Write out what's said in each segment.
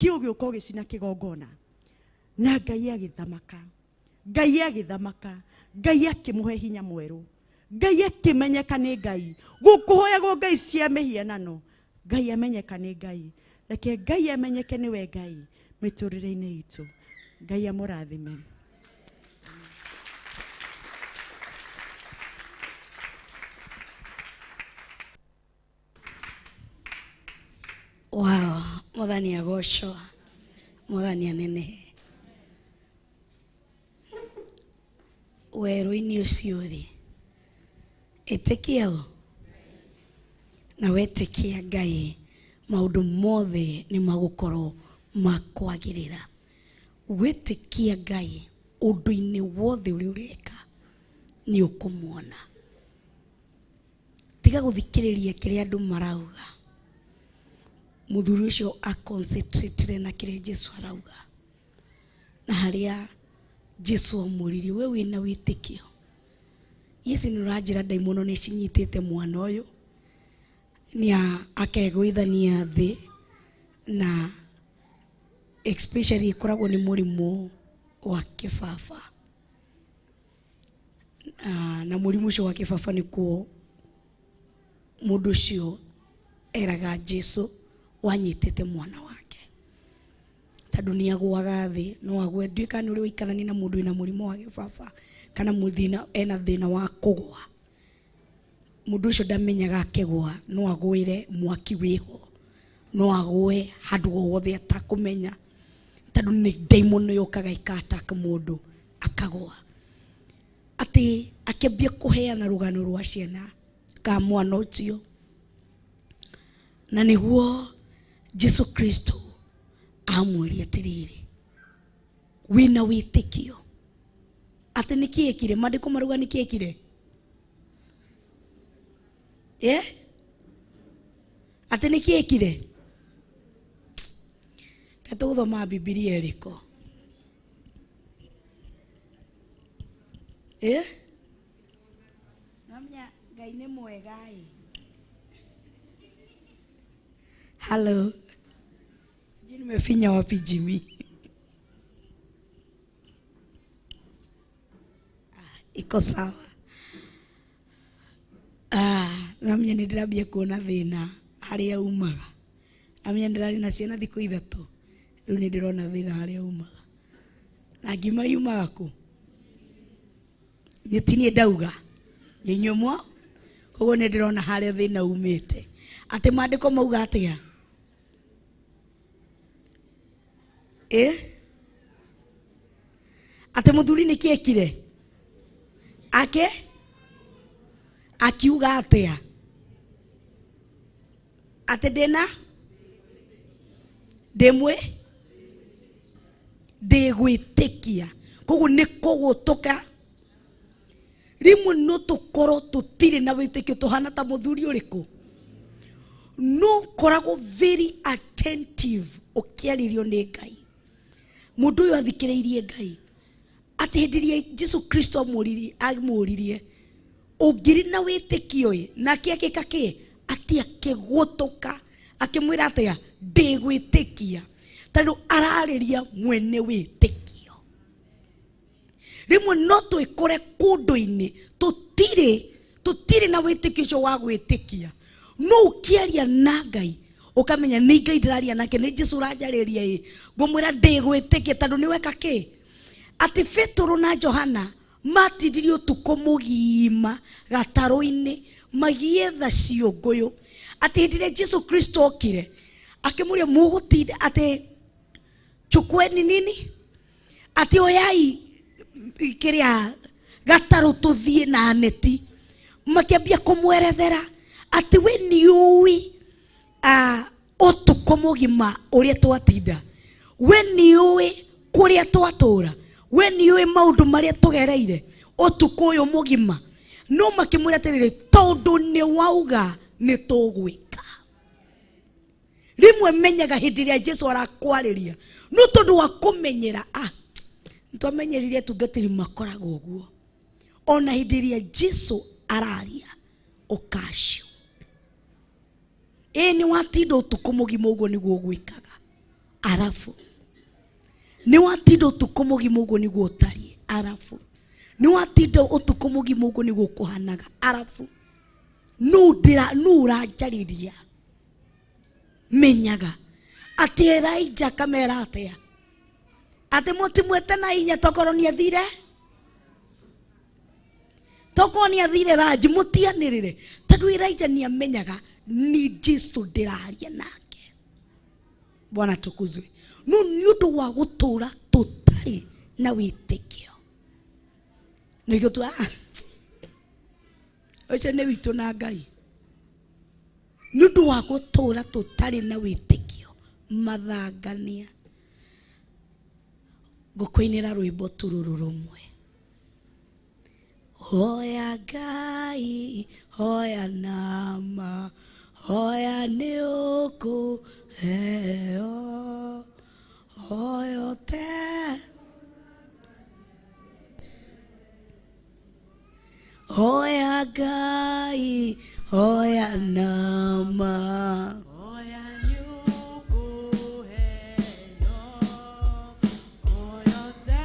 kĩo gĩũka ũgĩcina kĩgongona. Na Ngai agĩthamaka. Ngai agĩthamaka. Ngai akĩmũhe hinya mwerũ. Ngai akĩmenyeka nĩ Ngai. Gũkũhoyagwo ngai cia mĩhianano. Ngai amenyeka nĩ Ngai. Reke Ngai amenyeke nĩwe Ngai mĩtũrĩre-inĩ itũ. Ngai amũrathime. Wow, Mwathani agocwo, Mwathani anenehe. Werũ-inĩ ũcio rĩ, ĩtĩkia ũ na wetĩkia Ngai, maũndũ mothe nĩ magũkorwo makwagĩrĩra. Wetĩkia Ngai ũndũ-inĩ wothe ũrĩa ũreka nĩ ũkũmuona. Tiga gũthikĩrĩria kĩrĩa andũ marauga. Mũthuri ũcio aconcentrate na kĩrĩa Jesu arauga. Na harĩa Jesu amũririe, we wĩna wĩtĩkio. Yesu nĩ ũranjĩra ndaimono nĩ cinyitĩte mwana ũyũ. Nĩ akegũithania thĩ na especially ikoragwo nĩ mũrimũ wa kĩbaba. Na mũrimũ ũcio wa kĩbaba nĩkuo mũndũ ũcio eraga Jesu wanyitĩte mwana wake. Tondũ nĩ agũaga thĩ, no agwe nduĩka nĩ ũrĩ ũikarani na mũndũ wĩna mũrimũ wa kĩbaba kana mũthina ena thĩna wa kũgwa. Mũndũ ũcio ndamenyaga akĩgwa no agwĩre mwaki wĩho, no agwe handũ hothe atakũmenya, tondũ nĩ ndaimono yũkaga ika-attack mũndũ akagwa. Atĩ akĩambia kũheana rũgano rwa ciana ka mwana ũcio. Na nĩguo Jesu Kristo amũria atĩrĩrĩ, wĩna wĩtĩkio atĩ nĩ kĩekire? Maandĩko marauga nĩ kĩekire? Atĩ nĩ kĩekire? Tũgũthoma Bibilia ĩrĩkũ? Namenya Ngai nĩ mwega ĩ. Hello. Sijui nimefinya wapi Jimmy. Iko sawa. Namenya nĩ ndĩrambia kuona thĩna harĩa umaga. Namenya ndĩrarĩ na ciana thikũ ithatũ. Rĩu nĩ ndĩrona thĩna harĩa umaga. Na ngima yumaga kũ? Nĩ ti niĩ ndauga. Nĩ inyuĩ koguo nĩ ndĩrona harĩa thĩna umĩte. Atĩ maandĩko mauga atĩa? Atĩ mũthuri nĩ kĩekire? Akiuga atĩa? Atĩ ndĩgwĩtĩkia. Koguo nĩ kũgũtũka. Rĩmwe no tũkorwo tũtirĩ na wĩtĩkio tũhana ta mũthuri ũrĩkũ. No koragwo very attentive ũkĩarĩrio nĩ Ngai. Mũndũ ũyũ athikĩrĩirie Ngai. Atĩ hĩndĩ ĩrĩa Jesu Kristo amũririe, ũngĩrĩ na wĩtĩkio nake agĩka kĩ? Atĩ akĩgũtũka akĩmwĩra atĩa? Ndĩgwĩtĩkia. Tondũ ararĩria mwene wĩtĩkio. Rĩmwe no twĩkore kũndũ-inĩ tũtirĩ na wĩtĩkio ũcio wa gwĩtĩkia. No ũkĩaria na Ngai ukamenya nĩ Ngai ndĩraria nake, nĩ Jesu ũranjarĩria ngũmwĩra ndĩgwĩtĩkia tondũ nĩ weka kĩ? Atĩ Petero na Johana matindirie ũtukũ mũgima gatarũ-inĩ magĩetha ciũngũyũ. Atĩ hĩndĩ ĩrĩa Jesu Kristo okire akĩmũria mũgũtinda, atĩ chukweni nini? Atĩ oyai kĩrĩa gatarũ tũthiĩ na neti. Makĩambia kũmwerethera atĩ we nĩ ũĩ ũtukũ mũgima ũrĩa twatinda. We nĩ ũĩ kũrĩa twatũra. We nĩ ũĩ maũndũ marĩa tũgereire ũtukũ ũyũ mũgima. No makĩmwĩra atĩrĩrĩ, tondũ nĩ wauga nĩ tũgwĩka. Rĩmwe menyaga hĩndĩ ĩrĩa Jesu arakwarĩria, no tondũ wa kũmenyera nĩtwamenyerire atungatĩri makoragwo ũguo. Ona hĩndĩ ĩrĩa Jesu araria ũkacio. Nĩ watinda ũtukũ mũgima ũguo nĩguo ũgwĩkaga. arafu ni watinda utuko mugimu uguo niguo utarie, arafu ni watinda utuko mugimu uguo niguo kuhanaga, arafu nu uranjariria menyaga ati Elijah kamera atia ati mutimwete na inya tokorwo ni athire raji mutianirire tondu Elijah ni amenyaga ni Jesu ndiraria nake. Bwana tukuzwe. No ni undu wa gutura tutari na witikio nigio tu oce ne witu na Ngai ni undu wa gutura tutari na witikio mathangania gukoinira rwimbo tururu rumwe. Hoya Ngai hoya nama hoya ni ukuheo hoyo te hoya Ngai hoya nama hoya ni ukuheo hoyo te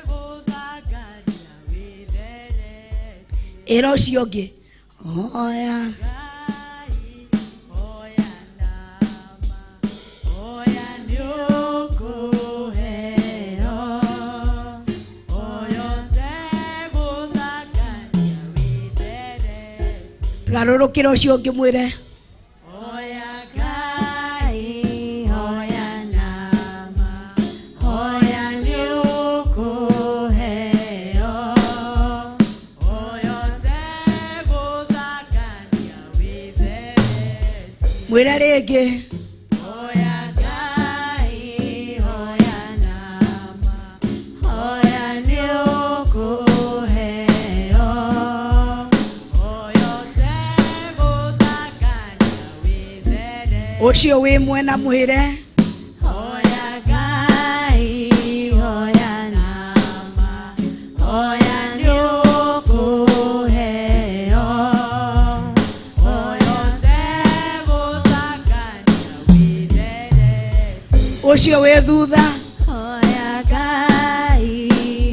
guthagaria withereti ira ucio ungi hoya garurukira ucio ungi mwire hoya Ngai hoya nama hoya ni ukuheo hoyo te guthagaria withereti mwire ringi hoya Ngai hoya nama hoya ni ukuheo hoyo te guthagaria withereti ucio wi mwena mwire hoya Ngai hoya nama hoya ni ukuheo hoyo te guthagaria withereti ucio wi thutha hoya Ngai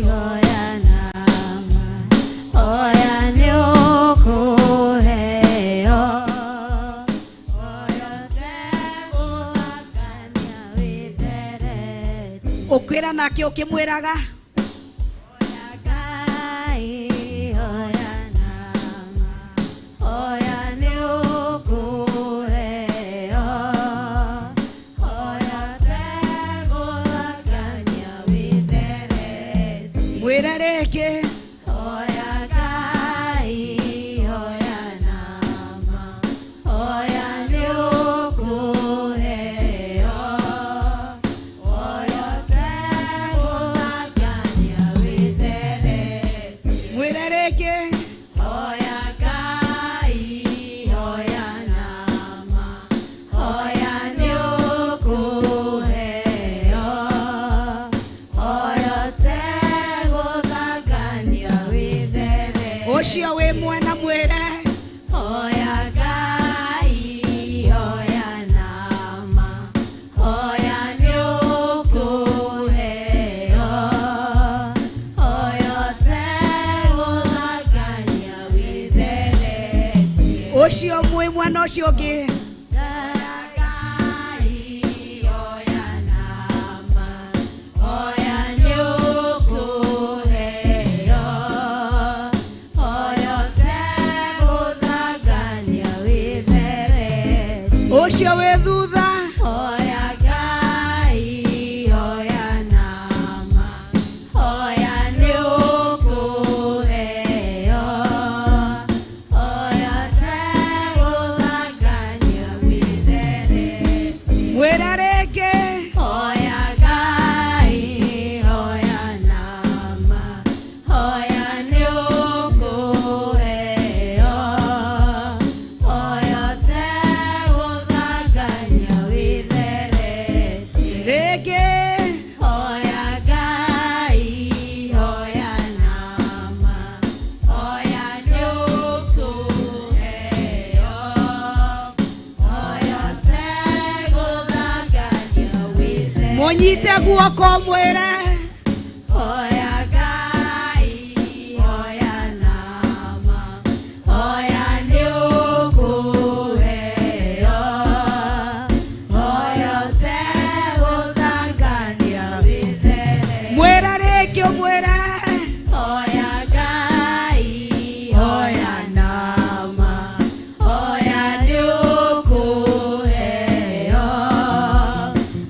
hoya nama hoya ni ukuheo hoyo te guthagaria withereti ukwira nake ukimwiraga hoya Ngai hoya nama hoya ni ukuheo hoyo te guthagaria withereti mwire ringi hoya Ngai hoya nama hoya ni ukuheo hoyo te guthagaria withereti mwire ringi hoya Ngai hoya nama hoya ni ukuheo hoyo te guthagaria withereti ucio wi mwena mwire hoya Ngai hoya nama hoya ni ukuheo hoyo te guthagaria withereti ucio mwi mwena ucio ungi hoya Ngai hoya nama hoya ni ukuheo hoyo te guthagaria withereti ucio wi thutha hoya Ngai hoya nama hoya ni ukuheo hoyo te guthagaria withereti mwire ringi hoya Ngai hoya nama hoya ni ukuheo hoyo te guthagaria withereti ringi hoya Ngai hoya nama hoya ni ukuheo hoyo te guthagaria withereti anyite guoko mwire Hoya Ngai, hoya nama, hoya nĩ ũkũheo, hoya ũtegũthangania wĩthere. mwira rĩngĩ mwire Hoya Ngai, hoya nama, hoya nĩ ũkũheo,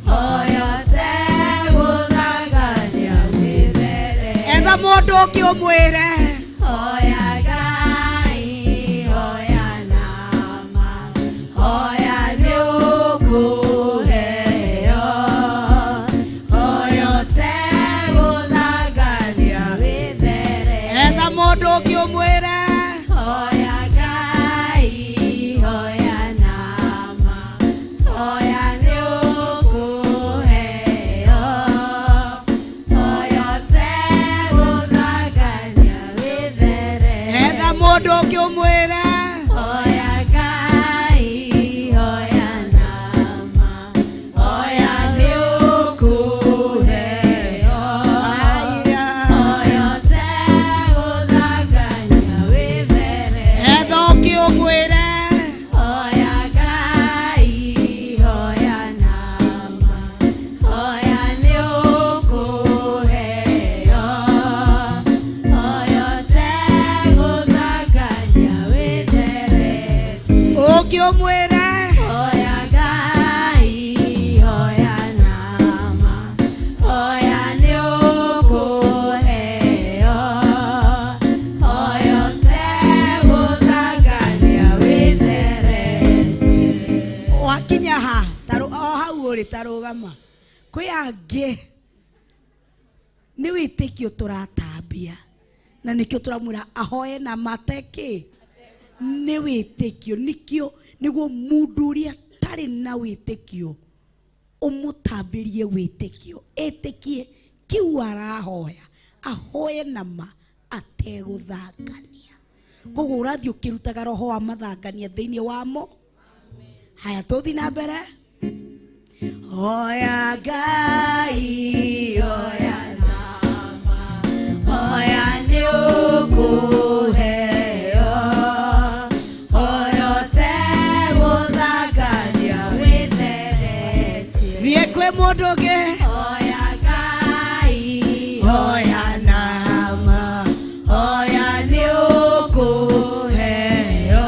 hoya ũtegũthangania wĩthere. etha mũndũ ũngĩ ũmwĩre Hoya Ngai, hoya nama, hoya nĩ ũkũheo, hoya ũtegũthangania wĩthere. etha mũndũ ũngĩ ũmwĩre Hoya Ngai, hoya nama, hoya nĩ ũkũheo, hoya ũtegũthangania wĩthere. etha mũndũ ũngĩ ũmwĩre Hoya Ngai, hoya nama, hoya nĩ ũkũheo, Aya. hoya ũtegũthangania wĩthere. etha ũngĩ ũmwĩre Hoya Ngai, hoya nama, hoya nĩ ũkũheo, hoya ũtegũthangania wĩthere. ũngĩ ũmwĩre Hoya Ngai, hoya nama, hoya nĩ ũkũheo, hoya ũtegũthangania wĩthere. wakinya ha o hau ũrĩ tarũgama kwĩ angĩ nĩ wĩtĩkio tũratambia na nĩkĩo tũramwĩra ahoe na mateki nĩ wĩtĩkio nĩkĩo nĩguo mũndũ ũrĩa tarĩ na wĩtĩkio ũmũtambĩrie wĩtĩkio ĩtĩkie kiu arahoya ahoe na ma ategũthangania koguo ũrathiĩ ũkĩrutaga roho wa mathangania thĩinĩ wamo haya tũthi na mbere hoya Ngai hoya Nama, hoya nĩ ũkũheo, hoya ũtegũthangania wĩtheretie. thiĩ kwĩ mũndũ ũngĩ Hoya Ngai, hoya nama hoya nĩ ũkũheo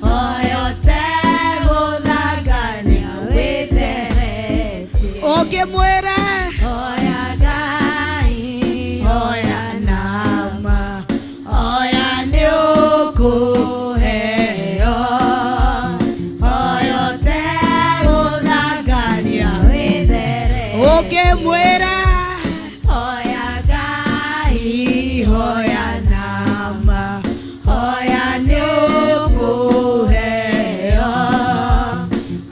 hoya ũtegũthangania wĩtheretie. ũngĩ mwĩre Hoya Ngai, hoya nama hoya nĩ ũkũheo hoya ũtegũthangania wĩtheretie. ũngĩ mwĩre Hoya Ngai, hoya nama hoya nĩ ũkũheo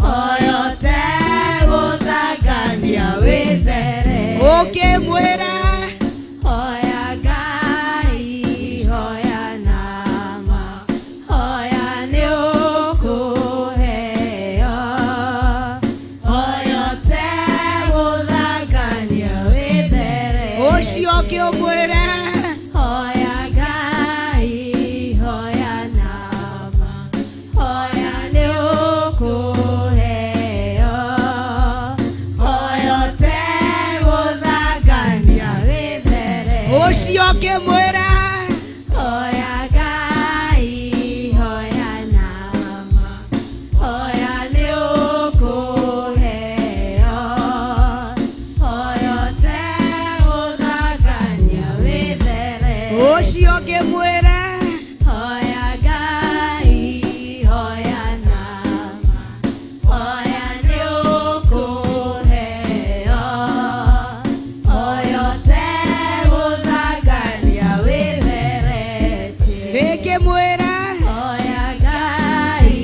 hoya ũtegũthangania wĩtheretie. ũngĩ mwĩre Hoya Ngai, hoya nama, hoya nĩ ũkũheo, hoya ũtegũthangania wĩtheretie. ũcio ũngĩ ũmwĩre Hoya Ngai, hoya nama, hoya nĩ ũkũheo, hoya ũtegũthangania wĩtheretie. ũcio ũngĩ mwĩre Hoya Ngai, hoya nama, hoya nĩ ũkũheo, hoya ũtegũthangania wĩtheretie. ũcio ũngĩ mwĩre Hoya Ngai, hoya nama, hoya nĩ ũkũheo, hoya ũtegũthangania wĩtheretie. rĩngĩ mwĩre Hoya Ngai,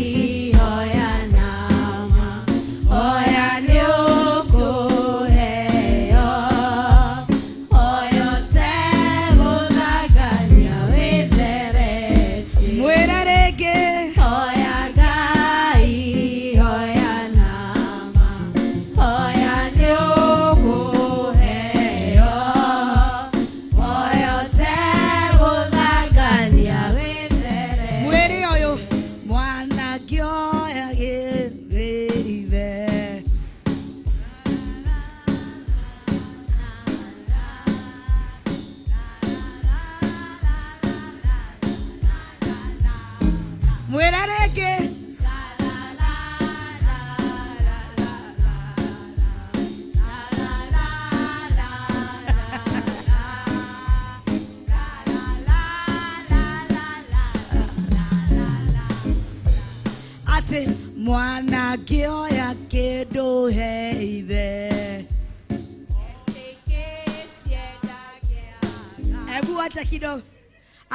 hoya nama, hoya nĩ ũkũheo, hoya ũtegũthangania wĩtheretie. mwana kioya kindu he ithe. Ebu acha kidogo.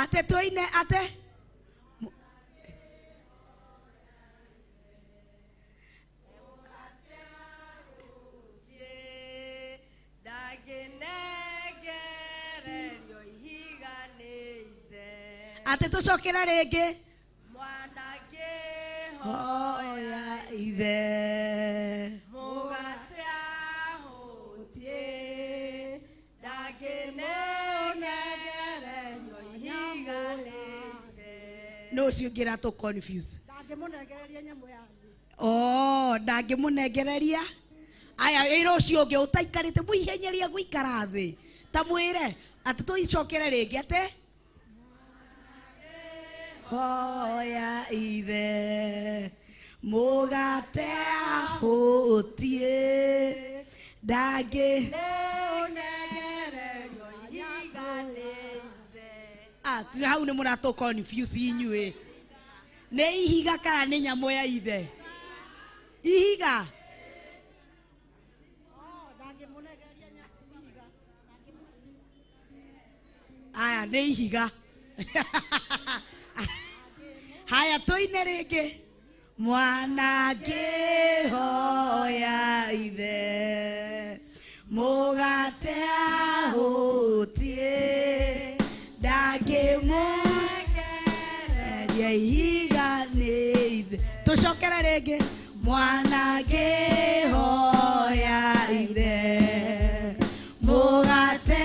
Ate toine ate. Ate tucokera ringi. Hoya ithe. Mugate ahutie ndakinegererio ihiga rĩngĩ. No cio ngira to confuse. Ndangĩmũnengereria nyamũ ya thĩ. Oh, ndangĩmũnengereria. Aya ĩro cio ngi utaikarite muihenyeria guikara thi. Ta mwire ati tuicokere ringi ate. Hoya ithe. Mugate ahutie Ndakinegererio ihiga rĩngĩ. tu hau ni murato confuse inyue. Nĩ ihiga kana nĩ nyamũ ya ithe? Ihiga. Aya nĩ ihiga. Haya toine ringi. Mwana ngĩhoya ithe. Mugate ahutie ndangĩmũnengereria ihiga nĩ ithe. Tucokere ringi. Mwana ngĩhoya ithe. Mugate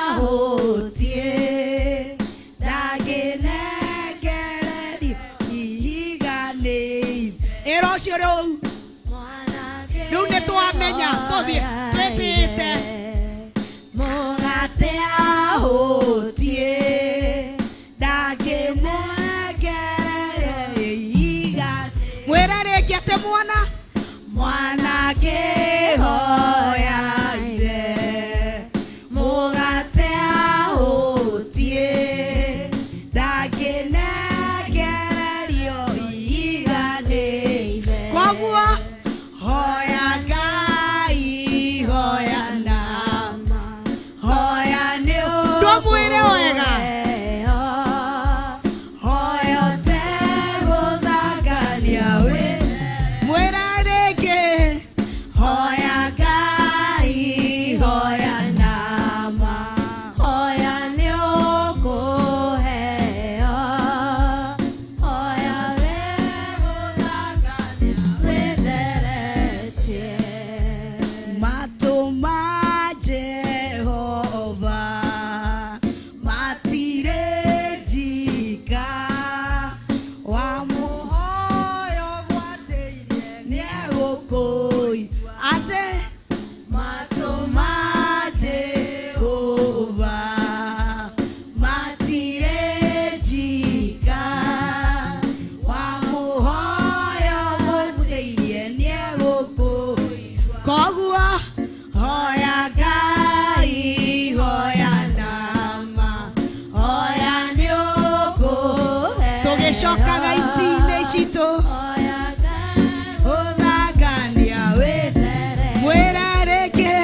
ahutie ndangĩnengereria ihiga nĩ ithe. Ĩro cio rĩu rĩu nĩ twamenya tũthiĩ twĩtĩte. Mugate ahutie ndangĩmũnengereria ihiga. Mwĩre rĩngĩ atĩ mwana ngĩhoya ithe. Mugate ahutie ndangĩnengererio ihiga nĩ ithe. Koguo hoya Ngai, hoya nama, hoya nĩ ndũmwĩre wega. Hoya ũtegũthangania wĩ. Mwĩre rĩngĩ. Hoya Ngai, hoya nama. Hoya nĩ ũkũheo. Hoya wegũthangania wĩtheretie. Matũ ma Jehova matirĩ njika. Wamũhoya ũgwatĩirie nĩegũkũigua. Ate matũ ma Jehova matirĩ njika. Wamũhoya ũgwatĩirie nĩegũkũigua. Koguo hoya Ngai, hoya nama, hoya nĩ ũkũheo. Tũgĩcokaga itinĩ citũ. Hoya Ngai Ũthangania wĩtheretie. Mwĩre rĩngĩ.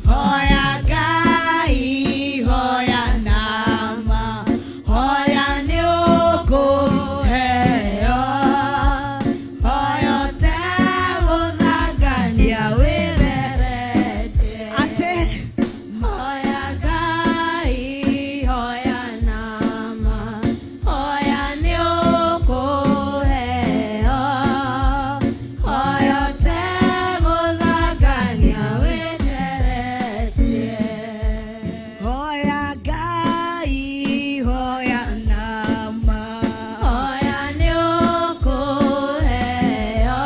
Hoya Ngai, hoya nama, hoya nĩ ũkũheo. Hoya ũtegũthangania wĩtheretie. Ate Hoya Ngai, hoya nama, hoya nĩ ũkũheo. hoya ũtegũthangania Wĩtheretie. hoya Ngai, hoya nama. Hoya nĩ ũkũheo.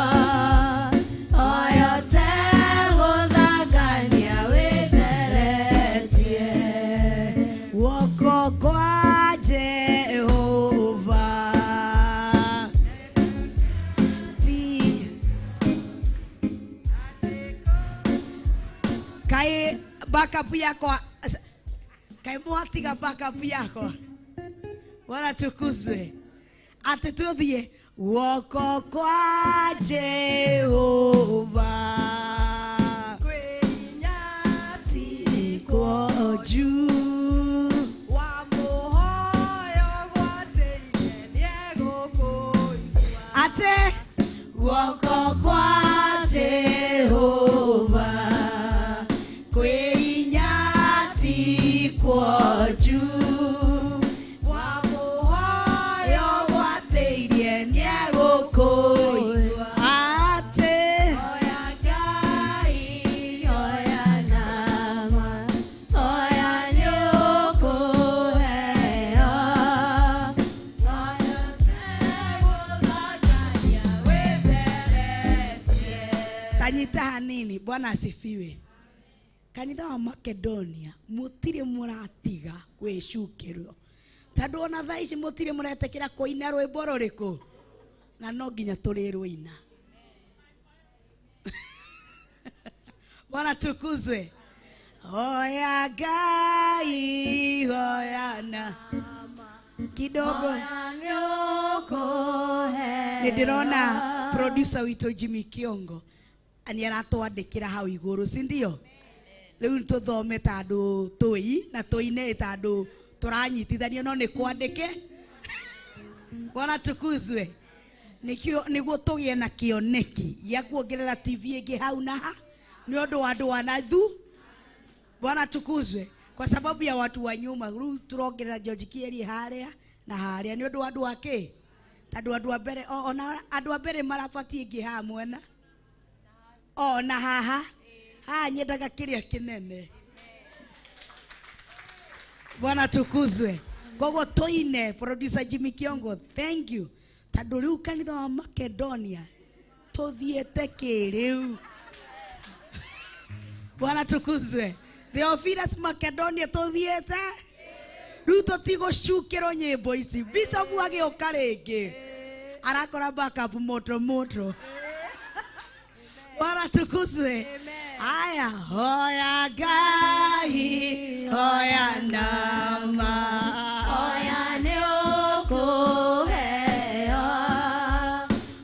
Hoya ũtegũthangania Wĩtheretie. guoko kwa Jehova ti kai backup yakwa kai mwatiga backup yakwa. Bwana tukuzwe. Ati tuthie guoko kwa Jehova kwinyati kwa juu wa muhoyo gwateire niegũkũigua ate guoko kwa Jehova kwinyati kwa juu wa muhoyo gwateire niegũkũigua ate Oya Ngai, oya nama, oya nĩũkũheo. Oya tegũthangania wĩtheretie. tanyita hanini. Bwana asifiwe. Kanitha wa Makedonia mutire muratiga kwicukirwo tondu ona thaa ici mutire muretekera kuina rwimbo ruriku na no nginya turirwina. Bwana tukuzwe. Oya Ngai, oya na kidogo. Oya nĩũkũheo. Nidirona producer wito Jimmy Kiongo ani aratwandikira hau iguru, si ndio? Riu tuthome tandu tui na tuine tandu turanyitithania no ni kwandike. Bwana tukuzwe. Niguo tugie na kioneki ya kuongerera TV ingi hau na ha ni undu wa andu wanathu. Bwana tukuzwe. Kwa sababu ya watu wa nyuma riu turongerera George Kieri haria na haria ni undu wa andu ake tandu andu a mbere ona andu a mbere marabatie ingi ha mwena na haha nyendaga kiria kinene. Bwana tukuzwe. Gogo toine producer Jimmy Kiongo, thank you. Tandu riu kanitha wa Makedonia tuthiete kiriu. Bwana tukuzwe. Theophilus Makedonia tuthiete riu tutigũcukĩrwo nyĩmbo ici. Bishop agĩũka rĩngĩ arakora backup moto moto. Bwana tukuzwe. Haya, oya Ngai, oya nama, Oya nĩũkũheo.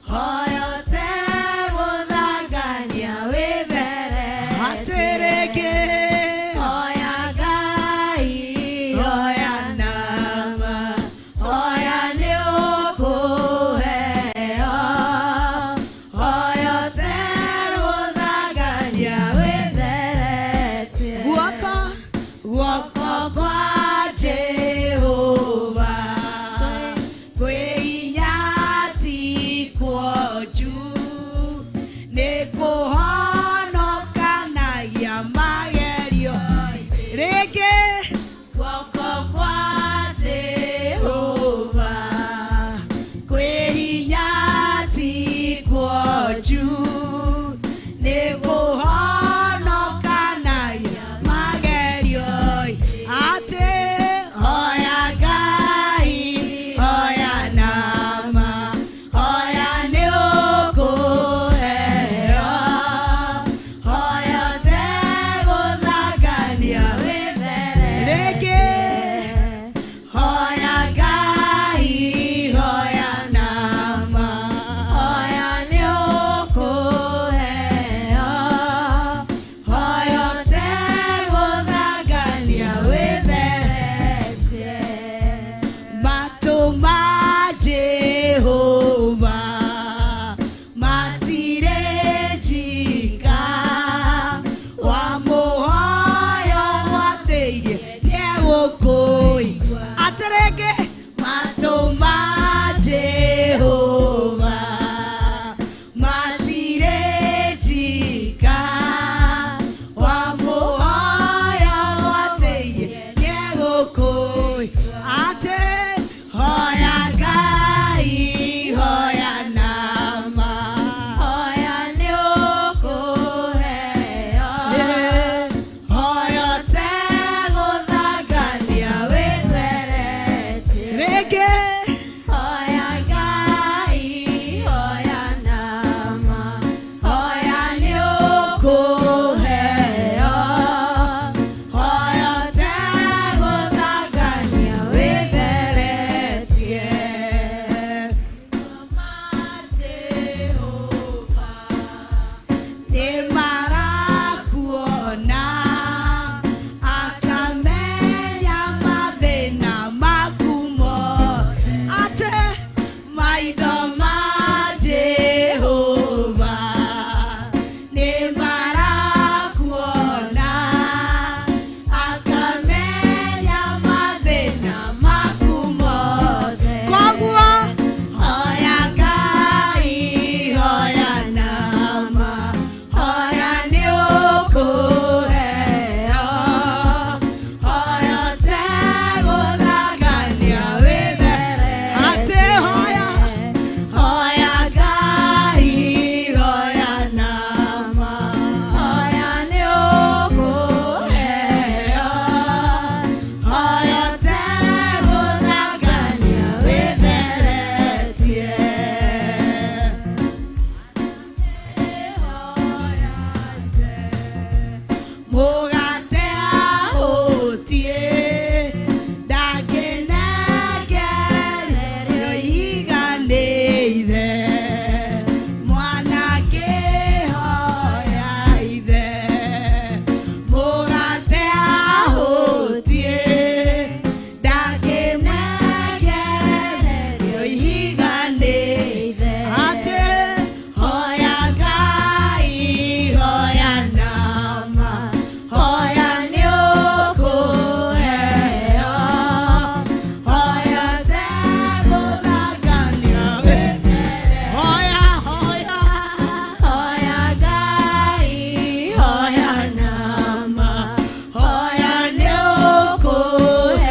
oya tegũthangania wĩtheretie. Hatirĩngĩ, Oya Ngai, oya nama, oya nĩũkũheo, oya tegũthangania wĩtheretie. guoko kwa Jehova kwinyati kwa juu nĩkũhonokanagia magerio rĩngĩ Guoko kwa Jehova. kwinyati kwa juu nĩkũhonokanagia magerio ate oya Ngai, oya nama, oya nĩũkũheo, oya tegũthangania Mugate ahotie ndakenegererio iganĩire mwana kĩhoya ithe mugate ahotie ndakenegererio iganĩire ate hoya Ngai hoya nama hoya nĩũkũheo hoya tegũthangania hoya hoya Hoya Ngai, hoya nama hoya nĩũkũheo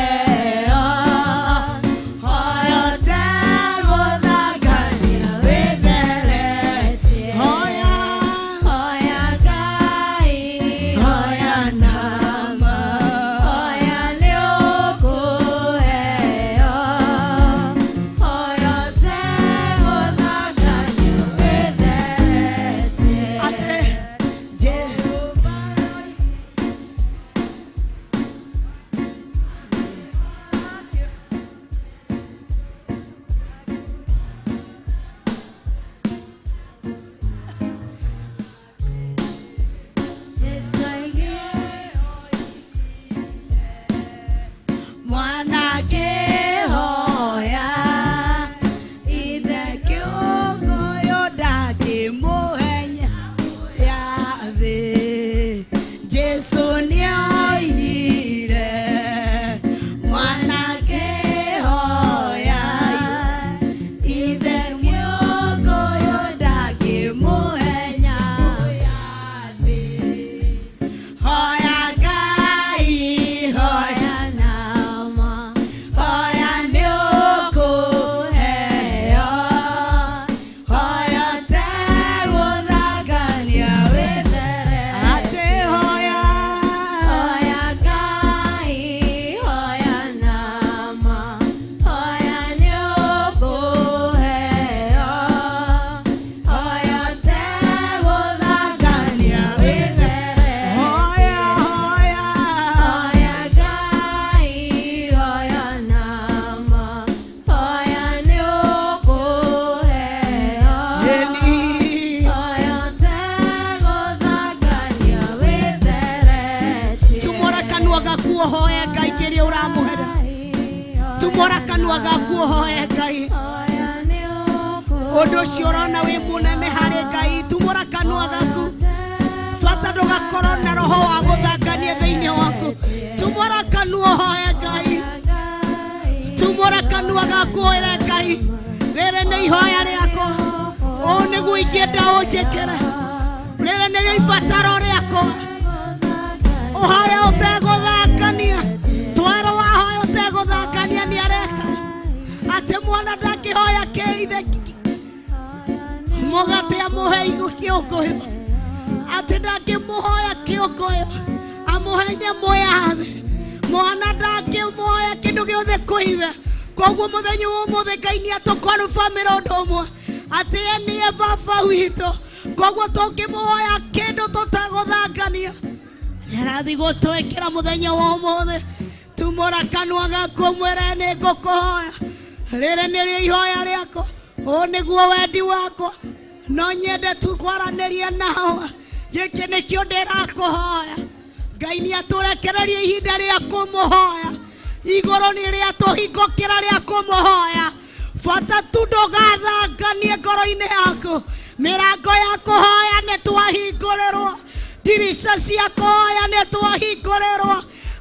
hoya tegũthangania wĩtheretie. hoya Hoya Ngai, hoya nama hoya nĩũkũheo. Hoya ũtegũthangania wĩtheretie. ate Jehu mwana kĩhoya ithe kĩũngũyũ ndakĩmũhenya ya thĩ Jesu nĩoire mwana kĩhoya ithe kĩũngũyũ ndakĩmũhenya ya thĩ hoya Ngai hoya Hoya nama, hoya nĩũkũheo hoya tegũthangania ate hoya Hoya Ngai, hoya nama, hoya nĩũkũheo. hoya tegũthangania Wĩtheretie. hoya hoya Hoya Ngai, hoya nama, hoya nĩũkũheo. Yeni Hoya ũtegũthangania wĩtheretie. tumora kanua gaku ũhoe Ngai kĩrĩa ũramũhera tumora kanua gaku ũhoe Ngai Hoya nĩũkũheo. ũndũ ũcio ũrona wĩ mũnene harĩ Ngai tumora kanua gaku bata ndũgakorwo na roho wa gũthangania thĩinĩ waku tumora kanua ũhoe Ngai tumora kanua gaku ũĩre Ngai rĩrĩ nĩ ihoya rĩakwa ũũ nĩguo ingĩenda ũnjĩkĩre rĩrĩ nĩrĩo ibataro rĩakwa ũhoya ũtegũthangania twero wahoya ũtegũthangania nĩareka atĩ mwana ndakĩhoya kĩithe mũgate amũhe kĩũngũyũ atĩ ndangĩmũhoya kĩũngũyũ amũhe nyamũ ya thĩ mwana ndangĩmũhoya kĩndũ gĩothe kwĩithe koguo mũthenya wa ũmũthĩ Ngai nĩatũkonfamĩra ũndũ ũmwe atĩ ye nĩye baba witũ koguo tũngĩmũhoya kĩndũ tũtegũthangania nĩarathiĩ gũtwĩkĩra mũthenya wa ũmũthĩ tumũra kanua gaku mwĩre nĩngũkũhoya rĩrĩ nĩrĩo ihoya rĩakwa ũũ nĩguo wendi wakwa no nyende tu kwaranĩria nawe gĩkĩ nĩkĩo ndĩrakũhoya Ngai nĩatũrekereria ihinda rĩa kũmũhoya igũrũ nĩ rĩatũhingũkĩra rĩa kũmũhoya bata tu ndũgathanganie ngoro-inĩ yaku mĩrango ya kũhoya nĩtwahingũrĩrwo ndirica cia kũhoya nĩtwahingũrĩrwo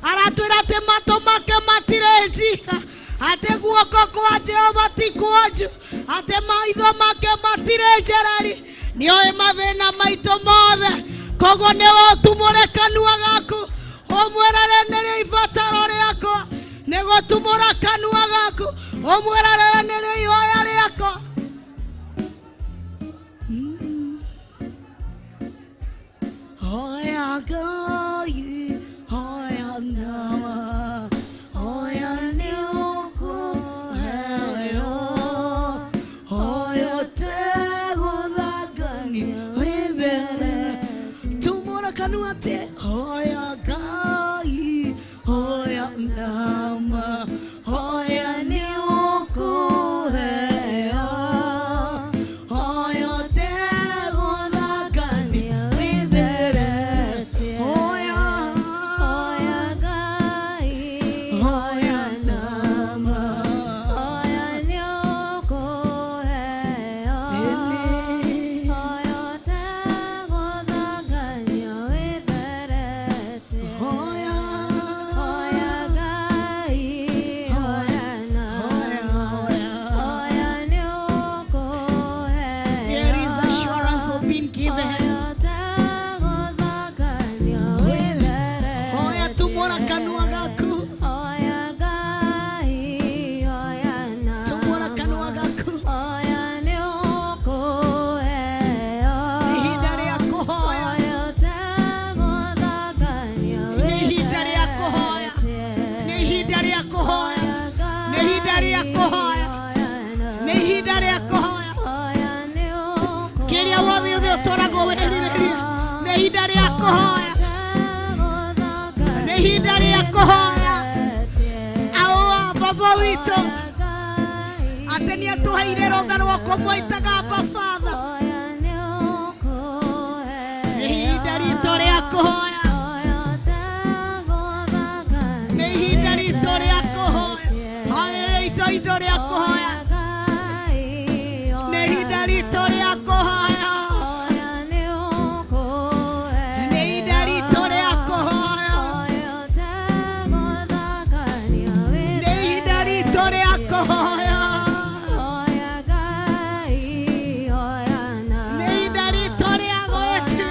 aratwĩra atĩ matũ make matirĩ njika atĩ guoko kwa Jehova ti kwonju atĩ maitho make matirĩ njereri nĩoĩ mathĩna maitũ mothe koguo nĩwe ũtumũre kanua gaku ũmwĩrere nĩrĩo ibataro rĩakwa nĩgũtumũra kanua gaku ũmwĩrere nĩrĩo ihoya rĩakwa hoya Ngai hoya nama hoya nĩũkũheo hoya tegũthangania wĩthere tumũra kanua atĩ hoya tumora kanua gaku, oya Ngai, oya nama, tumora kanua gaku. oya nĩ ũkũheo, Nĩ ihinda rĩa kũhoya, oya ũtegũthangania nĩ ihinda rĩa kũhoya, nĩ ihinda rĩa kũhoya, nĩ ihinda rĩa kũhoya, nĩ ihinda rĩa kũhoya. Kĩrĩa wothe ũtũragwo wĩrirĩria, nĩ ihinda rĩa kũhoya, nĩ ihinda rĩa kũhoya. Aũa baba witũ atĩ nĩ atũheire rũtha rwa kũmũĩtaga Abba Father. Nĩ ihinda ritũ rĩa kũhoya, nĩ ihinda ritũ rĩa kũhoya. Hoererwo indo rĩa kũhoya, nĩ ihinda ritũ rĩa kũhoya, nĩ ihinda ritũ rĩa kũhoya, nĩ ihinda ritũ rĩa kũhoya, nĩ ihinda ritũ rĩa gwĩtia,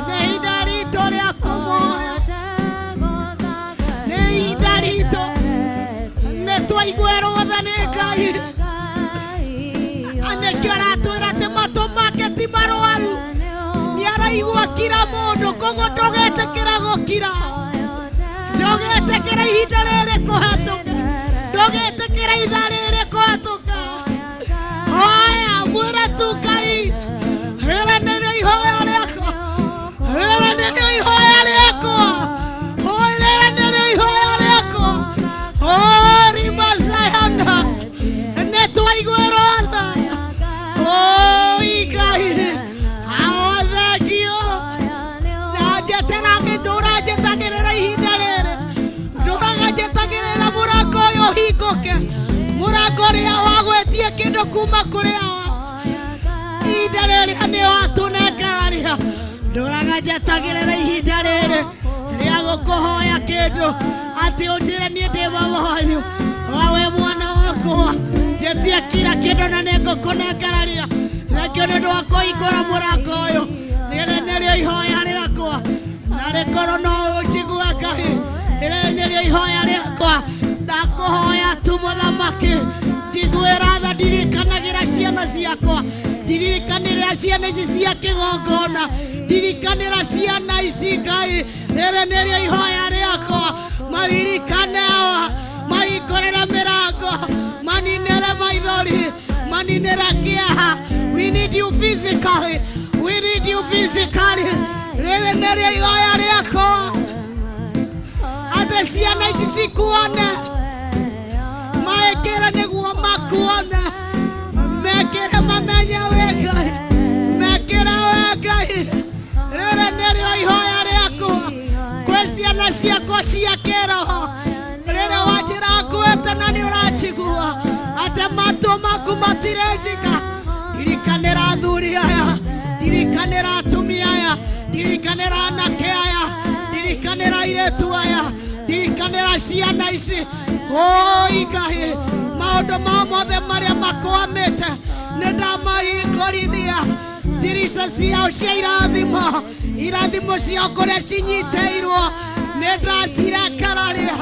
nĩ ihinda ritũ rĩa kũmũhoya, nĩ ihinda ritũ. Nĩ twaiguĩrwo tha nĩ Ngai, anĩkĩo aratwĩra atĩ matũ make ti marũaru, nĩ araigua kira mũndũ, koguo ndũgetĩkĩra gũkira, ndũgetĩkĩra ihinda rĩrĩ kũhetũka, ndũgetĩkĩra itha rĩrĩ kũhetũka. Hoya mwĩre tu Ngai, rĩrĩ nĩrĩo ihoya rĩakwa, rĩrĩ nĩrĩo ihoya rĩakwa, rĩrĩ nĩrĩo ihoya rĩakwa. Rima Zayana, nĩ twaiguĩrwo tha. Ngai, thengio, na njetera ndũranjĩtagĩrĩra ihinda rĩrĩ, ndũranjĩtagĩrĩra mũrango ũyũ ũhingũke, mũrango ũrĩa wagwĩtie kĩndũ kuma kũrĩ awa. Ihinda rĩrĩa nĩ watũnengerania, ndũranjĩtagĩrĩra ihinda rĩrĩ rĩa gũkũhoya kĩndũ, atĩ ũnjĩre niĩ ndĩ baba wanyu, wawe mwana wakwa, njĩtie kira kĩndũ na nĩngũkũnengerania. Thengio nĩ ũndũ wa kũhingũra mũrango ũyũ, rĩrĩ nĩrĩo ihoya rĩakwa, na rĩkorwo no ũnjigue Ngai, rĩrĩ nĩrĩo ihoya rĩakwa. Ndakũhoya tu mũthamaki, njiguĩra tha, ndirikanagĩra ciana ciakwa, ndirikanĩra ciana ici cia kĩgongona, ndirikanĩra ciana ici Ngai, rĩrĩ nĩrĩo ihoya rĩakwa. Maririkane awa, mahingũrĩre mĩrango, maninĩre maithori, maninĩre kĩeha. We need you physically, we need you physically. Rĩrĩ nĩrĩo ihoya rĩakwa, atĩ ciana ici cikuone, maĩkĩre nĩguo makuone, mekĩre mamenye wĩ Ngai, mekĩre wĩ Ngai. Rĩrĩ nĩrĩo ihoya rĩakwa, kwĩ ciana ciakwa cia kĩroho, rĩrĩa wanjĩra nguĩte na nĩ ũranjigua, atĩ matũ maku matirĩnjika. Ndirikanĩra athuri aya, ndirikanĩra atumia aya, ndirikanĩra anake aya, ndirikanĩra airĩtu aya, ndirikanĩra ciana ici. Ngai, maũndũ mao mothe marĩa makwamĩte nĩ ndamahingũrithia. Ndirica ciao cia irathimo, irathimo ciao kũrĩa cinyitĩirwo, nĩ ndacirekeraria.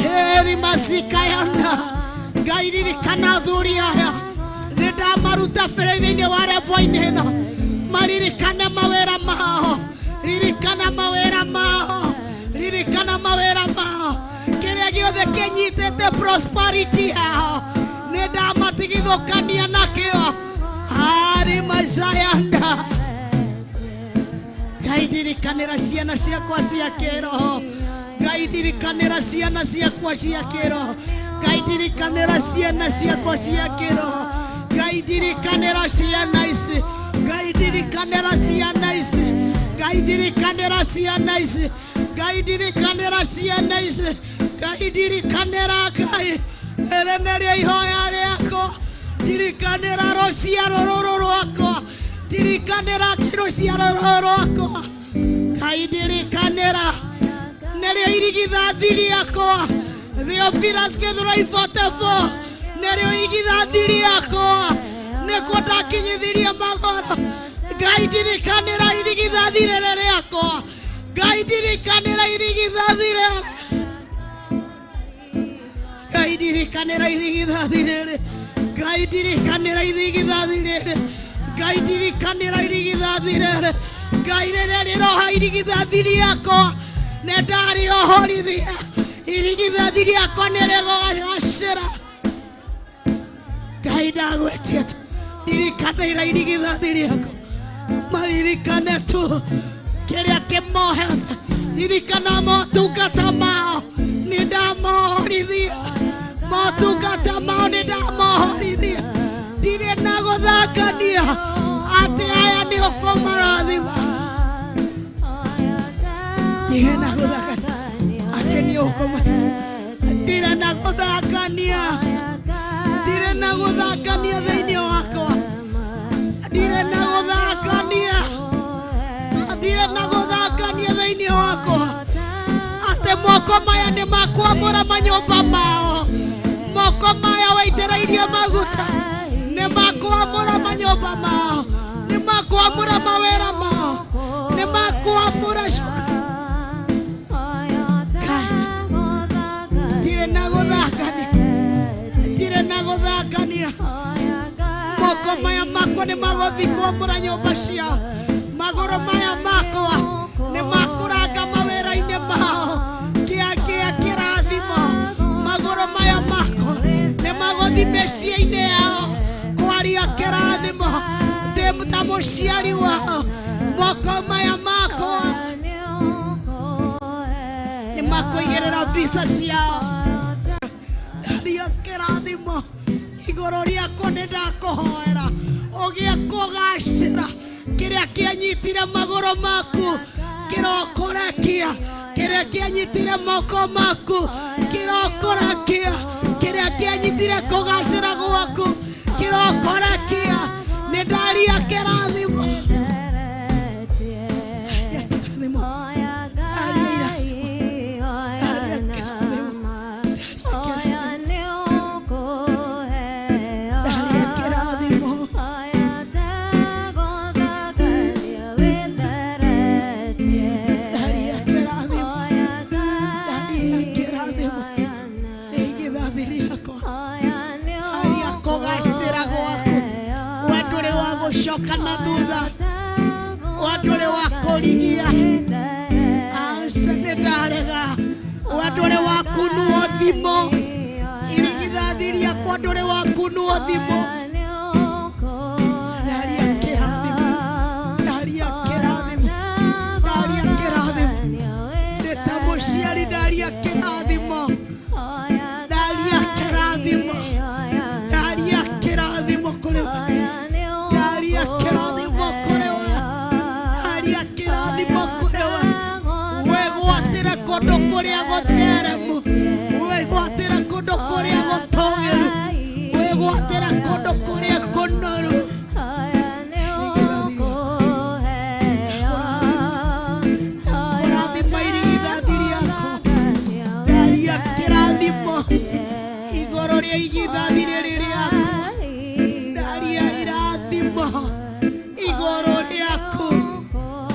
Heri masikayana, Ngai ririkana athuri aya, nĩ ndamaruta bĩrĩ-inĩ wa revo-inĩ ĩno, maririkane mawĩra mao, ririkana mawĩra mao, ririkana mawĩra mao. Kĩrĩa gĩothe kĩnyitĩte prosperity yao, nĩ ndamatigithũkania nakĩo. Hari Mazayanda, Ngai ndirikanĩra ciana ciakwa cia kĩroho, Ngai ndirikanĩra ciana ciakwa cia kĩroho, Ngai ndirikanĩra ciana ciakwa cia kĩroho, Ngai ndirikanĩra ciana ici, Ngai ndirikanĩra ciana ici, Ngai ndirikanĩra ciana ici, Ngai ndirikanĩra ciana ici, Ngai ndirikanĩra Ngai. Rĩrĩ nĩrĩo ihoya rĩakwa, ndirikanĩra rũciaro rũrũ rwakwa, ndirikanĩra rũciaro rũrũ rwakwa, Ngai ndirikanĩra. Nĩrĩo irigithathi rĩakwa, Theophilus Githurai 44, nĩrĩo irigithathi rĩakwa, nĩkuo ndakinyithirie magoro. Ngai ndirikanĩra irigithathi rĩrĩ rĩakwa. Ngai ndirikanĩra irigithathi rĩrĩ. Ngai ndirikanĩra irigithathi rĩrĩ. Ngai ndirikanĩra irigithathi rĩrĩ. Ngai ndirikanĩra irigithathi rĩrĩ. Ngai rĩrĩ rĩroha irigithathi rĩakwa. Nĩndarĩohorithia. Irigithathi rĩakwa nĩrĩgũgacĩra. Ngai ndagwĩtia tu. Ndirikanĩra irigithathi rĩakwa. Maririkane tu kĩrĩa kĩmohete. Ririkana motungata mao nĩndamohorithia. Motungata mao nĩndamohorithia. Ndirĩ na gũthangania atĩ aya nĩ ũkũmarathima. Ndirĩ na gũthangania atĩ nĩ ũkũmarathima. Ndirĩ na gũthangania. Ndirĩ na gũthangania thĩinĩ wakwa. Ndirĩ na gũthangania. Ndirĩ na gũthangania thĩinĩ wakwa. Atĩ moko maya nĩ makwamũra manyũmba mao. Moko maya waitĩrĩirie maguta nĩ makwamũra manyũmba mao. Nĩ makwamũra mawĩra mao. Nĩ makwamũra ndirĩ na gũthangania. Ndirĩ na gũthangania. Moko maya makwa nĩ magũthiĩ kwamũra nyũmba ciao. Magũrũ maya makwa nĩ makũranga mawĩra-inĩ mao. Kĩrĩa kĩrathimo. Magũrũ maya makwa nĩ magũthiĩ mĩciĩ-inĩ yao kwaria kĩrathimo. Ndĩ ta mũciari wao. Moko maya makwa nĩ makũigĩrĩra visa ciao. Ndaria kĩrathimo igũrũ rĩakwa nĩndakũhoera. Ũgĩe kũgacĩra. Kĩrĩa kĩanyitire magũrũ maku kĩrokorekia. Kĩrĩa kĩanyitire moko maku kĩrokorekia. Kĩrĩa kĩanyitire kũgacĩra gwaku kĩrokorekia. Nĩndaria kĩrathimo. Kana thutha wandũrĩ wa kũrigia asa nĩndarega. Wandũrĩ wa kunuo thimo. Irigithathi rĩakwa ndũrĩ wa kunuo thimo. Ndaria kĩrathimo. Ndaria kĩrathimo. Ndaria kĩrathimo. Ndĩ ta mũciari ndaria kĩrathimo. Ndaria kĩrathimo. Ndaria kĩrathimo kũrĩ we. Ndaria kĩrathimo kũrĩ we. Ndaria kĩrathimo kũrĩ we. Wĩgwatĩre kũndũ kũrĩa gũtheremu. Wĩgwatĩre kũndũ kũrĩa gũtũgĩru. Wĩgwatĩre kũndũ kũrĩa kũnoru. Kũrathima irigithathi rĩakwa. Ndaria kĩrathimo igũrũ rĩa irigithathi rĩrĩ rĩakwa. Ndaria irathimo igũrũ rĩaku.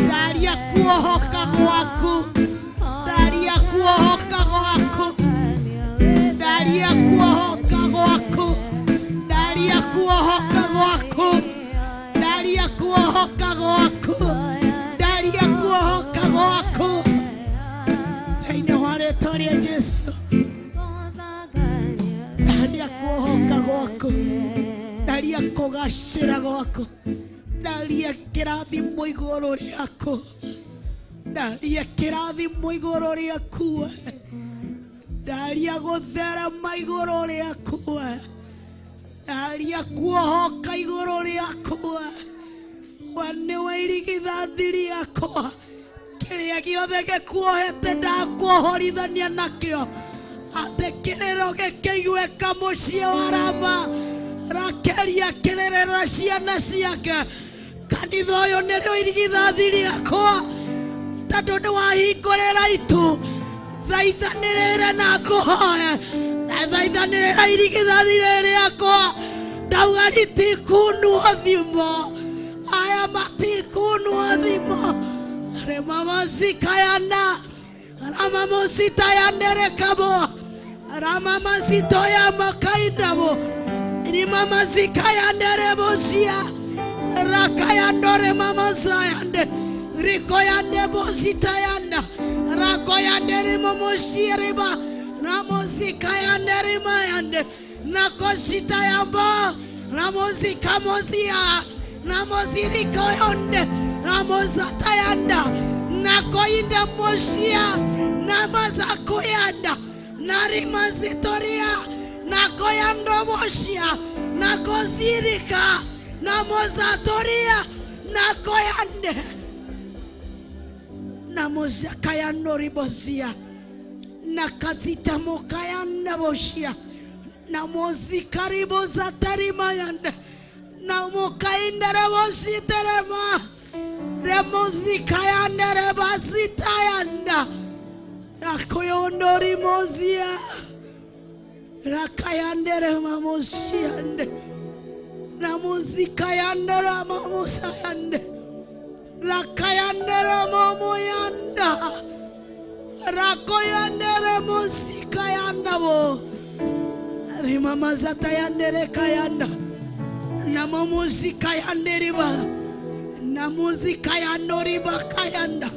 Ndaria kuohoka gwaku. Ndaria kuohoka gwaku. Ndaria kuohoka gwaku. Ndaria kuohoka gwaku. Ndaria kuohoka gwaku. Ndaria kuohoka gwaku. Thĩinĩ wa rĩĩtwa rĩa Jesũ. Ndaria kuohoka gwaku. Ndaria kũgacĩra gwaku. Ndaria kĩrathimo igũrũ rĩaku. Ndaria kĩrathimo igũrũ rĩaku we. Ndaria gũtherema igũrũ rĩaku we. Ndaria kuohoka igũrũ rĩaku we. We nĩwe irigithathi rĩakwa. Kĩrĩa gĩothe gĩkuohete ndakuohorithania nakĩo. Atĩ kĩrĩro gĩkĩigue kamũciĩ wa Rama. Rakeli akĩrerera ciana ciake. Kanitha ũyũ nĩrĩo irigithathi rĩakwa. Tondũ nĩwahingũrĩra itu. Thaithanĩrĩre na ngũhoe. Thaithanĩrĩra irigithathi rĩrĩ rĩakwa. Ndauga rĩtikunuo thimo. kaya matikunu adimo. Remama zikayana. Rama mosita yandere kabo. Rama masito ya makaindabo. Rimama zikayandere bosia. Rakayandore mama zayande. Rikoyande bosita yanda. Rakoyandere momoshiriba. Ramozikayandere mayande. Nakoshita yamba. Ramozika mozia. Namozirikoyonde. Ramozatayanda. Nakoyinda moshia. Namazakoyanda. Narimazitoria. Nakoyando moshia. Nakozirika. Namozatoria. Nakoyande. Namozakayando ribozia. Nakazita mokayanda boshia. Namozikaribo zatarimayanda. Namokainda rebositerema. Remozikayanda rebasitayanda. Rakoyondo rimozia. Rakayanda remamoshiande. Namozikayanda ramamosayande. Rakayanda ramamoyanda. Rakoyanda remosikayanda bo. Rimama zatayanda rekayanda. Namomozikayanda riba. Namozikayanda riba kayanda.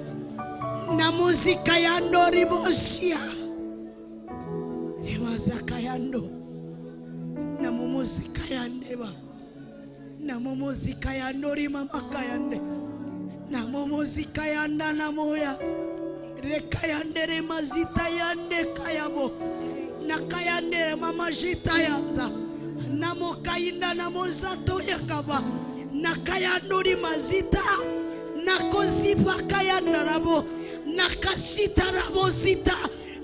Namozikayanda ribosia. Rimazakayando. Namomozikayanda ba. Namomozikayanda rimama kayande. Namomozikayanda namoya. Rekayandere mazita yande kayabo. Nakayandere mamajita yanza. Namokainda namozato yakaba. Nakayandori mazita. Nakozipa kayanda rabo. Nakashita rabo zita.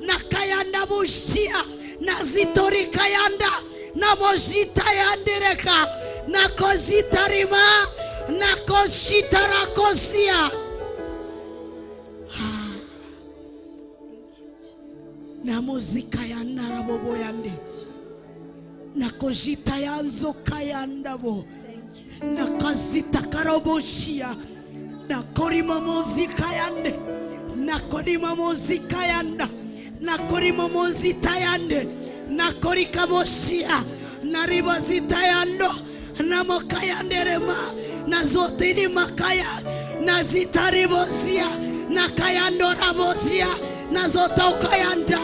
Nakayanda bushia. Nazitori kayanda. Namojita yandereka. Nakozita rima. Nakoshita rakosia. Namozika yanda rabobo yande. Nakojita yanzo kayanda bo. Nakazita karoboshia. Nakorima mozika yande. Nakorima mozika yanda. Nakorima mozita yande. Nakorika boshia. Naribazita yando. Namokayande rema. Nazotini makaya. Nazitaribosia. Nakayando rabosia. Nazota ukayanda.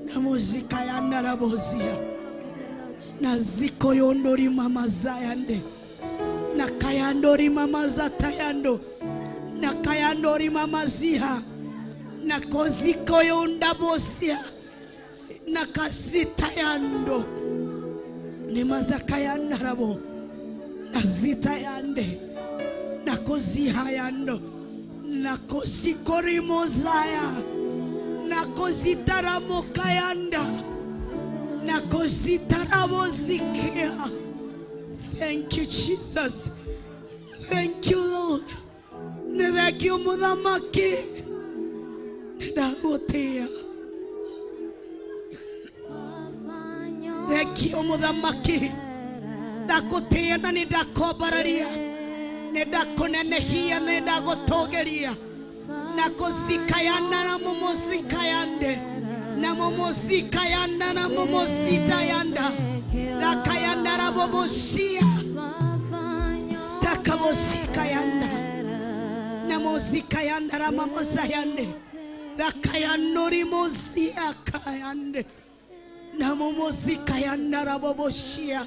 Namozika yanda rabozia. Naziko yondori mama zayande. Nakayandori mama zatayando. Nakayandori mama ziha. Nakoziko yonda bosia. Nakazitayando. Nimazakayanda rabo. Nazitayande. Nakozihayando. Nakosikori mozaya. Nakozitara mokayanda. Nakozitara mozikia. Thank you, Jesus. Thank you, Lord. Thank you, Mudamaki. Nedagotea. Thank you, Mudamaki. Dakotea na nidakobararia. Nedakonenehia nedagotogeria. Nakozikayanda na momozikayande. Na momozikayanda na momozitayanda. Nakayanda na boboshia. Takabozikayanda. Na mozikayanda na momozayande. Rakayandori mozia kayande. Na momozikayanda na boboshia.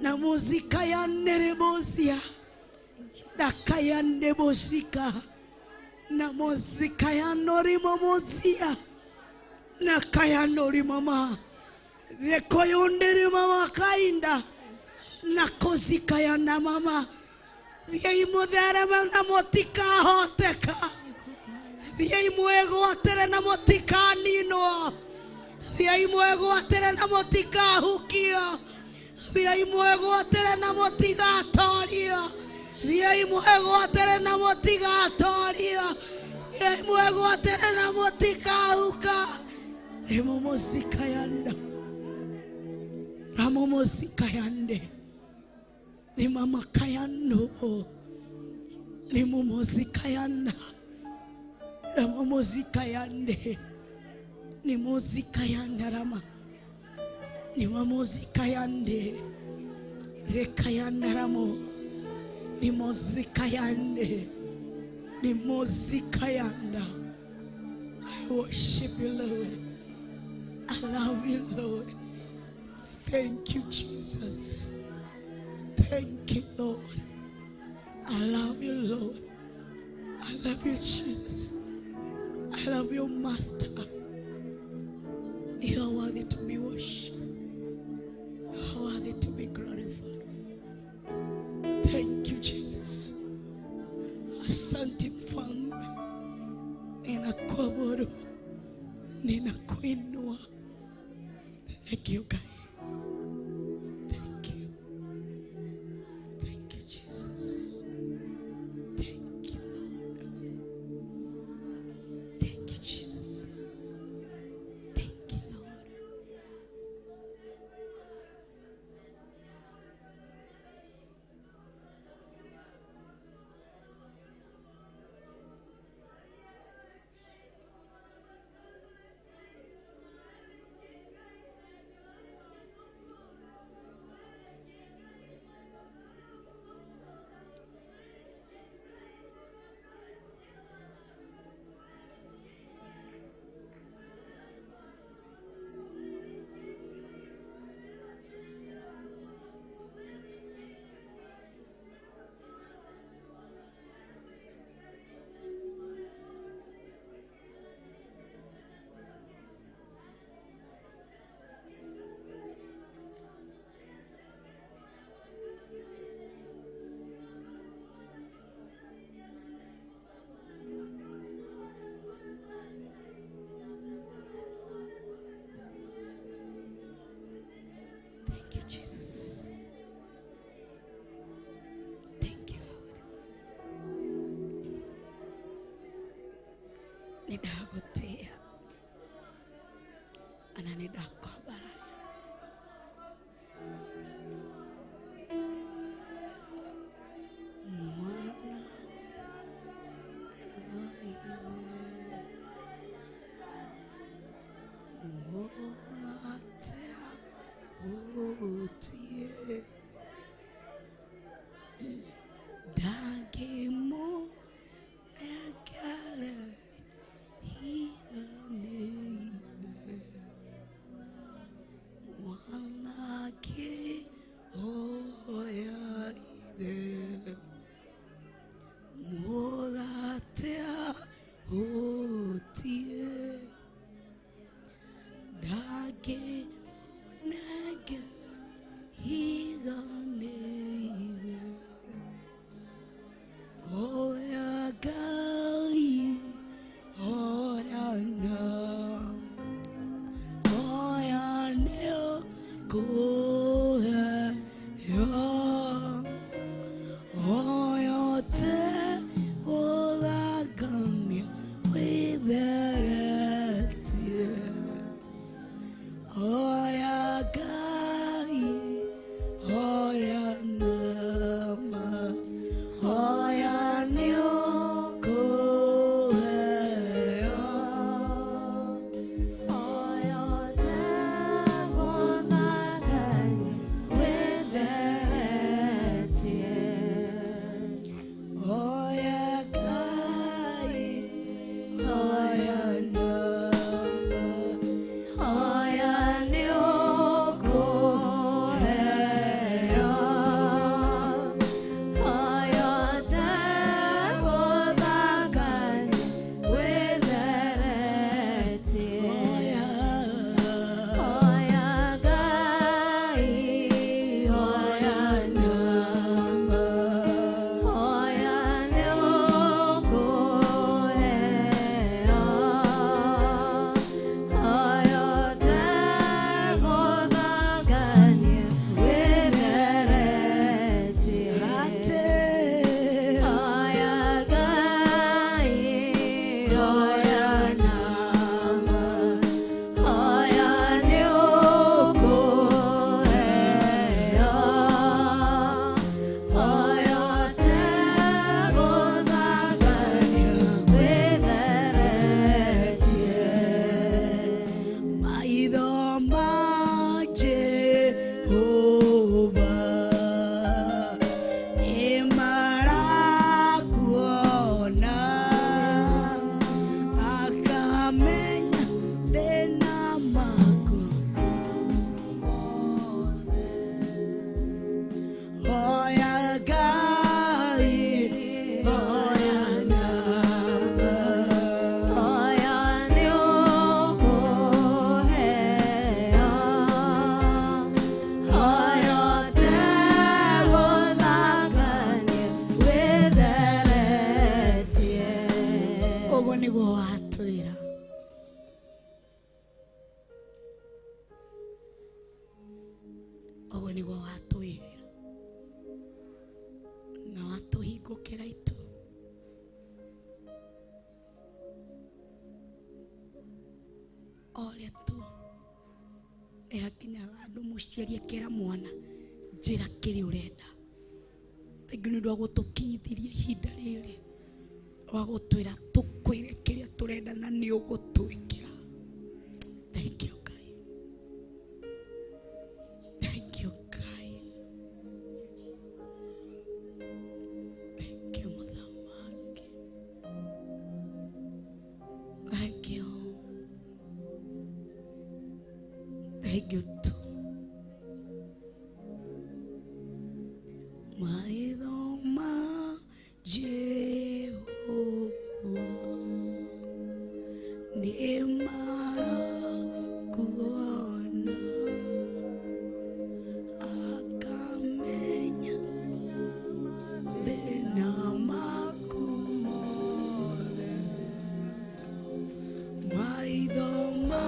Na mozikayande rebozia. Nakayande bozika. Namozikayandori momozia. Nakayandori mama. Rekoyondere mama kainda. Nakozikayanda mama. Yei modere na motika hoteka. Yei muego atere na motika nino. Yei muego atere na motika hukia. Yei muego atere na motika toria. Yei muego atere na motika toria. Yei muego atere na motika huka. Emomozikayanda. Ramomozikayande. ni mama kayano, ni mumozi kayana, na mumozi kayande, ni mozi kayanda rama, ni mamozi kayande, re kayanda ramo, ni mozi kayande, ni mozi kayanda. I worship you, Lord. I love you, Lord. Thank you, Jesus. Thank you, Lord. I love you, Lord. I love you, Jesus. I love you, Master. You are worthy to be worshipped. You are worthy to be glorified. Thank you, Jesus. Asante Mfalme. Ninakuabudu. Ninakuinua. Thank you, God. Thank you. Thank you, Jesus. Thank you, Lord. Thank you, Jesus. Thank you, Lord. Thank you, Jesus. Thank you, Lord. Nidagotea ana nidakobara mwana wotea wotie dagemo egale hiane muciari akera mwana njira kiri urenda. Thank you nĩ ũndũ wa gũtũkinyithĩria ihinda rĩrĩ wa gũtwĩra tũkwĩre kĩrĩa tũrenda na nĩ ũgũtwĩkĩra. Thank you Ngai. Thank you Ngai. Thank you Mũthamaki. Thank you. Thank you too. Maitho ma Jehova nĩ marakuona, akamenya thĩna maku mothe. Maitho ma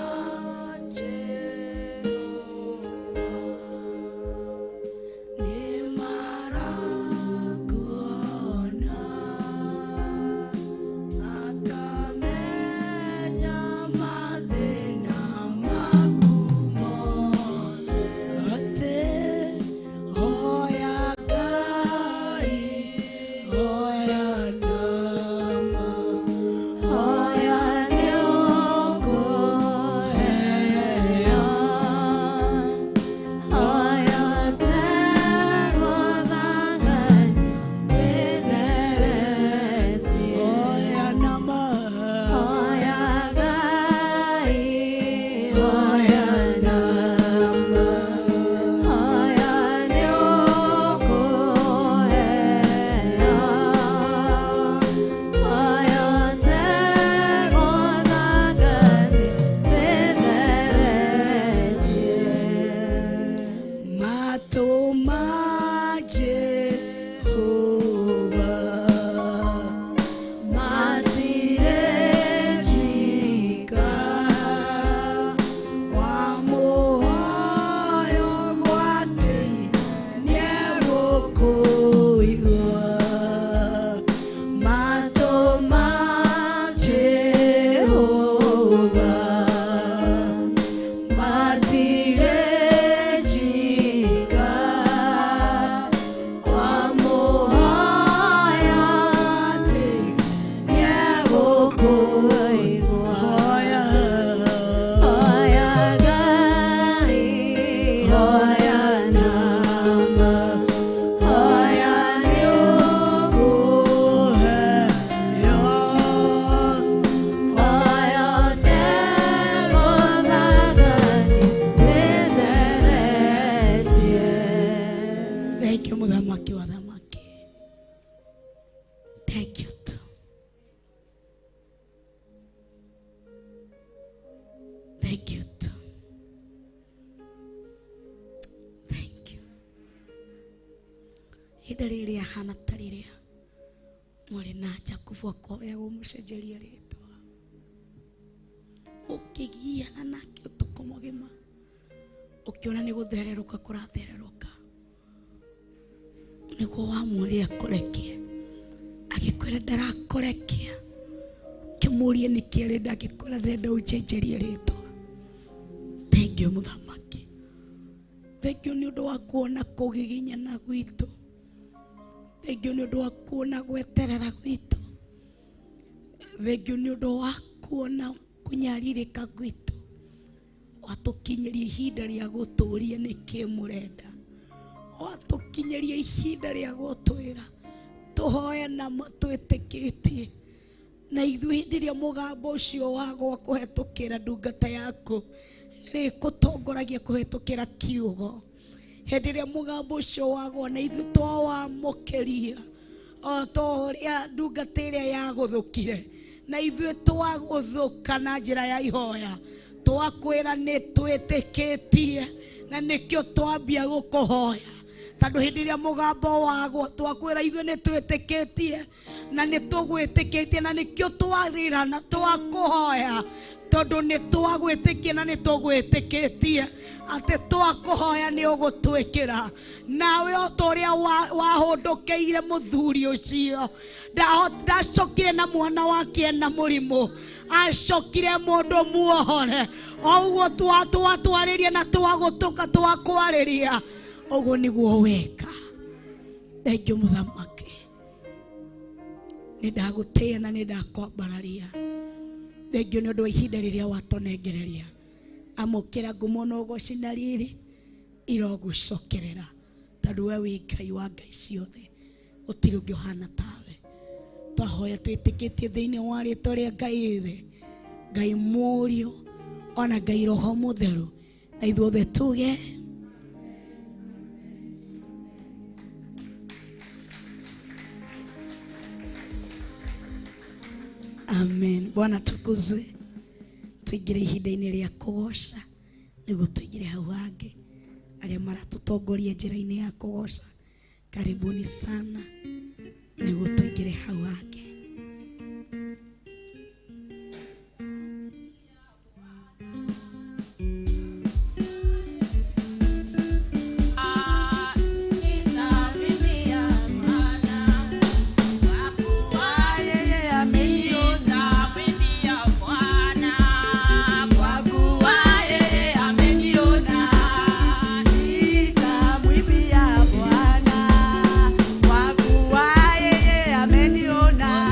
rĩrĩa hana ta rĩrĩa mũrĩ na Jakubu akoya gũmũcenjeria rĩtwa, ũkĩgiana nake ũtukũ mũgima, ũkĩona nĩ gũthererũka kũrathererũka, nĩguo wamwĩrĩa kũrekie, agĩkwĩra ndarakũrekia, ũkĩmũria nĩkĩ arenda, agĩkwĩra ndĩrenda ũnjenjerie rĩtwa. Thank you Mũthamaki. Thank you nĩ ũndũ wa kuona kũgiginyana gwitũ. Thank you nĩ ũndũ wa kuona gweterera gwitũ. Thank you nĩ ũndũ wa kuona kunyarirĩka gwitũ. Watũkinyĩria ihinda rĩa gũtũũria nĩkĩ mũrenda. Watũkinyĩria ihinda rĩa gũtwĩra tũhoe na twĩtĩkĩtie. Na ithuĩ hĩndĩ ĩrĩa mũgambo ũcio wagwa kũhetũkĩra ndungata yaku rĩkũtongoragia kũhetũkĩra kiugo. Hĩndĩ ĩrĩa mũgambo ũcio wagwa na ithuĩ twawamũkĩria, o ta ũrĩa ndungata ĩrĩa yagũthũkire, na ithuĩ twagũthũka na njĩra ya ihoya, twakwĩra nĩ twĩtĩkĩtie, na nĩkĩo twambia gũkũhoya. tondu hindi ria mugambo wago twakwira ithuĩ nĩ twĩtĩkĩtie na nĩ tũgwĩtĩkĩtie na nĩkĩo twarĩra na twakũhoya tondu nĩ twagwĩtĩkia na nĩ tũgwĩtĩkĩtie atĩ twakũhoya nĩ ũgũtwĩkĩra nawe o ta ũrĩa wahũndũkĩire mũthuri ũcio ndacokire na mwana wake ena mũrimũ acokire mũndũ muohore o ũguo twatwarĩria na twagũtũka twakwarĩria ũguo nĩguo weka. Thengiũ mũthamaki, nĩ ndagũtĩĩa na nĩ ndakwambararia. Thengiũ nĩ ũndũ wa ihinda rĩrĩa watonengereria. Amũkĩra ngumo na ũgooci na riri irogũcokerera tondũ we wĩ Ngai wa ngai ciothe, gũtirĩ ũngĩ ũhana tawe. Twahoya twĩtĩkĩtie thĩinĩ wa rĩĩtwa rĩa Ngai thĩ, Ngai Mũriũ ona Ngai Roho Mũtheru, na ithuothe tuge amen. Bwana tukuzwe. Tuingire ihinda-inĩ rĩa kũgoca nĩguo tuingire hau hangĩ. Arĩa maratũtongoria njĩra-inĩ ya kũgoca, karibuni sana nĩguo tuingire hau hangĩ. Bwana, kwa kuwa yeye ameniona.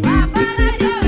Wabara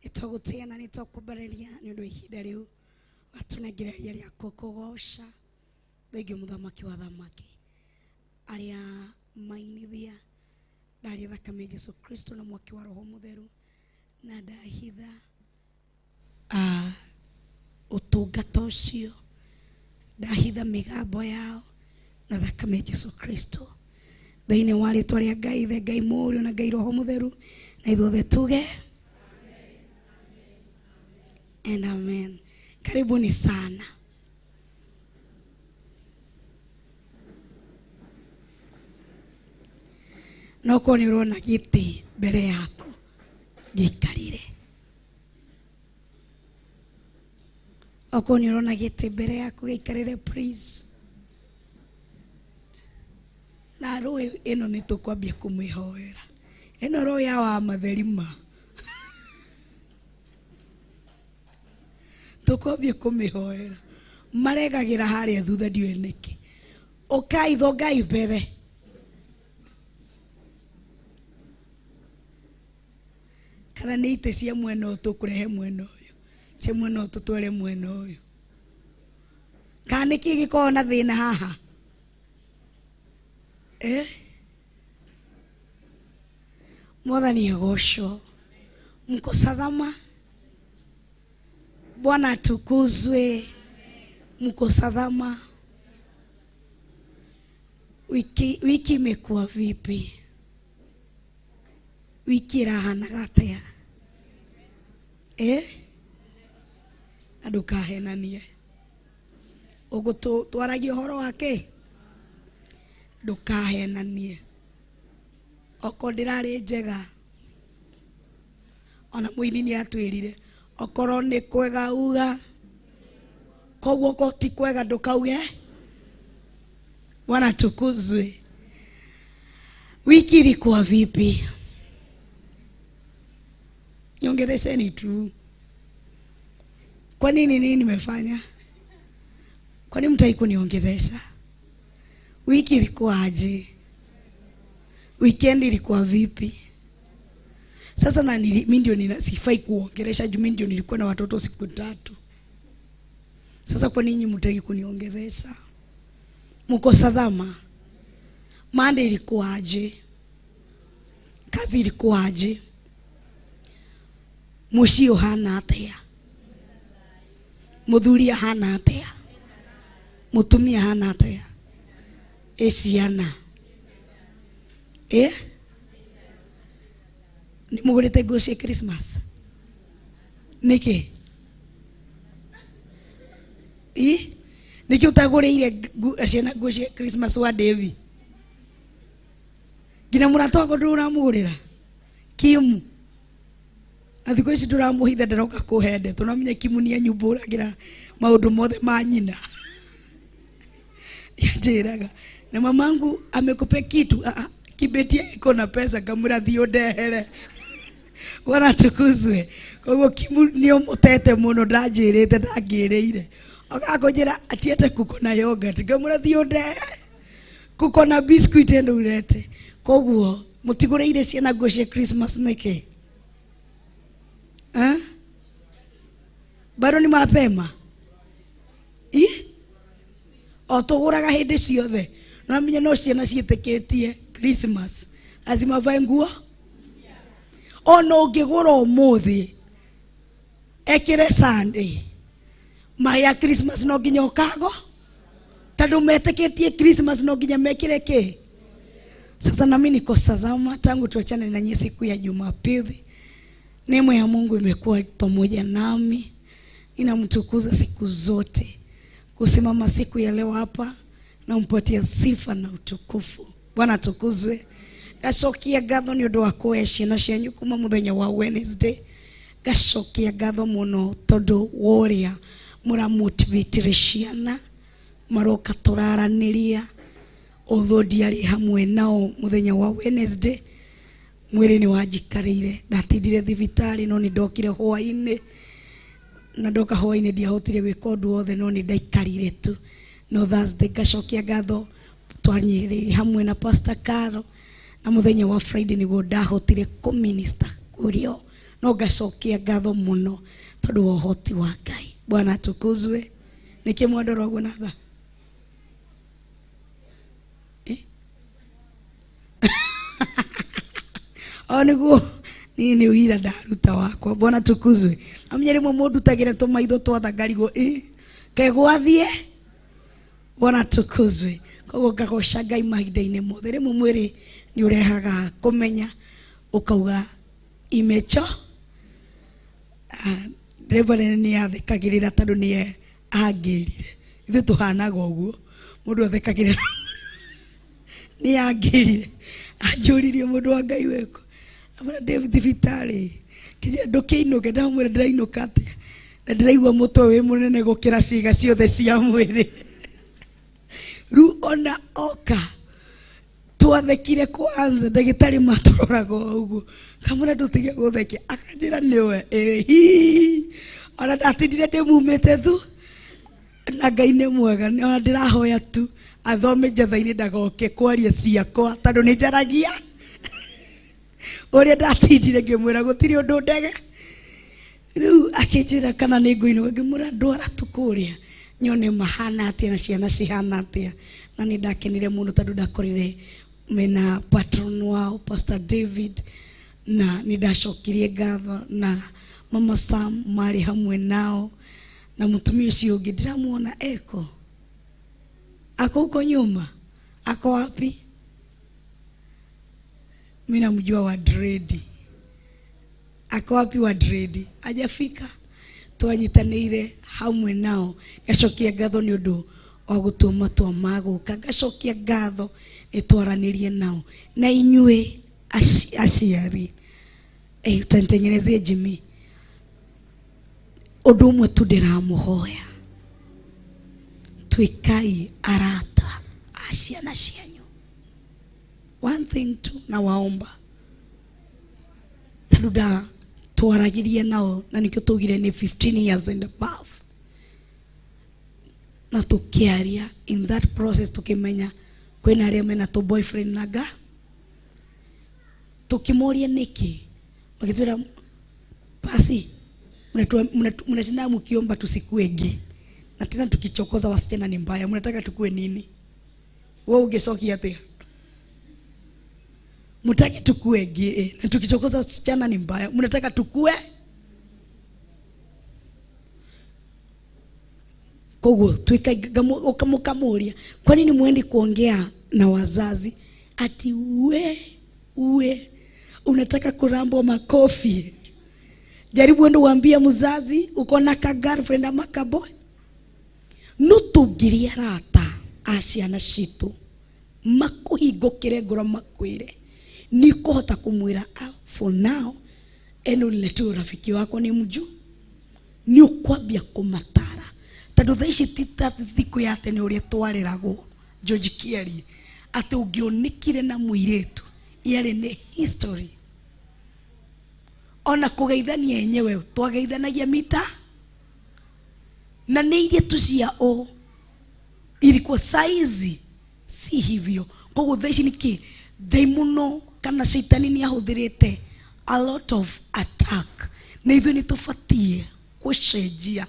Itogutia na nitokubareria ni undu ihinda riu watunengereria ria kukugosha thengio muthamaki wa thamaki aria mainithia ndari thakame Yesu Kristo na mwaki wa Roho Mutheru na ndahitha utungata ucio ndahitha migambo yao na thakame Yesu Kristo thiini wa ritwa ria Ngai the Ngai Mũriũ na Ngai Roho Mutheru na ithuothe tuge and amen. Karibuni sana. Noko ni urona giti mbere yako gikarire. Oko ni urona giti mbere yako gikarire please. Na roho ino nitukwambia kumwihoera. Ino roho ya wa matherima. Tukwambia kumihoera. Maregagira haria thutha ndiwe niki. Ukaitho Ngai mbere. Kana nĩ ite cia mwena ũyũ tũkũrehe mwena ũyũ cia mwena ũyũ tũtware mwena ũyũ kana nĩ kĩĩ gĩkoragwo na thĩna haha Mwathani agocwo mko salama Bwana atukuzwe mko salama wiki imekuwa vipi wiki rahanaga atia na ndukahenanie ugu twaragia uhoro wake ndukahenanie oko ndirari njega ona muini ni atwirire okoro ni kwega uga koguo ko ti kwega ndukauge Bwana tukuzwe wiki ilikuwa vipi Nyongeresheni tu. Kwa nini nimefanya? Kwa nini mtaki kuniongelesha? Wiki ilikuwa aje? Weekend ilikuwa vipi? Sasa na mimi ndio sifai kuongelesha juu mimi ndio nilikuwa na watoto siku 3. Sasa kwa nini mtaki kuniongelesha? Mko salama? Monday ilikuwa aje? Kazi ilikuwa aje? Mucio hana atia muthuria hana atia mutumia hana atia ciana ni mugurite nguo cia Christmas niki niki utagurire ciana nguo cia Christmas wa Devi gina muratoa ndura mugurira Kimu Athiko ici nduramuhitha ndaroka kuhende tunamenya Kimunia nyumburagira maundu mothe ma nyina yajiraga na mamangu amekupe kitu kibetia iko na pesa kamura thio ndehere Bwana tukuzwe koguo Kimunio mutete muno ndajirite ndangirire akakojera atiete kuko na yogurt kamura thio ndehe kuko na biscuit endo urete koguo mutiguriire ciana nguo cia Christmas niki bado ni mapema otoguraga hindi ciothe na menya no ciana ciiteketie Christmas lazima vae nguo ono ngigura umuthi ekire Sunday maya Christmas no nginya ukago tando meteketie Christmas no nginya mekire ki sasa na mimi niko salama tangu tuachane na nyinyi siku ya Jumapili. Neema ya Mungu imekuwa pamoja nami. Ninamtukuza siku zote. Kusimama siku ya leo hapa na mpatia sifa na utukufu. Bwana tukuzwe. Gacokia gatho ni undu wa kueshi na cianyu kuma muthenya wa Wednesday. Gacokia gatho muno tondu woria muramotivate ciana maroka turaraniria uthodi ari hamwe nao muthenya wa Wednesday. Mwiri ni wajikarire ndatindire thibitari no ni ndokire hwaine na ndoka hwaine ndiahotire gwika undu wothe no ni ndaikarire tu no Thursday gacokia gatho twanyiri hamwe na Pastor Caro na muthenya wa Friday niguo ndahotire kuminister kurio no ngacokia ngatho muno tondu wa uhoti wa Ngai. Bwana atukuzwe. Niki mwandoro guo na tha oniguo ni wira ndaruta wakwa. Bwana tukuzwe. Amnyere mo mundu tagire to maitho twatha ngarigo kegwathie. Bwana tukuzwe. Koguo ngagoca Ngai mahinda-inĩ mothe. Rĩmwe mwĩrĩ nĩ ũrehaga kũmenya ũkauga imecho. Reverend nĩ athekagĩrĩra tondũ nĩ angĩrire. Ithuĩ tũhanaga ũguo. Mũndũ athekagĩrĩra nĩ angĩrire. Anjũririe mũndũ wa Ngai weko. Amara David Vitali. Kĩnya ndũkĩinũke ndamwĩra ndĩrainũka atĩa. Na ndĩraigua mũtwe wĩ mũnene gũkĩra ciĩga ciothe cia mwĩrĩ. Ru ona oka twathekire kwanza ndagĩtarĩ matũroraga ũguo. Kamũra ndũtige gũthekia akanjĩra nĩwe ona ndatindire ndĩmumĩte thu na Ngai nĩ mwega. Ona ndĩrahoya tu athome njatha-inĩ ndagoke kwaria ciakwa tondũ nĩ njaragia ũrĩa ndatindire ngĩmwĩra gũtirĩ ũndũ ndege. Rĩu akĩnjĩra kana nĩ ngũinũka ngĩmwĩra ndwara tu kũrĩa nyone mahana atĩa na ciana cihana atĩa. Na nĩ ndakenire mũno tondũ ndakorire mena patron wao Pastor David na nĩ ndacokirie ngatho na Mama Sam marĩ hamwe nao na mũtumia ũcio ũngĩ ndĩramuona eko ako huko nyuma. Ako wapi? Mimi namjua wa Dredi. Ako wapi wa Dredi? Hajafika. Twanyitanĩire hamwe nao ngacokia ngatho nĩ ũndũ wa gũtũma twamaguka. Ngacokia ngatho nĩ twaranĩrie nao na inyuĩ aciari. Utanitengenezea Jimmy. Ũndũ ũmwe tu ndĩramũhoya. Tuikai arata ciana cianyu. One thing tu na waomba. Tondũ twaragirie nao na nikio tugire ni 15 years and above. Na tukiaria in that process tukimenya kwena arĩa mena to boyfriend naga. Tukimoria niki wakitwira basi mnashinda mkiomba tusikuege. Na tena tukichokoza wasichana ni mbaya. Mnataka tukue nini? Wewe ungesokia atia? Mtaki tukue na tukichokoza wasichana ni mbaya. Mnataka tukue? Kogo tuikamukamuria. Kwa nini muendi kuongea na wazazi? Ati uwe unataka kurambwa makofi. Jaribu endo waambia mzazi uko na ka girlfriend ama ka boy. Nutugiria rata aciana citu makuhingukire ngoro makwire ni kuhota kumwira for now eno letu rafiki wako ni mju ni ukwambia kumatara tondu thaici tita thiku ya tene uria twareragwo George Kiari ati ungionikire na muiretu yale ni history. Ona kugeithania yenyewe twageithanagia mita na neire tucia o ilikuwa saizi si hivyo. Kwa thaici niki daimuno kana shaitani ni ahuthirite a lot of attack na ithu ni tufatie kucenjia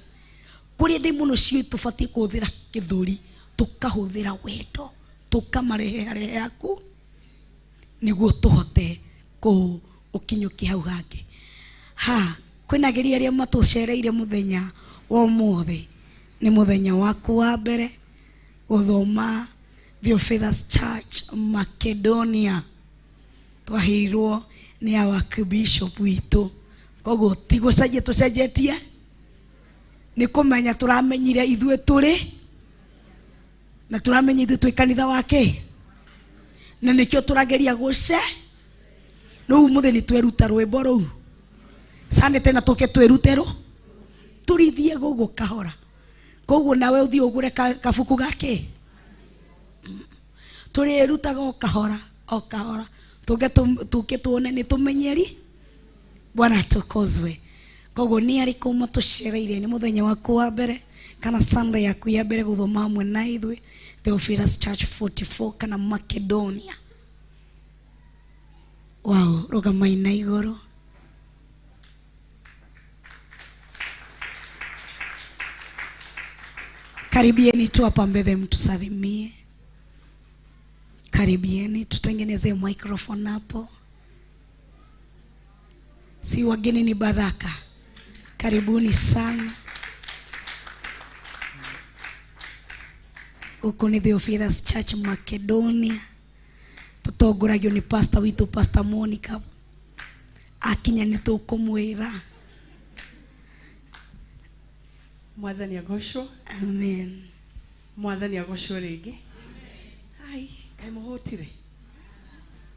kuri daimuno cio tufatie kuthira kithuri tukahuthira wendo tukamarehe hare yaku niguo tuhote ku ukinyuki hau hangi. Kwina geria ria matucereire muthenya wa mothe ni muthenya waku wa mbere guthoma Theophilus Church Macedonia. Twahirwo ni our bishop witu. Koguo tigucaje tucejetie ni kumenya turamenyire ithue turi na turamenya ithu twi kanitha wake na nikio turageria guce no muthe ni tweruta rwimbo ruu sane tena tuke twerutero turithie gugu kahora. Koguo nawe uthie ugure kabuku gake turiruta go kahora o kahora tuke tuone ni tumenyeri. Bwana tukozwe. Koguo ni ari kuma tucereire ni muthenya waku wa mbere kana Sunday yaku ya mbere guthoma hamwe na ithwe Theophilus Church 44 kana Macedonia. Wow, rogama ina igoro. Karibieni tu hapa mbele mtusalimie. Karibieni tutengeneze microphone hapo. Si wageni ni baraka. Karibuni sana. Uko ni Theophilus Church Macedonia. Tutogoragio ni pastor witu Pastor Monica. Akinya nitukumwira. Mwathani agoshwo. Amen. Mwathani agoshwo ringi. Ai, kai muhotire.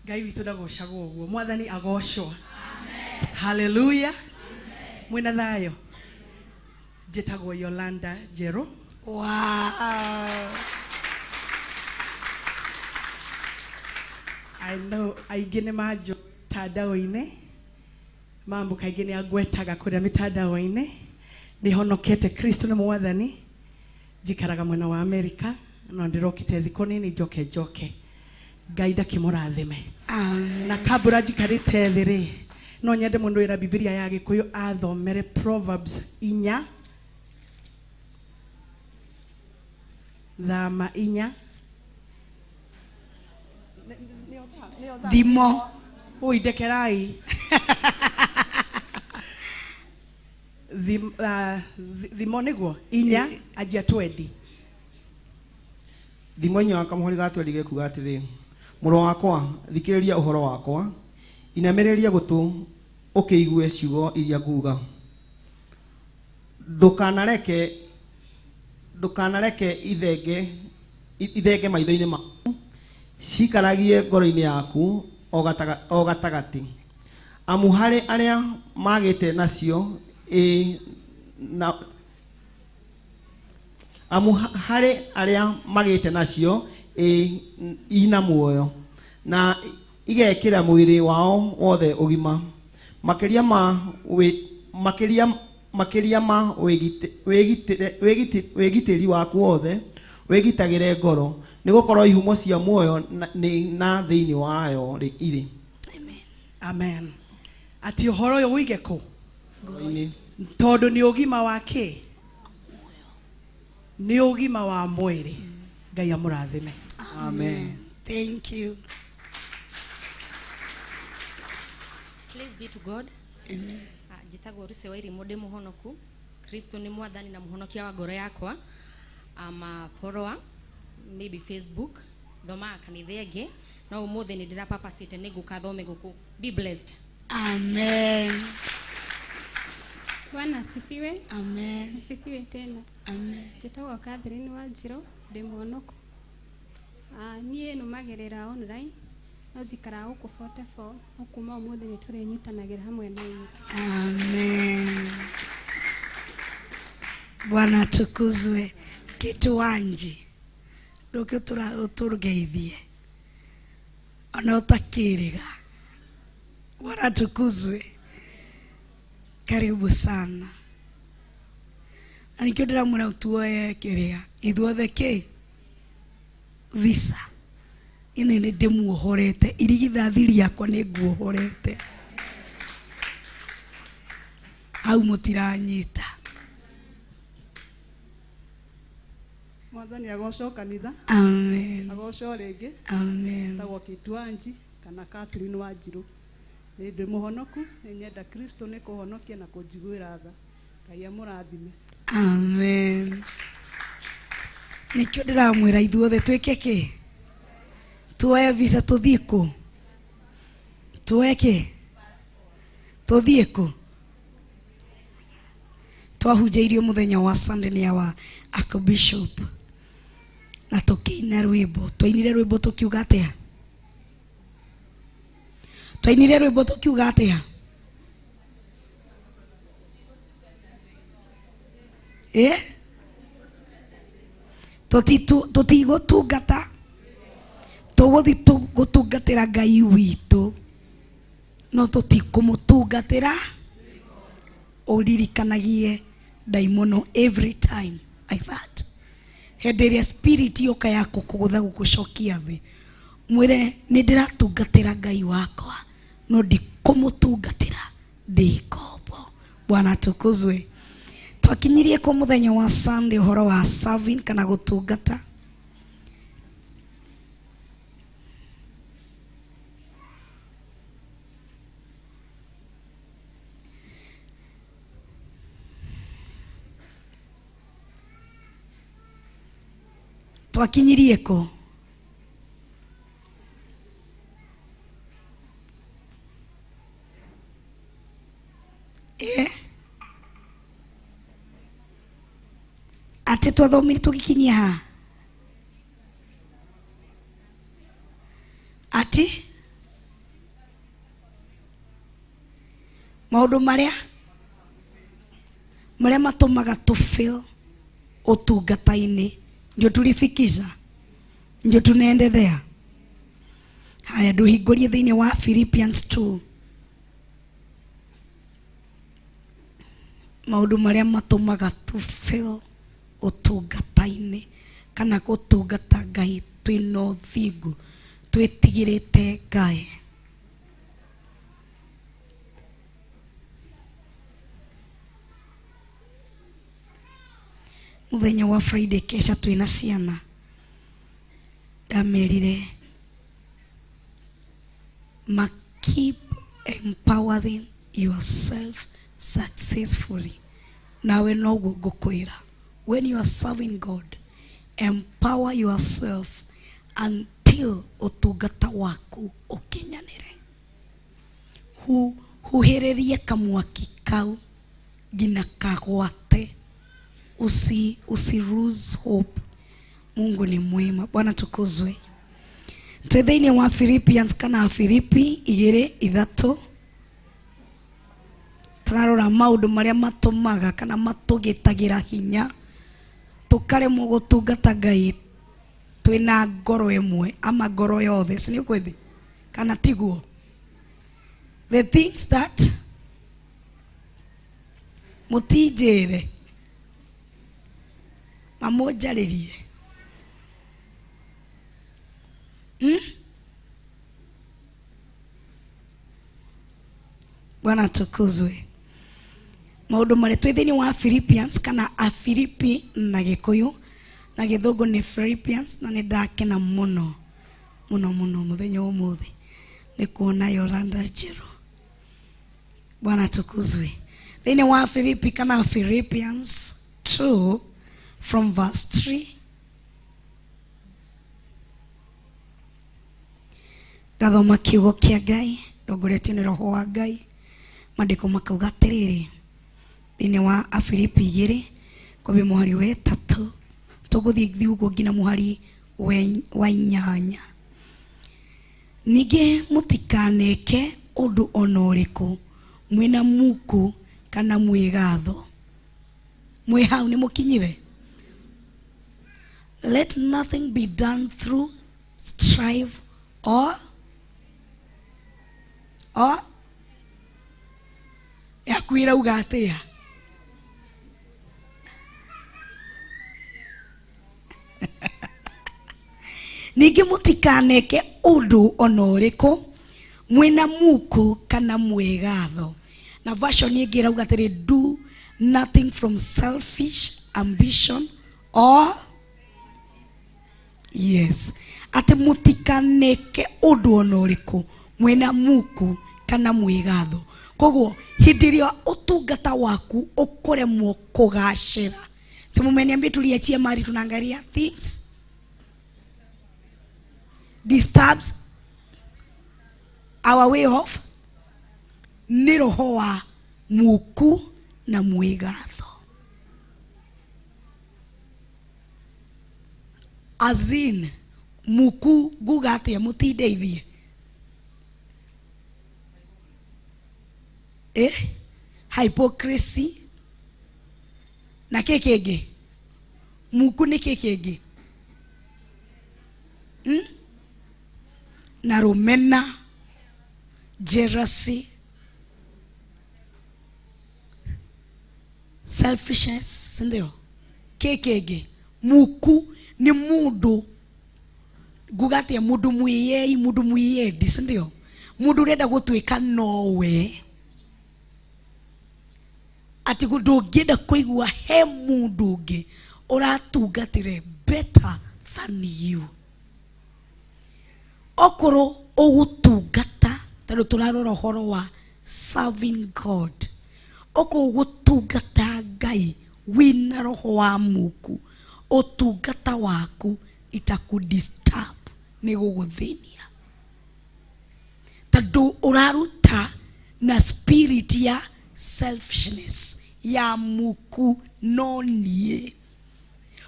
Ngai witu ndagocagwo uguo. Mwathani agoshwo. Amen. Hallelujah. Amen. Mwina thayo. Njitagwo Yolanda Jero. Wow. I know aingĩ nĩ manjũ mitandao-inĩ, mambo kaingĩ nĩ angwetaga kũrĩa mitandao-inĩ. Nĩ honokete, Kristo nĩ mwathani. Njikaraga mwena wa Amerika, no ndĩrokite thikũ nini njoke. Ngai ndakĩmũrathime. Amen. Na kabura njikarĩte thĩ rĩ, no nyende mũndũ wĩra Biblia ya Gĩkũyũ athomere Proverbs 4 thama 4 Thimo. Ui ndekerai. Thimo niguo 4 anjia 20. Thimo 4 akamuhuri gatwendi gekuga atiri, mũrũ wakwa thikĩrĩria ũhoro wakwa, inamĩrĩria gũtũ ũkĩigue ciugo iria nguga. Ndũkanareke ithenge maitho-inĩ maku, cikaragie ngoro-inĩ yaku o gatagati. Amu harĩ arĩa magĩte nacio ina muoyo na igekĩra mwĩrĩ wao wothe ũgima, makĩria ma wĩgitĩri waku wothe wĩgitagĩre ngoro, nĩgũkorwo ihumo cia muoyo na thĩinĩ wayo irĩ. Amen. Ati ũhoro ũyũ wĩige kũ? Ngoro-inĩ. Tondũ nĩ ũgima wa kĩ? Nĩ ũgima wa mwĩrĩ. Ngai amũrathime. Amen. Thank you. Praise be to God. Amen. Njitagwo Ruce wa Irimũ ndĩ mũhonoku. Kristo nĩ mwathani na mũhonokia wa ngoro yakwa. I'm a follower, maybe Facebook, thoma kanitha ĩngĩ, no ũmũthĩ nĩ ndĩrapapacĩte nĩ ngũka thome gũkũ. Be blessed. Amen. Bwana asifiwe. Amen. Asifiwe tena. Amen. Njĩtagwo Catherine Wanjiro ndĩ mũhonoku. Niĩ nũmagĩrĩra online, no njikaraga gũkũ 44, ũkuma ũmũthĩ nĩ tũrĩnyitanagĩra hamwe na inyuĩ. Amen. Bwana tukuzwe. Kitu wanji ndoke uturugeithie ona utakiriga. Bwana tukuzwe. Karibu sana. Anikio ndiramwira utuoye kiria ithuothe ki visa ine ni ndimuohorete, irigithathi riakwa ni nguohorete. Au mutiranyita. Mwathani agocwo kanitha. Amen. Agocwo ringi. Amen. Tagwo Kitwanji kana Catherine Wanjiru. Nĩ ndĩ mũhonoku, nĩ nyenda Kristo nĩ kũhonokia na kũnjiguĩra tha. Ngai amũrathime. Amen. Nikio ndiramwira ithuothe twĩke kĩ? Tuoye visa tuthiĩ kũ? Tuoye kĩ? Tuthiĩ kũ? Twahunjĩirio mũthenya wa Sunday nĩ wa Archbishop na tukiina rwĩmbo. Twainire rwĩmbo tukiuga atĩa? Twainire rwĩmbo tukiuga atĩa? Tutigũtungata, tũgũthiĩ gũtungatĩra Ngai witũ, no tũtikũmũtungatĩra. Ũririkanagie ndaimono every time like that. Hĩndĩ ĩrĩa spirit yoka yako kũgũtha gũgũcokia thĩ, mwĩre nĩ ndĩratungatĩra Ngai wakwa, no ndikũmũtungatĩra ndĩ ngombo. Bwana tukuzwe. Twakinyirie kwa muthenya wa Sunday uhoro wa serving kana gutungata. Twakinyirie ko ati twathomire tugikinyia ha ati maundu maria matumaga tu feel utungata-ini ndio tulifikisha, ndio tunaendelea. Haya, nduhingurie thiini wa Philippians 2. Maundu maria matumaga tu feel utungata-ini kana gutungata Ngai twina uthingu twitigirite Ngai. Muthenya wa Friday kesha twina ciana ndamerire keep empowering yourself successfully. Nawe no gukwira, when you are serving God, empower yourself until utungata waku ukinyanire. Huhererie kamwaki kau gina kagwate. Usi lose hope. Mungu ni mwema. Bwana tukuzwe. Twethini wa Philippians kana Filipi 2:3. Turarora maundu maria matumaga kana matugitagira hinya tukaremwo gutungata Ngai twina ngoro imwe ama ngoro yothe. Sini kwethi kana tiguo? The things that mutijere mamojaririe Bwana tukuzwe. Maundu mari twithini wa Philippians kana Afilipi na Gikuyu na Githungu ni Philippians, na nindakena muno muno muno muthenya umuthi ni kuona Yolanda Njiro. Bwana tukuzwe. Thini wa Filipi kana Philippians 2 from verse 3. Gathoma kiugo kia Ngai ndongoretio ni roho wa Ngai. Mandiko makauga atiriri thini wa Afilipi 2 kwabe muhari we 3 tuguthie thiugo ngina muhari wa 8. Nige mutikaneke undu onoriku mwina muku kana mwigatho. Mwe hau ni mukinyire. Let nothing be done through strife or yakwira ugatia. Nige mutikaneke undu onoriku mwina muku kana mwigatho. Na version ingira ugatiri do nothing from selfish ambition or yes. Ati mutikaneke undu onoriku mwina muku kana mwigatho. Koguo hindirio utungata waku ukuremwo kugashira. Simumeniambia tuliachie mari tunaangalia things disturbs our way of ni roho wa muku na mwigatho. Azin muku gugate mutideithie hypocrisy na kekege. Muku ni kekege na rumena, jealousy, selfishness. Sindio? Kekege. Muku ni mudu gugate mudu mwiyei mudu mwiyedi. Sindio? Mudu reda gutwika nowe ati ndũngĩenda kũigua he mũndũ ũngĩ ũratungatĩre better than you. Okorwo ũgũtungata, tondũ tũrarora ũhoro wa serving God, okorwo ũgũtungata Ngai wĩna roho wa Mungu, ũtungata waku itakudisturb, nĩ gũgũthĩnia, tondũ ũraruta na spirit ya selfishness ya Mungu no niĩ.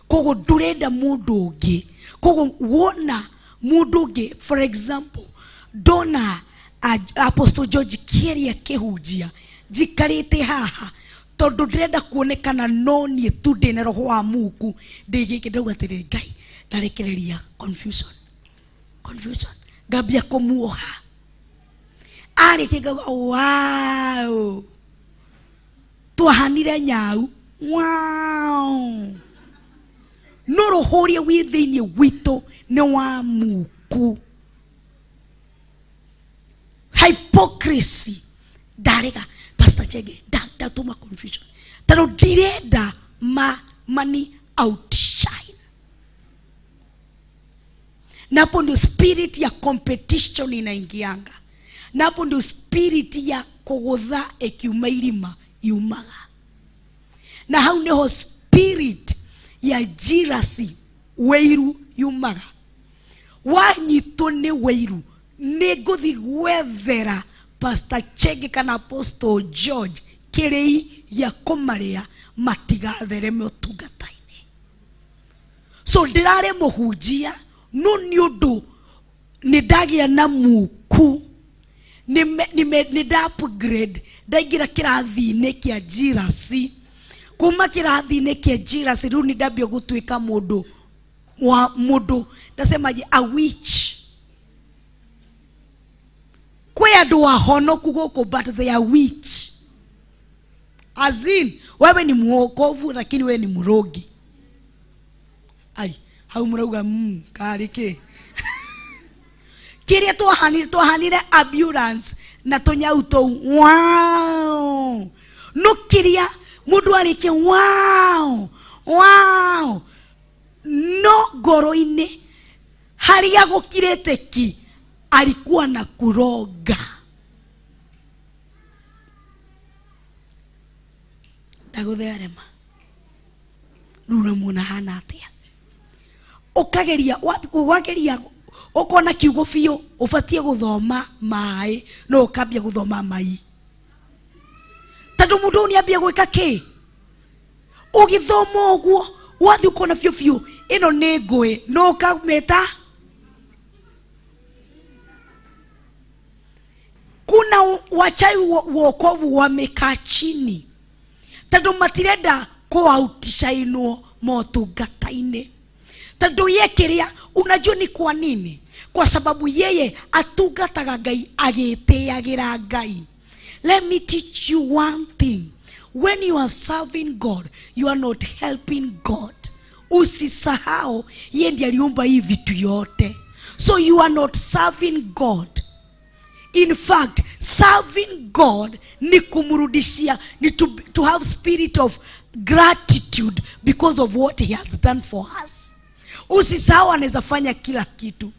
Koguo ndũrenda mũndũ ũngĩ, koguo wona mũndũ ũngĩ, for example ndona Apostle George Kĩeria akĩhunjia njikarĩte haha, tondũ ndĩrenda kuonekana no niĩ tu ndĩna roho wa Mungu, ndĩgĩkĩ ndauga atĩrĩ Ngai ndarekereria confusion, ngambia kũmuoha, arĩkia ngauga wow, twahanire nyau, wow, no roho ũrĩa wĩ thĩinĩ witũ nĩ wa Mungu. Hypocrisy ndarega Pastor Chege ndatũma confusion, tondũ ndirenda money outshine. Napo ndio spirit ya competition inaingianga, napo ndio spirit ya kũgũtha ikiuma irima yumaga, na hau nĩho spirit ya jealousy wĩiru yumaga. Wanyitwo nĩ wĩiru, nĩ ngũthi gwethera Pastor Chege kana Apostle George kĩrĩi gĩa kũmarĩa matigathereme ũtungata-inĩ. So ndirarĩ mũhunjia, no nĩ ũndũ nĩ ndagĩa na Mungu, nĩ nda upgrade, ndaingĩra kĩrathi-inĩ kĩa jealousy. Kuma kĩrathi-inĩ kĩa jealousy rĩu nĩ ndambia gũtuĩka mũndũ ndasemaje a witch. Kwĩ andũ ahonoku gũkũ but they are witch. As in, wewe ni mwokovu lakini wewe ni mrogi. Ai, hau mrauga kari ke. Kĩrĩa twahanire ambulance na tũnyau tũu, wow. No kĩrĩa mũndũ arĩkia wow. No ngoro-inĩ harĩa gũkirĩte ki alikuwa na kuroga. Ndagũtherema rura muona hana atĩa, ũkageria wageria ũkona kiugo biũ ũbatie gũthoma maĩ, no ũkambia gũthoma mai, tondũ mũndũ nĩ ambia gwĩka kĩ, ũgĩthoma ũguo wathi ũkona biũ ĩno nĩ ngũĩ, no ũkameta. Kuna wachai wokovu wamekaa chini, tondũ matirenda kũautishainwo motungata-inĩ, tondũ ye kĩrĩa, unajua ni kwa nini? Kwa sababu yeye atungataga Ngai agĩtĩagĩra Ngai. Let me teach you one thing. When you are serving God, you are not helping God. Usisahau yeye ndiye aliumba hii vitu yote. So you are not serving God. In fact, serving God ni kumrudishia, ni to have spirit of gratitude because of what he has done for us. Usisahau anaweza fanya kila kitu.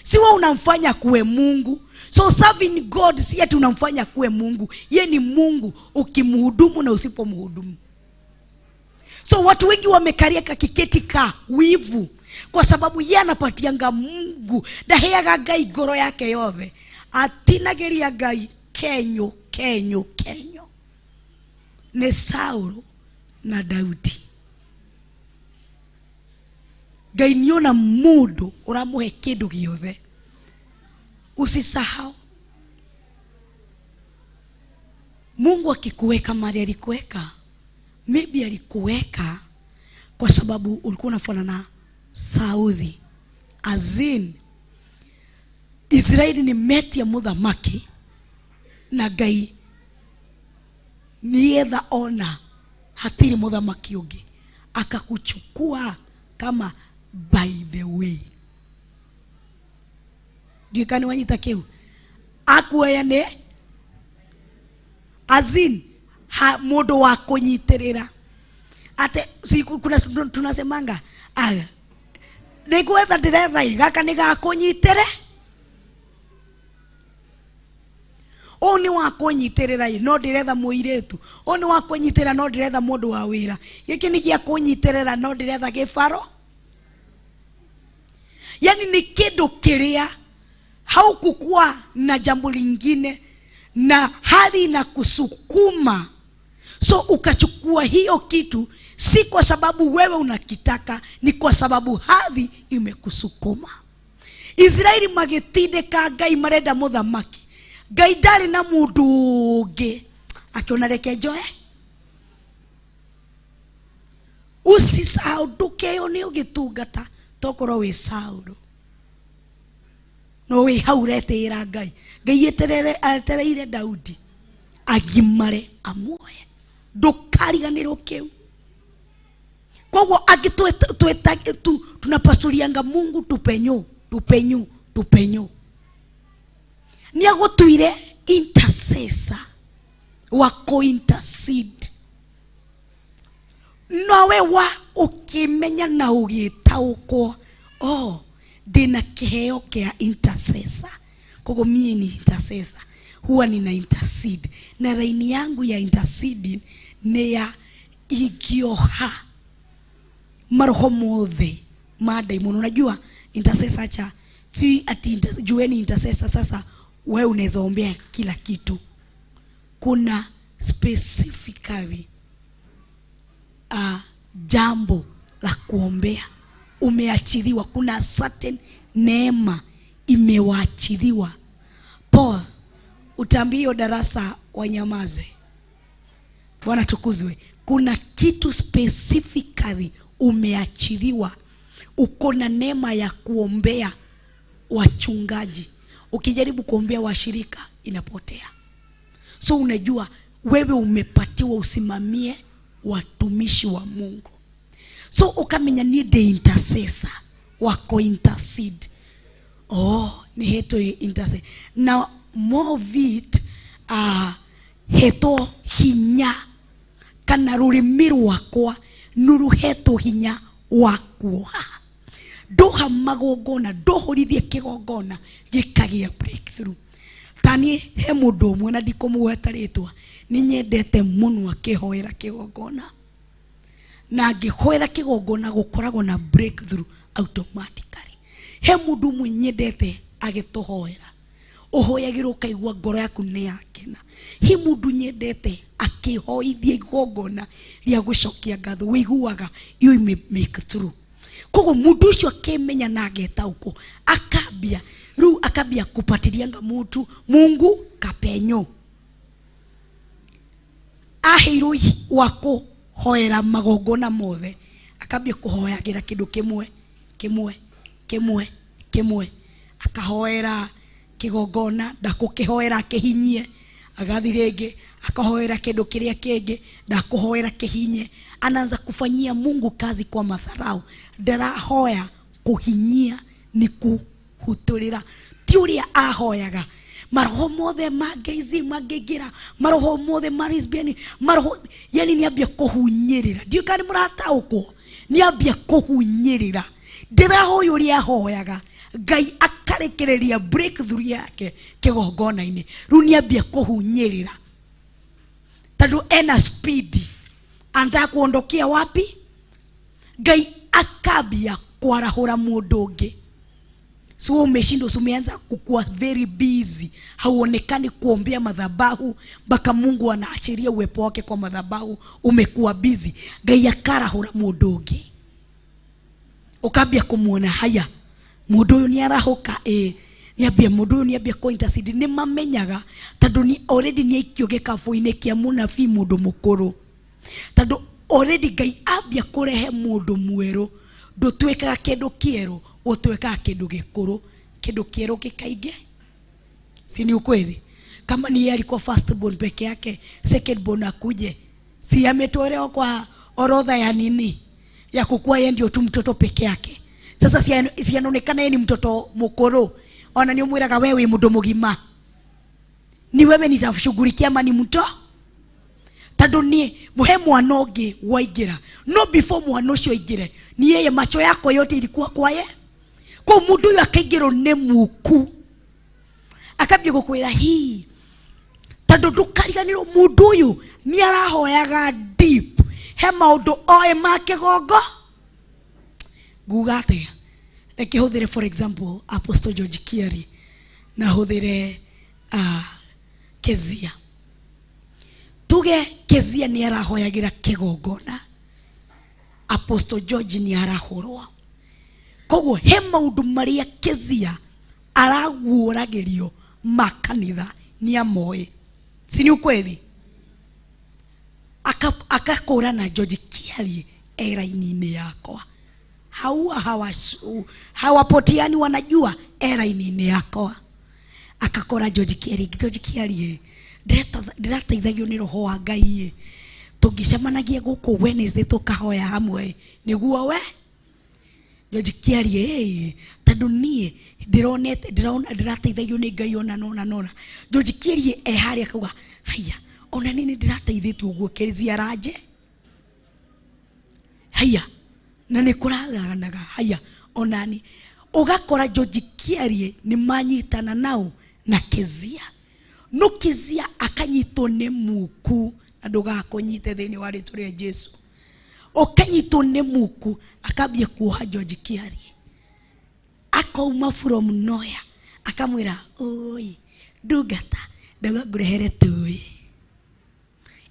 Si wewe unamfanya kuwe Mungu. So serving God si ati unamfanya kuwe Mungu. Yeye ni Mungu ukimhudumu na usipomhudumu. So watu wengi wamekaria kakiketi ka wivu, kwa sababu yeye anapatianga Mungu ndaheaga Ngai ngoro yake yothe, atinageria Ngai kenyo. Ni Saulo na Daudi. Ngai niona mundu uramuhe kindu giothe. Usisahau Mungu akikuweka mahali alikuweka, maybe alikuweka kwa sababu ulikuwa unafanana na Sauli. Azin Israeli ni meti ya muthamaki, na Ngai nietha ona hatiri muthamaki ungi, akakuchukua kama by the way. Ndio kani wanyita kiu akuya ne azin mundu wa kunyitirira. Ate kuna tunasemanga nigwetha ndiretha gaka ni gakunyitire. O ni wa kunyitirira no ndiretha muiretu. O ni wa kunyitirira no ndiretha mundu wa wira. Giki ni gia kunyitirira no ndiretha gifaro. Yani ni kidu kiria haukukua na jambo lingine na hadi na kusukuma, so ukachukua hiyo kitu, si kwa sababu wewe unakitaka, ni kwa sababu hadhi imekusukuma. Israeli magitindika Ngai marenda muthamaki. Ngai ndari na mundu ungi akiona reke njoe. Usisahau ndukeyo ni ugitungata tokorwo wi Saulu no wi hauretera Ngai. Ngai etereire Daudi agimare amuoye, ndukariganirwo kiu. Koguo tunapasurianga Mungu tupenyu ni agutuire intercessor wa co-intercede. Nowe wa ukimenya na ugitaukwo dina kiheo kia intercessor. Kogo mie ni intercessor, huwa nina intercede, na raini yangu ya intercede ni ya igioha maroho mothe madaimu. Unajua intercessor cha si ati jueni intercessor sasa wewe unaweza ombea kila kitu. Kuna specifically jambo la kuombea umeachiliwa. Kuna certain neema imewachiliwa. Paul, utambio darasa wanyamaze. Bwana tukuzwe. Kuna kitu specifically umeachiliwa. Uko na neema ya kuombea wachungaji. Ukijaribu kuombea washirika inapotea. So unajua wewe umepatiwa usimamie watumishi wa Mungu. So ukamenya ni the intercessor wako intercede. Ni heto intercede. Now more of it heto hinya kana rurimi rwakwa nuruheto hinya wakwa. Doha magogona dohorithie kigogona gikagia breakthrough. Tani he mundu mwe na ndikumugwetaritwa ni nyendete muno akihoera kigogona, na angihoera kigogona gukoragwo na breakthrough automatically. He mundu mwe nyendete agituhoera uhoyagirwo kaigwa ngoro yaku ni yakena. He mundu nyendete akihoithia igogona ria gucokia ngatho wiguaga you make through. Kogo mundu ucio akimenya na agetauko akambia kupatilianga mutu Mungu kapenyo ahiru wako hoera magogona mothe akambia kuhoyagira kindu kimwe akahoera kigogona ndakukihoera kihinyie agathi ringi akahoera kindu kiria kingi ndakuhoera kihinye. Anaanza kufanyia Mungu kazi kwa madharau. Ndarahoya kuhinyia ni kuhutulira. Tiuria ahoyaga maroho mothe mageizi magegira maroho mothe marisbiani maroho yani niambia kuhunyirira. Ndio kani murata uko niambia kuhunyirira. Ndirahoya uria ahoyaga Ngai akarekereria breakthrough yake kigogona-ini. Ru niambia kuhunyirira tando ena speed. Anda kuondokea wapi? Ngai akabia kwarahura mundu ungi. So umeshindo umeanza kukua very busy. Hauonekani kuombea madhabahu mpaka Mungu anaachilia uwepo wake kwa madhabahu. Umekuwa busy. Ngai akarahura mundu ungi. Ukabia kumuona haya mundu uyu ni arahoka niambia mundu uyu niambia ko intercede ni mamenyaga tando ni already ni ikio gikafu-ini kia munabii mundu mukuru. Tando already Ngai ambia kurehe mundu mweru ndutwekaga kindu kieru utwekaga kindu gikuru kindu kieru gikainge. Si ni ukweli? Kama ni yeye alikuwa first born peke yake, second born akuje, si ametolewa kwa orodha ya nini ya kukua yeye ndio tu mtoto peke yake. Sasa si anaonekana yeye ni mtoto mukuru. Ona ni umwiraga wewe mundu mugima ni wewe nitashughulikia mani mto tondũ nĩ muhe mwana ũngĩ waingĩra, no before mwana ũcio aingĩre ni yeye macho yako yote ilikuwa kwaye. Kwa mũndũ ũyũ akaingĩrwo nĩ muku, akambia gũkwĩra hii, tondũ ndũkariganĩrwo mũndũ ũyũ nĩ arahoyaga deep, he maũndũ oe ma kĩgongo. Nguga atĩa? Reke hũthĩre for example Apostle George Kiari na hũthĩre Kezia. Tuge Kezia nĩ arahoyagĩra kĩgongona, Apostle George nĩ arahũrwo. Koguo he maũndũ marĩa Kezia araguũragĩrio makanitha nĩ amoĩ. Si ni ukweli? Akakũrana George Kiari era-inĩ yakwa. Hawapotiani wanajua era-inĩ yakwa. Akakora George Kiari ndĩrateithagio nĩ roho wa Ngai. Tũngĩcemanagia gũkũ Wednesday tũkahoya hamwe nĩguo we George Kiari tondũ niĩ ndĩrateithagio nĩ Ngai ona nona. George Kiari harĩa akauga haya ona nini ndĩrateithĩtio ũguo Kezia ranje. Haya na nĩ kũrathanaga haya onani. Ugakora George Kiari nĩ manyitana nao na Kezia. No Kezia akanyitwo nĩ muku, na ndũgakũnyite thĩinĩ wa rĩtwa rĩa Jesu. Ukanyitwo nĩ muku akambia kuoha George Kiari. Akauma from nowhere akamwĩra oi ndungata ndagũrehere tũĩ.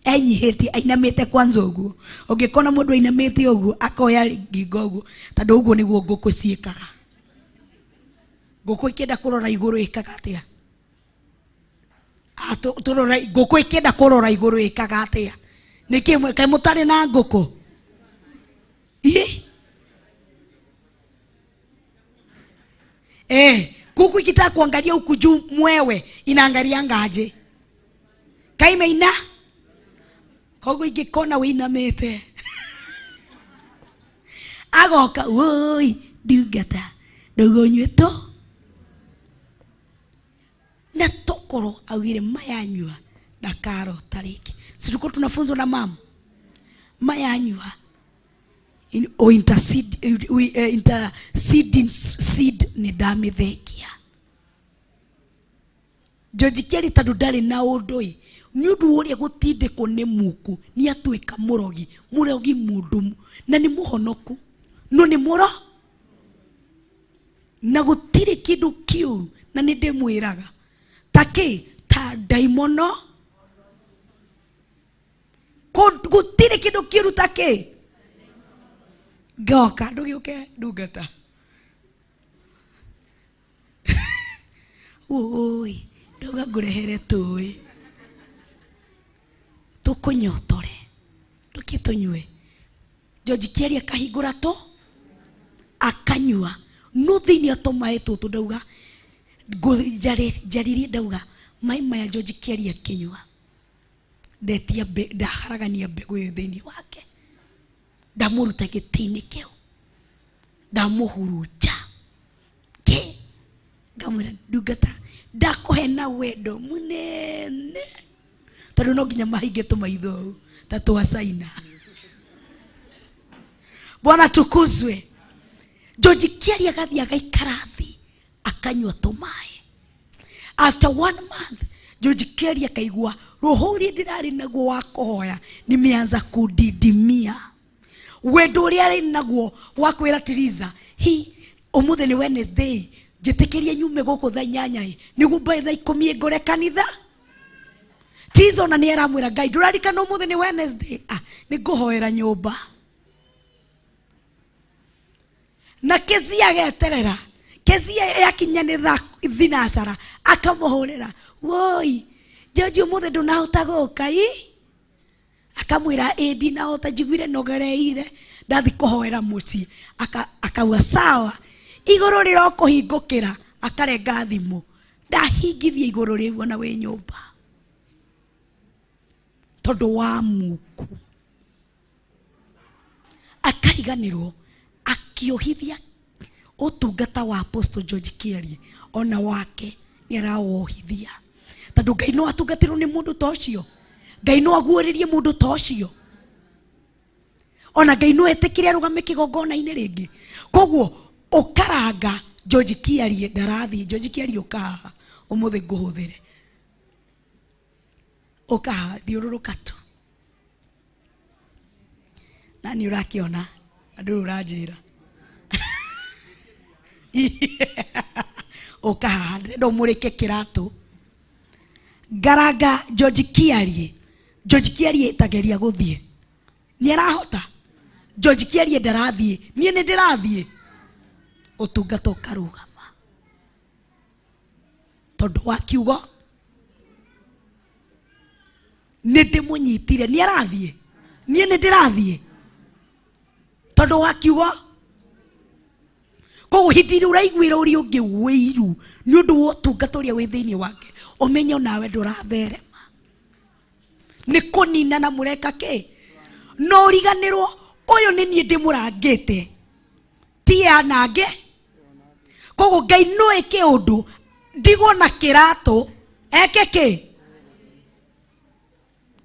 Enyihĩtie ainamĩte kwanza ũguo. Ũngĩkona mũndũ ainamĩte ũguo akoya ngingo ũguo, tondũ ũguo nĩguo ngũkũ ciĩkaga. Ngũkũ ikĩenda kũrora igũrũ ĩkaga atĩa? Ngũkũ ikĩenda kũrora igũrũ ĩkaga atĩa? Nĩkĩ kaĩ mũtarĩ na ngũkũ? Kuku ikitaka kuangalia huku juu mwewe inaangalia ngaje? Kaimeina? Koguo ingĩkona wĩinamĩte agoka woi ndungata ndũgonyweto. Na tokoro augire mayanyua dakaro tariki. Situko tunafunzwa na mama mayanyua interceding seed ni damithengia. George Kiari tondũ ndarĩ na ũndũ nĩ ũndũ ũrĩa gũtindĩkwo nĩ muku nĩ atuĩka mũrogi mũndũ na nĩ mũhonoku no nĩ mũro na gũtirĩ kĩndũ kĩũru na nĩ ndĩmwĩraga ta daimono gũtirĩ kĩndũ kĩũru ta kĩ ngoka ndũgĩũke ndungata oi ndoga ngũrehere tũĩ tũkũnyotore ndũkĩtũnyue. George Kiari akahingũra to akanyua no thĩinĩ atũmaĩ tũtũ ndauga njaririe ndauga maĩ maya George Kiari akĩnyua ndetia ndaharagania mbegũ ĩyo thĩinĩ wake, ndamũruta gĩtĩ-inĩ kĩu ndamũhurunja ngamwĩra ndungata ndakũhe na wendo mũnene tondũ no nginya mahinge tũmaitho ta twa China. Bwana tukuzwe. George Kiari agathiĩ agaikara thĩ akanyua tũmaĩ. After 1 month George Kiari akaigua roho ũrĩa ndĩrarĩ naguo wa kũhoya nimeanza kudidimia. Wendo ũrĩa arĩ naguo wa kwĩra Tiriza ũmũthĩ nĩ Wednesday njĩtĩkĩria nyume gũkũ thaa 8 nĩguo mbae thaa 10 ngore kanitha. Tiriza ona nĩ aramwĩra Ngai ndũrarikana ũmũthĩ nĩ Wednesday nĩ ngũhoera nyũmba. Na Kezia ageterera. Kezia yakinya nĩ thaa thinacara akamũhũrĩra woi George ũmũthĩ ndũnahota gũka akamwĩra ndinahota njiguire nogereire ndathi kũhoera mũciĩ. Akauga sawa igũrũ rĩrokũhingũkĩra akarenga thimũ ndahingithia igũrũ rĩu ona wĩ nyũmba tondũ wa muku. Akariganĩrwo akĩohithia ũtungata wa Apostle George Kiari ona wake nĩ arawohithia tondũ Ngai no atungatĩrwo nĩ mũndũ ta ũcio. Ngai no aguũrĩrie mũndũ ta ũcio. Ona Ngai no etekire arũgame kĩgongona-inĩ rĩngĩ. Koguo ũkaranga George Kiarie ndarathiĩ. George Kiarie ũkaha ũmũthĩ ngũhũthĩre. Ũkaha thiũrũrũka tu. Na nĩ ũrakĩona andũ ũranjĩra. Ũkaha ndĩrenda ũmũrĩke kĩratũ. Ngaranga George Kiarie. George Kiarie ĩtageria gũthiĩ. Nĩ arahota. George Kiarie ndarathiĩ. Niĩ nĩ ndĩrathiĩ. Ũtungata ũkarũgama. Tondũ wa kiugo nĩ ndĩmũnyitire. Nĩ arathiĩ. Niĩ nĩ ndĩrathiĩ. Tondũ wa kiugo. Koguo hĩndĩ ĩrĩa ũraiguĩra ũrĩa ũngĩ wĩiru nĩ ũndũ wa ũtungata ũrĩa wĩ thĩinĩ wake, ũmenye nawe ndũratherema. Nĩ kũninana mũreka kĩ? No ũriganĩrwo ũyũ nĩ niĩ ndĩmũrangĩte, ti anange. Koguo Ngai no eke ũndũ ndigwo na kĩratũ eke kĩ?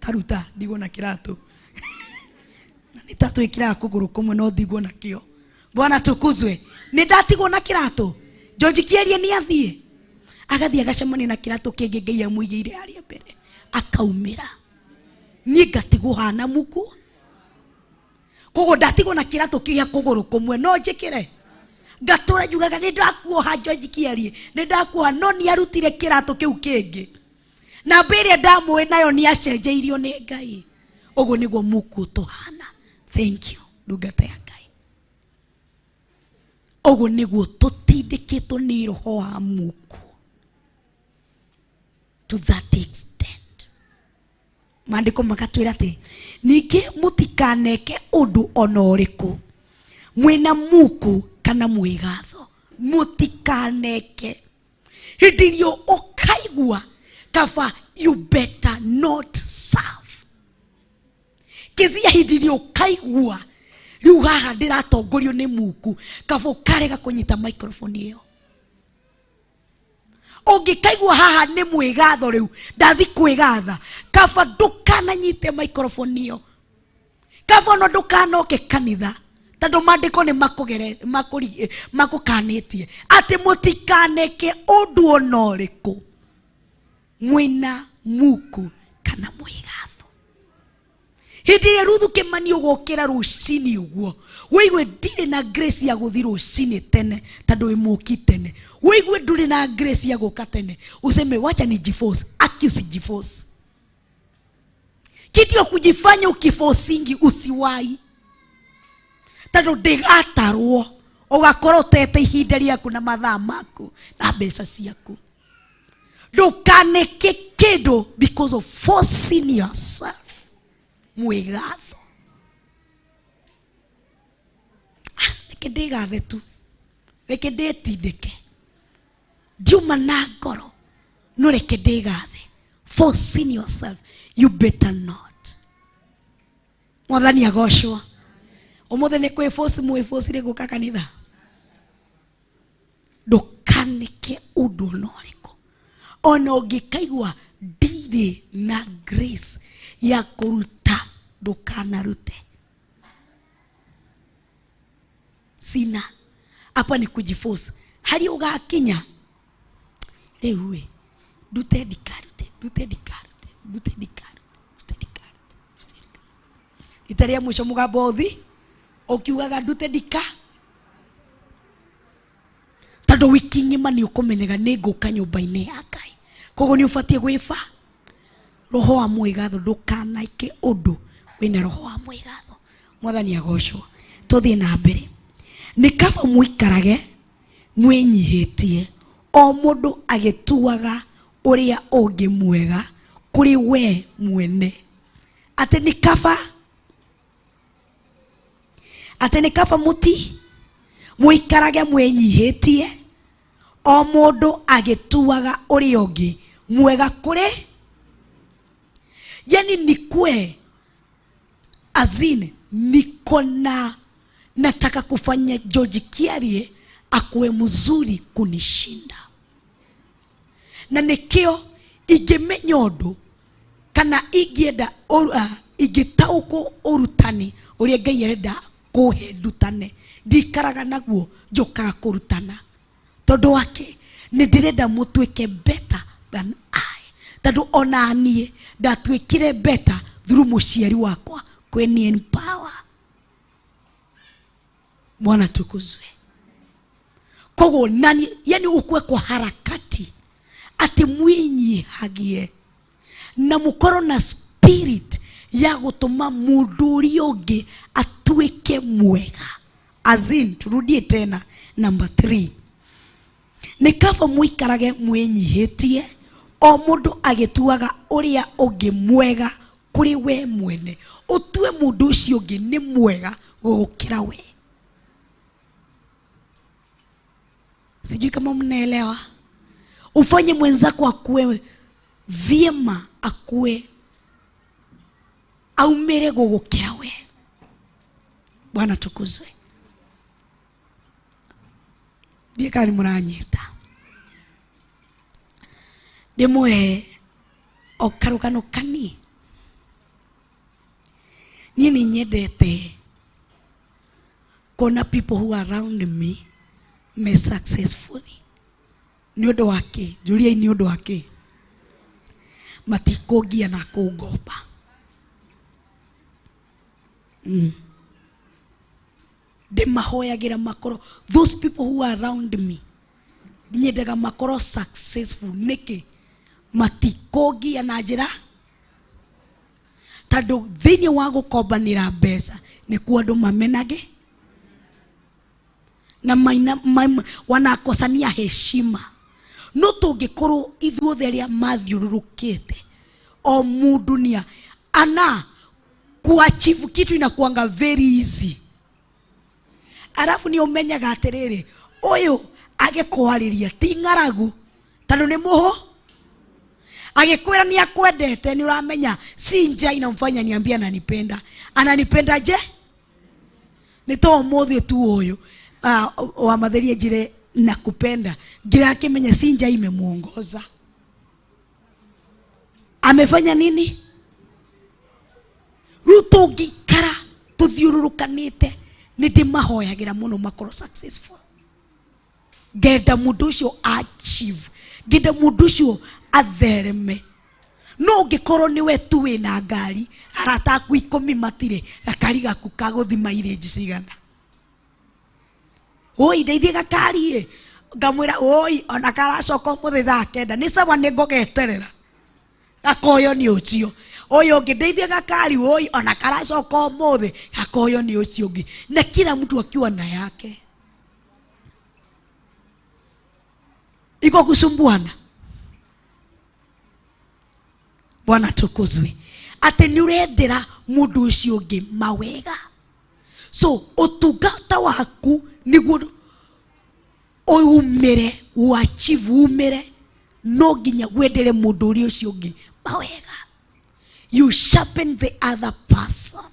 Taruta ndigwo na kĩratũ. Na nĩ ta twĩkĩraga kũgũrũ kũmwe no ndigwo na kĩo. Bwana tukuzwe. Nĩ ndatigwo na kĩratũ. George Kiarie nĩ athiĩ. Agathiĩ agacemania na kĩratũ kĩngĩ Ngai amũigĩire harĩa mbere. Akaumĩra. Niĩ ngatigwo hana muku. Koguo ndatigwo na kĩratũ kĩa kũgũrũ kũmwe no njĩkĩre. Ngatũra njugaga nĩ ndakuoha George Kiarie. Nĩ ndakuoha no nĩ arutire kĩratũ kĩu kĩngĩ. Na mbere ndamũĩ nayo nĩ acenjeirio nĩ Ngai. Ũguo nĩguo muku ũtũhana. Thank you. Ndungata ya Ngai. Ũguo nĩguo tũtindĩkĩtwo nĩ roho wa muku. To that extent. Maandĩko magatwĩra atĩ ningĩ mũtikaneke ũndũ ona ũrĩkũ mwĩna muku kana mwĩgatho. Mũtikaneke. Hĩndĩ ĩrĩa ũkaigua kaba you better not serve. Kĩzia hĩndĩ ĩrĩa ũkaigua riu haha ndĩratongorio nĩ muku kaba ũkarega kũnyita microphone ĩyo. Ũngĩkaigua haha nĩ mwĩgatho rĩu ndathi kwĩgatha kaba ndũkananyite microphone ĩyo. Kaba ona ndũkanoke kanitha tondũ maandĩko nĩ makũkanĩtie atĩ mũtikaneke ũndũ ona ũrĩkũ mwĩna muku kana mwĩgatho. Hĩndĩ ĩrĩa Ruthu Kĩmani ũgũkĩra rũcinĩ ũguo wĩigue ndirĩ na grace ya gũthiĩ rũcinĩ tene tondũ wĩ mũki tene, wĩigue ndũrĩ na grace ya gũka tene, useme wacha nijiforce. Aki usijiforce. Kitu ya kujifanya ukiforcingi usiwai. Tondũ ndĩgatarwo ũgakorwo ũtete ihinda rĩaku na mathaa maku na mbeca ciaku. Ndũkaneke kĩndũ because of forcing yourself. Mwĩgatho. Reke ndĩgathe tu. Reke ndĩtindĩke. Ndiuma na ngoro. No reke ndĩgathe. Forcing yourself. You better not. Mwathani agocwo. Ũmũthĩ nĩ kwĩforce mwĩforce gũka kanitha. Ndũkaneke ũndũ ona ũrĩkũ. Ona ũngĩkaigua ndirĩ na grace ya kũruta ndũkanarute. Sina. Hapa ni kujiforce. Hari ũgakinya rĩu we ndute ndikarute. Itaria mwisho mũgambo ũthi ũkiugaga ndute ndika. Tondũ wiki ng'ima nĩ ũkũmenyega nĩ ngũka nyũmba-inĩ ya Ngai. Koguo nĩ ũbatiĩ gwĩba roho wa mwĩgatho. Ndũkanake ũndũ wĩna roho wa mwĩgatho. Mwathani agocwo. Tũthiĩ na mbere. Nĩ kaba mũikarage mwĩnyihĩtie o mũndũ agĩtuaga ũrĩa ũngĩ mwega kũrĩ we mwene. Atĩ nĩ kaba mũikarage mwĩnyihĩtie o mũndũ agĩtuaga ũrĩa ũngĩ mwega kũrĩ. Yani nikwe azine niko nataka kufanya George Kiarie akuwe mzuri kunishinda. Na nikio igemenya ũndũ kana ingĩenda ingĩtaũkwo ũrutani ũrĩa Ngai arenda kũhe ndutane, ndikaraga naguo njokaga kũrutana. Tondũ wake nĩ ndĩrenda mũtuĩke better than I. Tondũ ona niĩ ndatuĩkire better through mũciari wakwa kweni empower. Bwana tukuzwe. Kogo nani yani ukue kwa harakati ati mwinyihagie na mukoro na spirit ya gutuma mundu uria ungi atuike mwega. Azin turudie tena number 3. Ni kaba muikarage mwinyihitie o mundu agituaga uria ungi mwega kuri we mwene. Utue mundu ucio ungi ni mwega gukira we. Sijui kama mnaelewa. Ufanye mwenzako akue vyema, akue aumere gugukira we. Bwana tukuzwe. Ndiye kani muranyita. Demwe okarukano kani. Nini nyedete kona people who are around me me successfully. Niodo wake, Julia niodo wake. Matikogia na kugopa. De mahoya gira makoro. Those people who are around me, nyedega makoro successful. Neke matikogia na jira. Tado dhini wangu koba nira besa. Nikuwa do mamenage. Na wanakosania heshima. No tungikoro ithuothe aria mathiururukite o mudunia ana kuachieve kitu inakuanga very easy. Arafu ni umenyaga atiriri uyu agekwariria ti ngaragu tando ni muho agekwira ni akwendete ni uramenya si nja inamfanya niambia ananipenda je ni to muthi tu uyu wa matheria jire nakupenda gira akimenya sinja imemuongoza amefanya nini. Ruto gikara tuthiururukanite ni ndimahoyagira muno makoro successful. Genda mundu ucio achieve, genda mundu ucio athereme. No ngikoro ni we tu wina ngari arata ku 10 matire gakari gaku kaguthi mileage cigana. Oi ndeithie gakari ngamwira oi ona karacoka muthi thaa 9 ni sawa ni ngogeterera gakoyo ni ucio oyo ngedeithie gakari oi ona karacoka muthi gakoyo ni ucio ngi na kila mtu akiwa na yake. Iko kusumbuana. Bwana tukuzwe. Ate ni urendera mundu ucio ngi mawega. So utungata waku niguo umere uachieve umere no ginya gwendere mundu uri ucio ngi mawega. You sharpen the other person.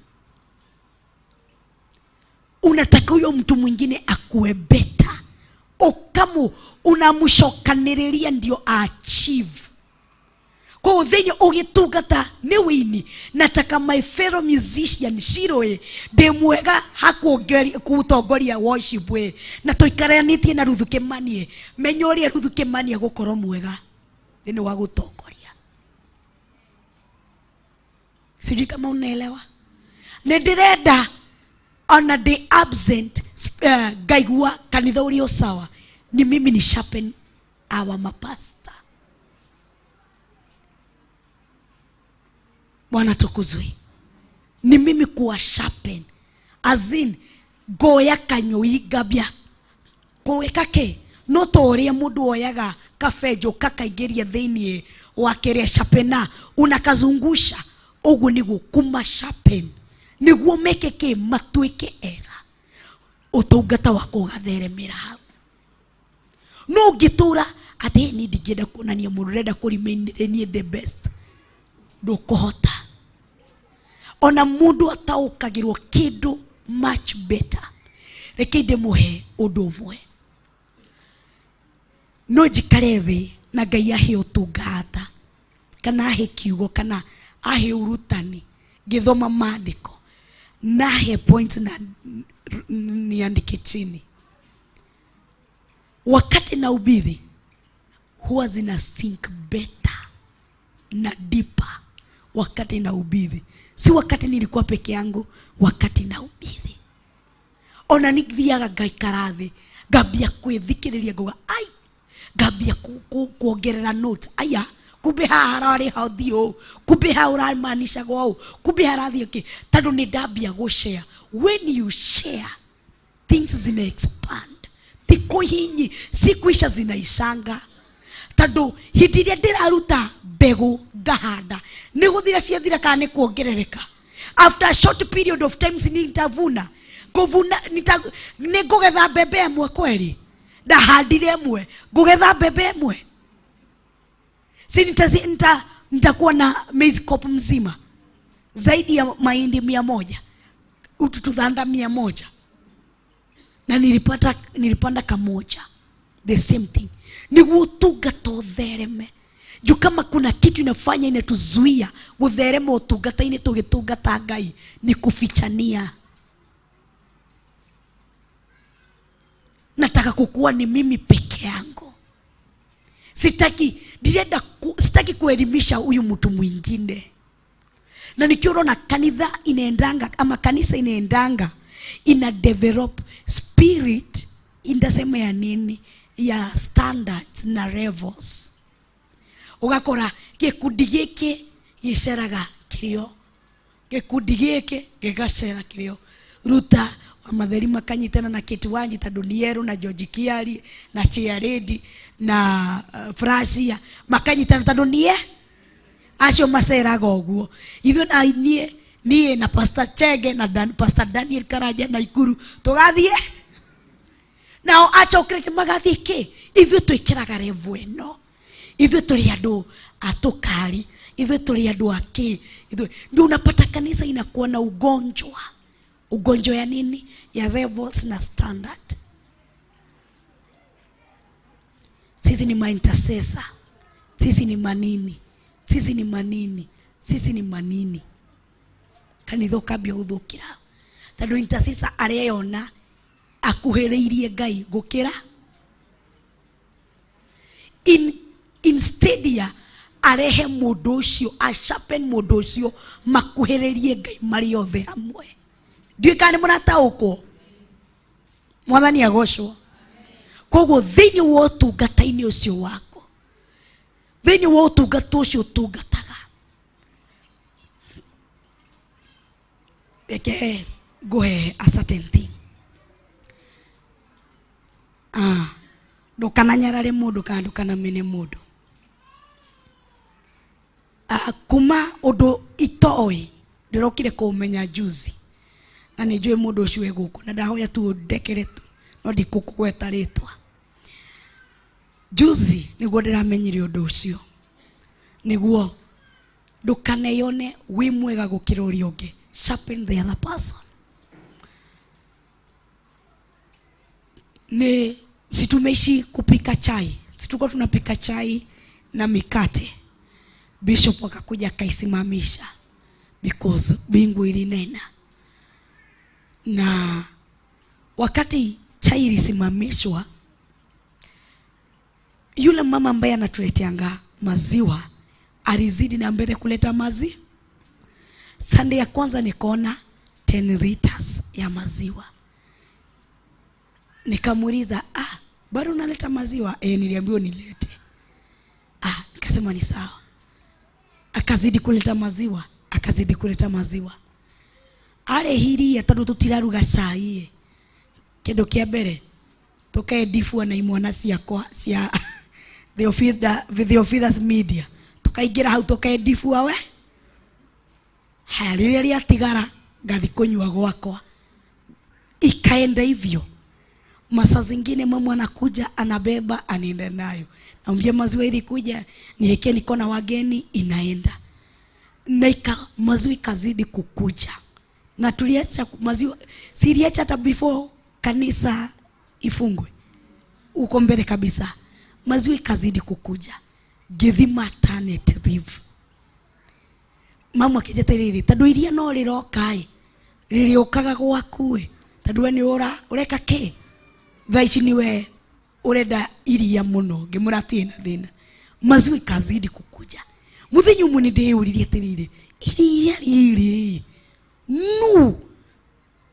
Unataka huyo mtu mwingine akuwe better. Okamu unamshokaniriria ndio achieve. Kwa udhenye ugitungata ni wini. Nataka my fellow musician Shiroe demwega kutongoria worship we. Na toikaranitie na Ruthu Kimani. Menyori Ruthu Kimani gukoro mwega thini wa gutongoria. Sijui kama unaelewa. Nendirenda on the absent gaigua kanitha urio sawa ni mimi ni sharpen our mapasta. Bwana tukuzwe. Ni mimi kuwa sharpen. Azin goya kanyoi gabia kuweka ke no toria mundu oyaga kafejo kakaigeria thini wakeria sharpena unakazungusha ugu niguo kuma sharpen niguo meke ke matuike ega utungata wako gatheremera hau. No gitura ate ni ndigenda kuonania mundu renda kurimainire the best ndukuhota. Ona mundu ataukagirwo kindu much better. Rekende muhe undu umwe. No njikare thi na Ngai ahe utungata kana ahe kiugo kana ahe urutani githoma maandiko nahe point na niandike chini. Wakati na ubiri huwa zina sink better na deeper wakati na ubiri. Si wakati nilikuwa peke yangu, wakati na ubiri. Ona nithiaga ngaikarathi ngambia kwithikiriria ngoga ai ngambia kuongerera note aya kumbe harari hathio kumbe haura maanisha gwao kumbe harathio ki tando ni ndambia go share. When you share things zina expand. Tiko hinyi sikuisha zinaishanga tando hidiria ndiraruta mbegu ngahanda ni guthira ciathira kana ni kuongerereka. After a short period of time nitavuna kuvuna ni ngugetha mbembe emwe kweli ndahandire emwe ngugetha mbembe emwe si nitakuwa na maize crop mzima zaidi ya mahindi 100 ututudhanda 100 na nilipanda kamoja. The same thing ni gutungata uthereme juu kama kuna kitu inafanya inatuzuia gutherema utungata ini tugitungata Ngai ni kufichania. Nataka kukua ni mimi peke yangu. Sitaki kuelimisha huyu mtu mwingine. Na nikiona kanisa inaendanga ama kanisa inaendanga ina develop spirit indasema ya nini ya standards na levels. Ugakora gikundi giki giceraga kirio, gikundi giki gigacera kirio. Ruta wa matheri makanyitana na Kate Wanji tando Niero na George Kiari na Chia Lady na Frasia makanyitana tando nie acio maceraga uguo. Ithuĩ na nie na Pastor Chege na Pastor Daniel Karaja na Ikuru tugathie nao achokrete magathie ki ithuĩ twikiraga revu eno. Ithuĩ tuli andu atukari, ithuĩ tuli andu aki. Ithuĩ ndio unapata kanisa inakuwa na ugonjwa ya nini ya levels na standard. Sisi ni intercessor, sisi ni manini, sisi ni manini, sisi ni manini. Kanitho kabia uthukira tando intercessor areyona akuhereirie Ngai gukira instead ya arehe mundu ucio a sharpen mundu ucio makuhererie Ngai mari othe hamwe. Ndio kana murata uko mwathani agocwo koguo thiini wa utungata-ini ucio wako thiini wa utungata ucio utungataga eke goe a certain thing ndukana nyarare mundu kana ndukana mene mundu kuma undu itoi ndirokire kumenya juzi na nijue mundu ucio eguko na ndahoya tu ndekere tu no ndikukugweta ritwa juzi niguo ndiramenyire undu ucio niguo ndukaneyone wi mwega gukira uria ungi. Sharpen the other person. Ni situmeishi kupika chai, situko tunapika chai na mikate. Bishop akakuja akaisimamisha because bingu ilinena. Na wakati chai ilisimamishwa, yule mama ambaye anatuleteanga maziwa alizidi na mbele kuleta maziwa. Sunday ya kwanza nikaona 10 liters ya maziwa. Nikamuuliza, bado unaleta maziwa? Niliambiwa nilete. Nikasema ni sawa. Akazidi kuleta maziwa, akazidi kuleta maziwa. Ale hili ya tatu tutiraruga chai. Kendo kia mbere tokae difu na imwana cia Theophilus Media. Tukaigira hau tokae difu wawe. Haya rĩrĩa tigara ngathi kunywa gwakwa. Ikaenda hivyo. Masaa zingine mama anakuja anabeba anaenda nayo. Naambia maziwa ili kuja niweke niko na wageni inaenda. Na maziwa ikazidi kukuja. Na tuliacha maziwa siliacha hata before kanisa ifungwe. Uko mbele kabisa. Maziwa ikazidi kukuja. Githima Maternity Leave. mama kijeteriri tadu iria no rirokai ririokaga gwaku tadu we ni ureka ki thaici niwe urenda iria muno ngimurati na thina mazui kazidi kukuja muthinyu muni ndiyuririe atiriri iria riri nu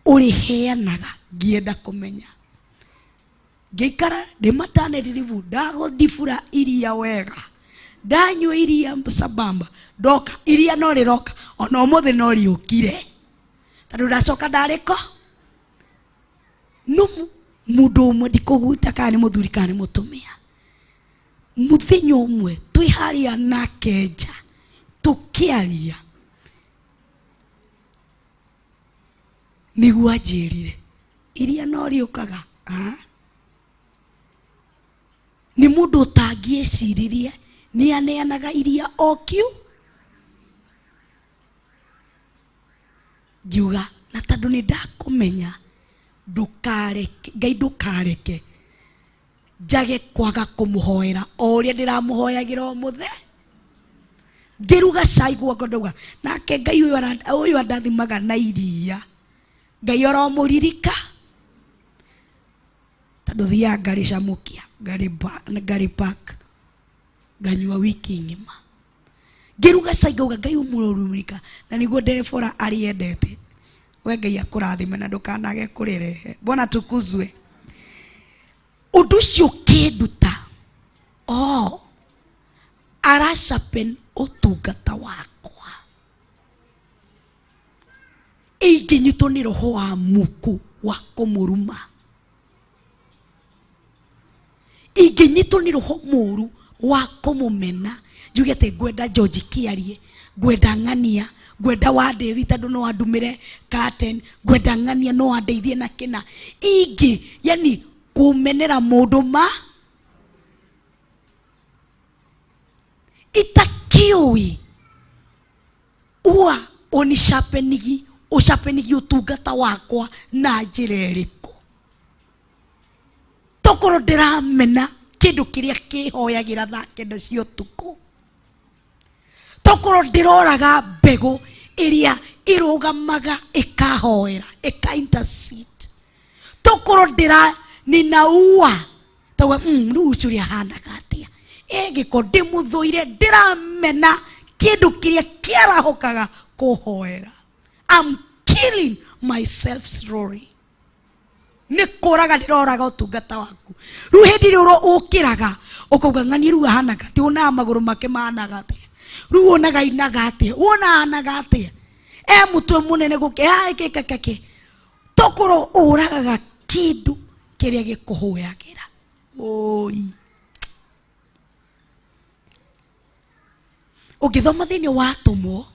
uriheanaga ngienda kumenya ngikara ndimatane ririvu ndagothifura iria wega ndanywa iria sabamba doka iria no riroka ona umuthi no riukire tondu ndacoka ndariko no mundu umwe ndikuguta kana ni muthuri kana ni mutumia muthinyo umwe twi haria nake nja tukiaria niguo anjirire iria no riukaga ni mundu utangieciririe ni aneanaga iria okiu ngiuga na tondu ni ndakumenya ndukareke Ngai ndukareke njage kwaga kumuhoera oria ndiramuhoyagira omuthe ngiruga cai guoko ndauga nake Ngai uyu andathimaga na iria Ngai oromuririka tondu thia ngaricamukia ngari park nganyua wiki ngima ngiruga cai ngauga Ngai umururumurika na niguo nderefora ariendete we Ngai akurathime na ndukanage kurirehe bona tukuzwe undu ucio kinduta aracapen utungata wakwa inginyitwo ni roho wa muku wa kumuruma inginyitwo ni roho muru wa kumumena njuge ati ngwenda George kiarie ngwenda ng'ania ngwenda wa David tondu no andumire curtain ngwenda ng'ania no andeithie na kina ingi yani kumenera mundu itakiwi ua unishapenigi utungata wakwa na njira iriku tokoro ndiramena kindu kiria kihoyagira thaa kenda cia utuku tokoro ndiroraga mbegu iria irugamaga ikahoera intercede tokoro ndira ninaua tawa rucuria hanaga atia egiko ndimuthuire ndiramena kindu kiria kiarahokaga kuhoera I'm killing myself slowly nikuraga ndiroraga utungata waku ru hindi ruro ukiraga ukauga ng'ani ru hanaga ati una maguru make managa atia ru onaga inaga atia una anaga atia mutwe munene guke keke tokoro uragaga kindu kiria gikuhoyagira oi ukithoma thini wa Tumwo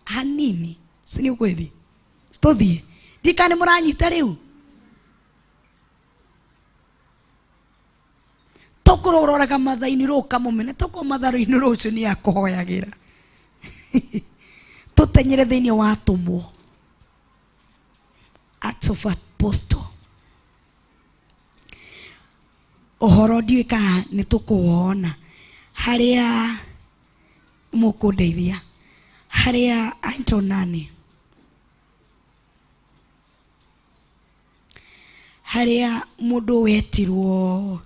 hanini sini kweli tuthie ndikane muranyita riu tokoro uroraga mathaini ruka mumene toko matharu-ini rucio ni akuhoyagira tutenyere thini wa Tumwo Acts of Apostle ohoro ndiwika ni tukuwona haria mukundeithia haria aito nani haria mundu wetirwo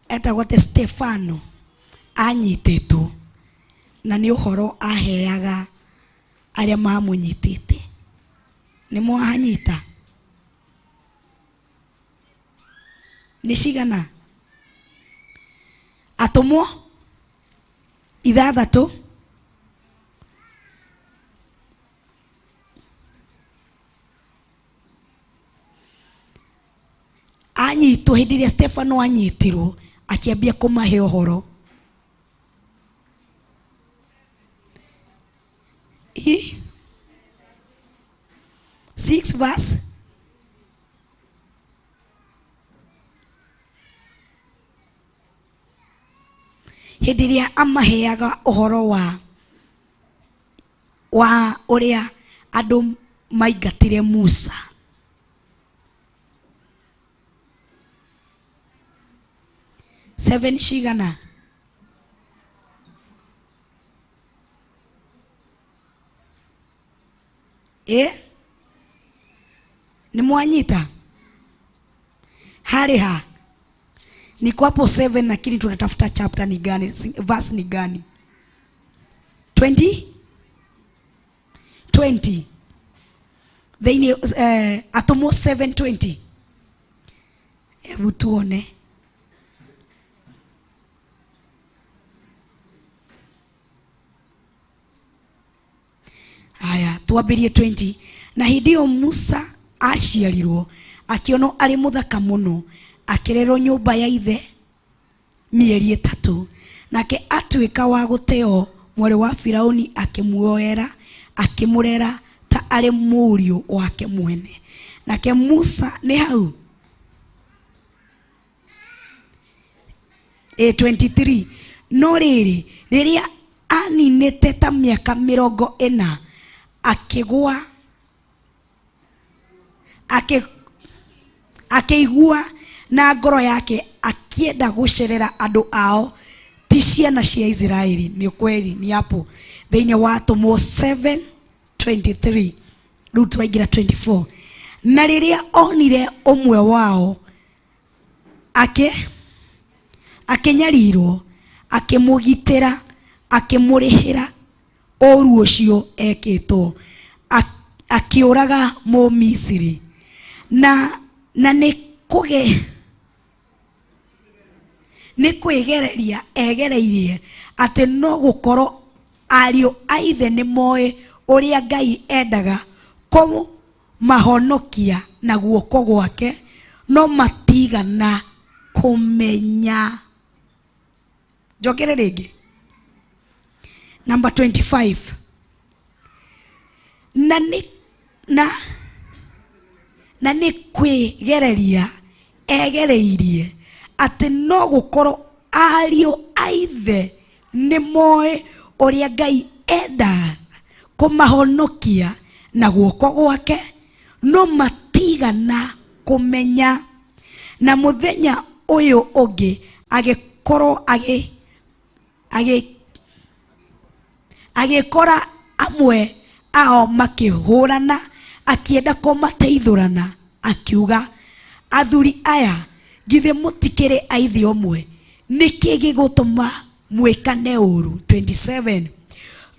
etagwo Stefano anyititwo na ni uhoro aheaga aria mamunyitite ni mwahanyita ni cigana Atumwo 6 anyitwo hindi iria Stefano anyitirwo akiambia kumahe uhoro 6 verse hindi iria amaheaga uhoro wa uria andu maingatire Musa cigana Ni mwanyita hariha niko hapo 7 lakini tunatafuta chapter ni gani, verse ni gani? 20 then Atomo 7:20. Hebu tuone. Aya, tuambirie 20. Na hindio Musa aciarirwo akionwo ari muthaka muno, akirerwo nyumba ya ithe mieri 3, nake atuika wa guteo mwari wa Firauni, akimuoera akimurera ta ari murio wake mwene. Nake Musa ni hau 23. No riri riria aninete ta miaka 40 akigua na ngoro yake akienda gucerera andu ao ti ciana cia Israeli. Ni kweli ni hapo thini wa Atomo 7:23. Riu twaingira 24. Na riria onire umwe wao akenyarirwo, akimugitira, akimurihira oru ucio ekitwo, akiuraga mu Misiri. Na ni kwigereria egereirie ati no gukoro ario aithe ni moe uria Ngai endaga mahonokia na guoko gwake, no matigana kumenya. Jogere rege number 25. Na ni kwigereria egereirie ati no gukoro ario aithe ni moe uria Ngai enda kumahonokia na guoko gwake, no matigana kumenya. Na muthenya uyu ungi agikorwo agikora amwe ao makihurana, akienda kumateithurana, akiuga, athuri aya githe mutikire aithi omwe, niki gigutuma mwikane uru. 27.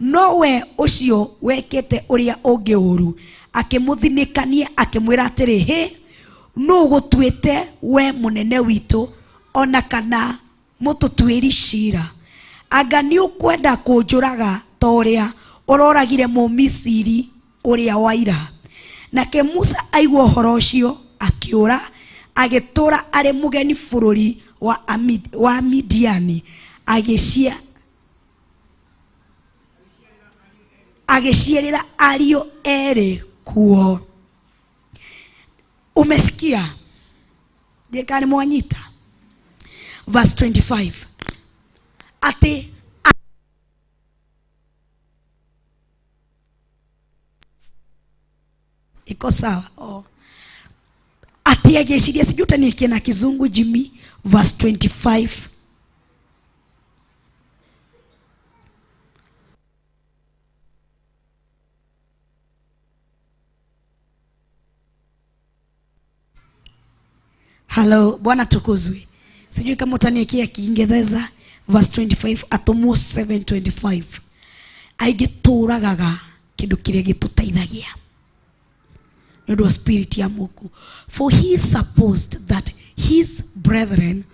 No we ucio wekete uria ungi uru akimuthinikania, akimwira atiri, he no gutwite we munene witu, ona kana mututwiri cira, anga ni ukwenda kunjuraga ta uria uroragire mu Misiri uria waira. Nake Musa aigua uhoro ucio akiura, agitura ari mugeni bururi wa Midiani, agiciarira ario ere kuo. Umesikia? Dekani mwanyita verse 25. Ati iko sawa? Ati ageciria, sijuta ni kina kizungu Jimmy. Verse 25. Hello, Bwana tukuzwe. Sijui kama utaniekea Kiingereza. Verse 25, Atomo 7:25. Aigituragaga kindu kiria gitutaithagia ndio spirit ya Mungu. For he supposed that his brethren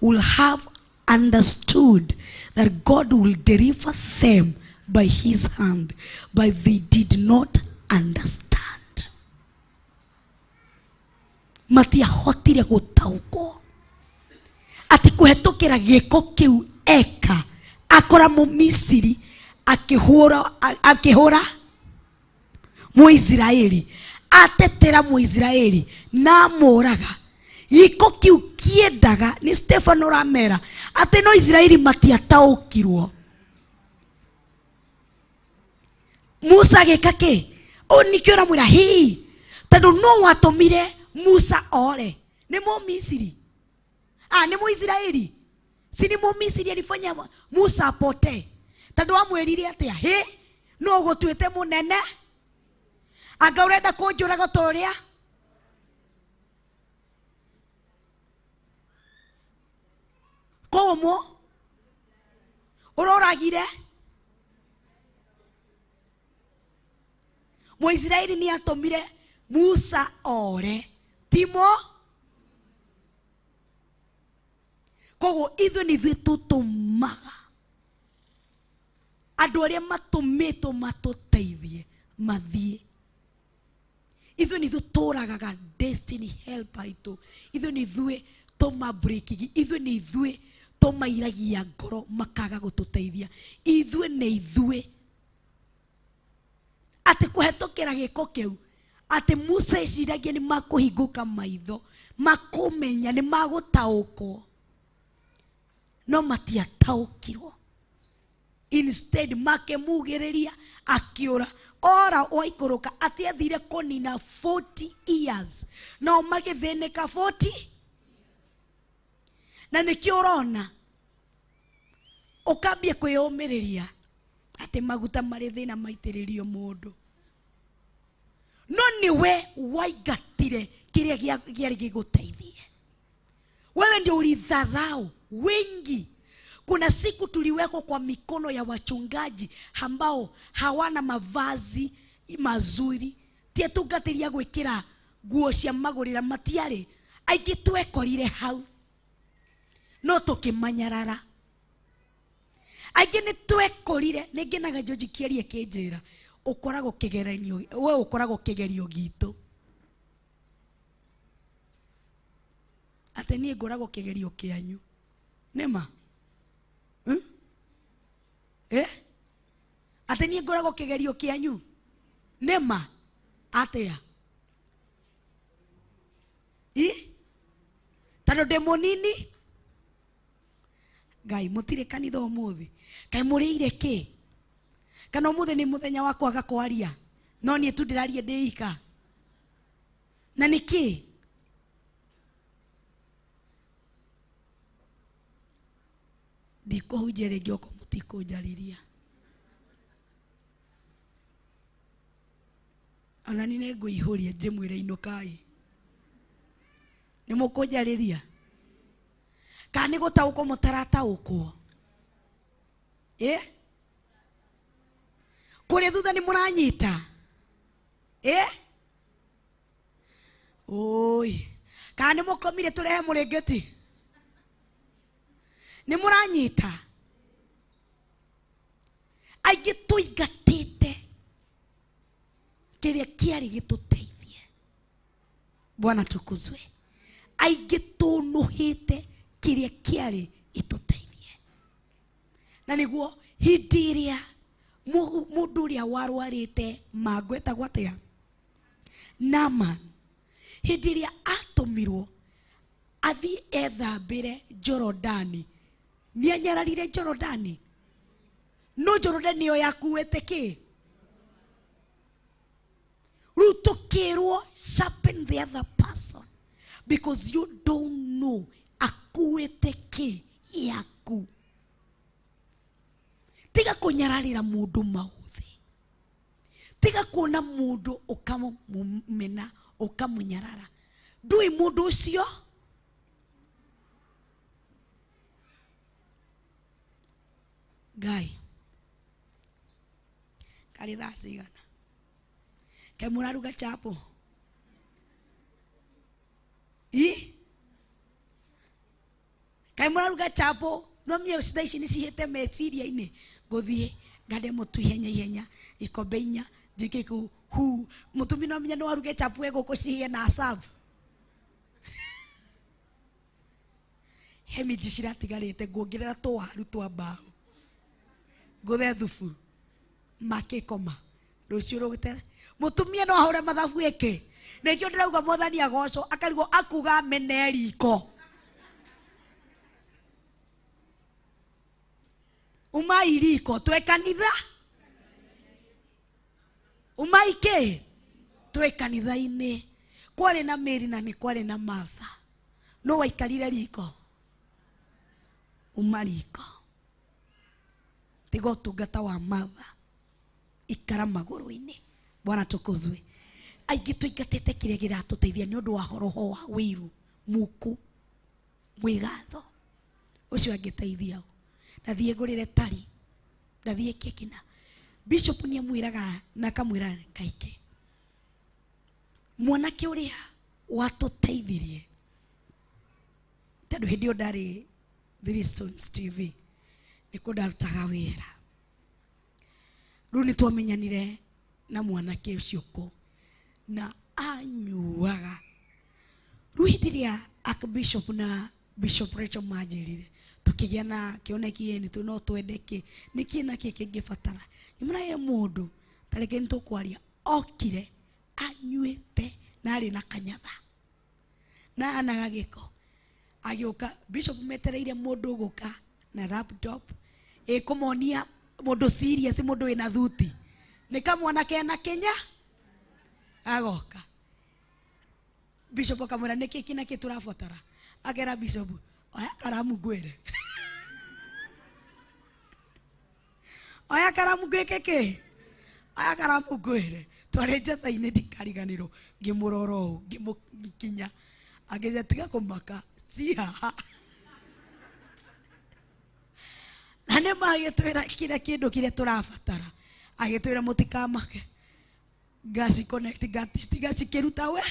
will have understood that God will deliver them by his hand, but they did not understand. Matia hotire gutauko ati kuhetukira giko kiu eka, akora mu Misiri akihura mu Israeli, atetera mu Israeli na moraga giko kiu kiendaga. Ni Stefano Ramera ati no Israeli matiataukirwo. Musa gekake onikiora mwira hii tando no watomire Musa ore ni mu Misiri, ni mu Israeli, si ni mu Misiri alifanya Musa apote tando amwerire atia he no gutwete munene. anga urenda kunjuraga toria komo uroragire Muisraeli ni atomire Musa ore timo kogo ithu ni tutumaga andu aria matumitwo matuteithie mathie ithu ni turagaga destiny helper itu ithu ni thue toma breaking ithu ni thue tomairagia ngoro makaga gututeithia ithu ni ithue ati kuhetokera giko kiu ati Musa iciragia ni makuhinguka maitho makumenya ni magutaukwo no matiataukirwo instead makemugiriria akiura ora oikuruka ati athire konina 40 years no magitheneka 40 na nikio urona ukambie kwiyumiriria ati maguta mari thina maitiririo mundu no niwe waigatire kiria giari giguteithie wewe ndio ulidharau wengi. Kuna siku tuliwekwa kwa mikono ya wachungaji ambao hawana mavazi mazuri tie tugatiria gwikira nguo cia magurira matiare aingi twekorire hau no tukimanyarara aingi ni twekorire ningenaga George Kiarie kinjira ukoragwo kigeranio we ukoragwo kigerio gitu ate nie ngoragwo kigerio kianyu nema ate nie ngoragwo kigerio kianyu nema atea tano demonini Ngai mutire kanitha umuthi kai muriire ki kana umuthi ni muthenya wa kwaga kwaria no nie tu ndirarie ndiika na niki ndiko hujere gyoko mutiko jariria anani ne nguihuria ndimwire inukai ni mukujariria kani gutauko mutaratauko kuri thutha ni muranyita oi kani mukomire turehe murengeti ni muranyita aingi tuigatite kiria kiari gituteithie Bwana tukuzwe aingi tunuhite kiria kiari ituteithie na niguo hindi iria mundu uria warwarite magweta gwatia Naaman hindi iria atumirwo athi ethambire Jorodani nianyararire Jorodani no Jorodani yo yakuwete ki rutukirwo sharpen the other person because you don't know akuwete ki yaku tiga kunyararira mundu mauthi tiga kuona mundu ukamumena ukamunyarara ndui mundu ucio Ngai kali thacigana ke muraruga chapo kai muraruga chapo no mie sida ici ni cihete meciria ini nguthie ngade mutu ihenya ikombe inya njike ku hu mutumi no menya no aruge chapo ego kucihie na asabu hemi jishira tigarite nguongerera twaru twa mbao nguthe thubu makikoma rucio rugite mutumia no ahure mathabu eke nikio ndirauga Mwathani agoco akarigo akuga mene riko umai riko twe kanitha umai ke twe kanitha ini kwari na Mary na ni kwari na Martha no waikarire riko umariko tigo tungata wa Martha ikara maguru-ini Bwana tukuzwe aingĩ tũingatĩte kĩrĩa kĩratũteithia nĩ ũndũ wa roho wa wĩiru muku mwĩgatho ũcio angĩteithia ũ ndathiĩ ngũrĩre tari ndathiĩ kĩkina bishop nĩ amwĩraga na akamwĩra kaingĩ mwanake ũrĩa watũteithirie tondũ hĩndĩ ĩyo ndarĩ Three Stones TV nĩkuo ndarutaga wĩra rĩu nĩ twamenyanire na mwanake ũcio kũ na anyuaga rĩu hĩndĩ ĩrĩa Archbishop na Bishop Rachel manjĩrire tukĩgĩa na kĩoneki nĩ no twendeke nĩkĩ na kĩĩ kĩngĩbatara nĩmũrahe mũndũ tareke nĩ tũkwaria okire anyuĩte na arĩ na kanyatha na anaga gĩko agĩũka Bishop metereire mũndũ gũka na laptop kũmonia mũndũ serious mũndũ wĩna thuti nĩ kamwana kena Kenya agoka Bishop akamwĩra nĩkĩ kina kĩ tũrabatara agera Bishop oya karamu ngwĩre oya karamu gwĩkĩkĩ oya karamu ngwĩre twarĩ njata-inĩ ndikariganĩrwo ngĩmũrora ũũ ngĩmũkinya agĩthiĩ tiga kũmaka si haha na nĩ magĩtwĩra kĩrĩa kĩndũ kĩrĩa tũrabatara agĩtwĩra mũtikamake gasi connect gasi kĩruta we